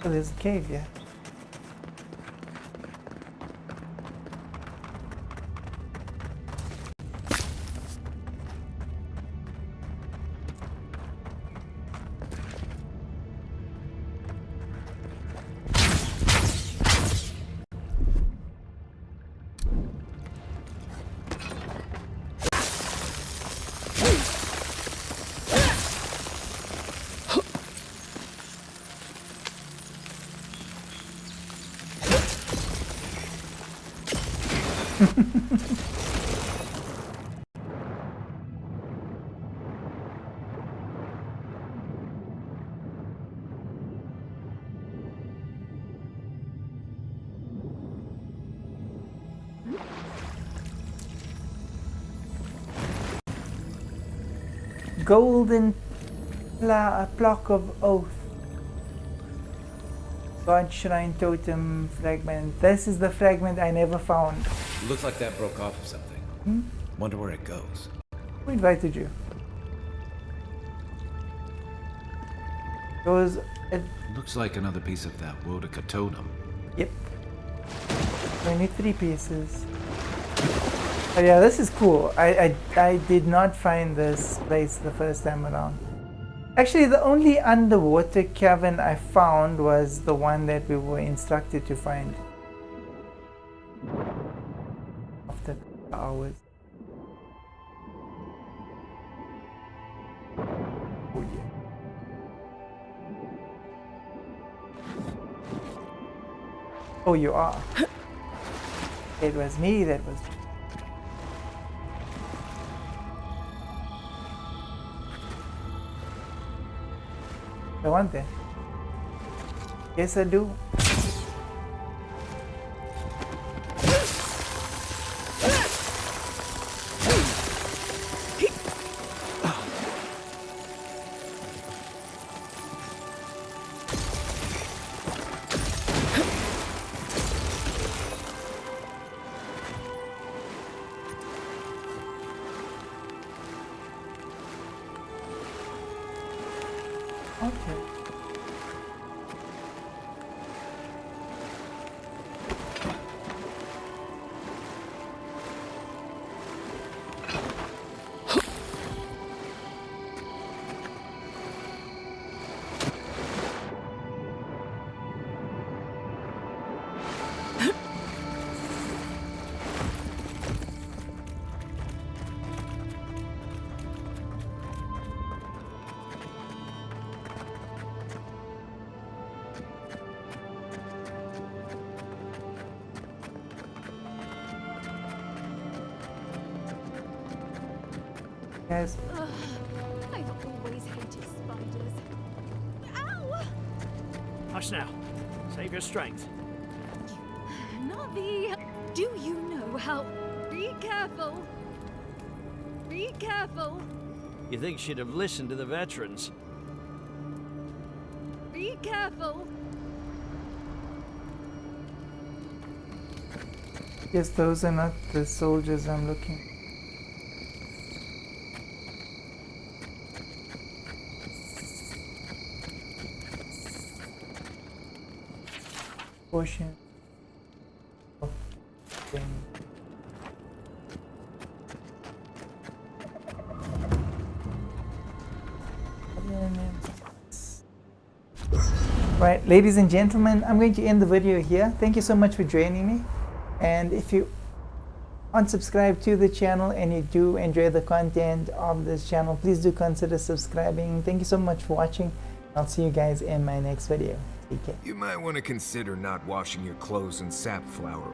Oh, there's a cave, yeah. golden block of oath. God Shrine Totem fragment. This is the fragment I never found. Looks like that broke off of something. Wonder where it goes. Who invited you? It looks like another piece of that Wodaka totem. Yep. 23 pieces. But yeah, this is cool. I did not find this place the first time around. Actually, the only underwater cavern I found was the one that we were instructed to find. After hours. Oh yeah. Oh, you are. It was me that was. I want that. Yes, I do. Okay. Guys. I've always hated spiders. Ow! Hush now. Save your strength. Navi, do you know how? Be careful. Be careful. You think she'd have listened to the veterans? Be careful. Yes, those are not the soldiers I'm looking. Portion of thing. Right, ladies and gentlemen, I'm going to end the video here. Thank you so much for joining me. And if you aren't subscribed to the channel and you do enjoy the content of this channel, please do consider subscribing. Thank you so much for watching. I'll see you guys in my next video. Take care. You might want to consider not washing your clothes in sap flour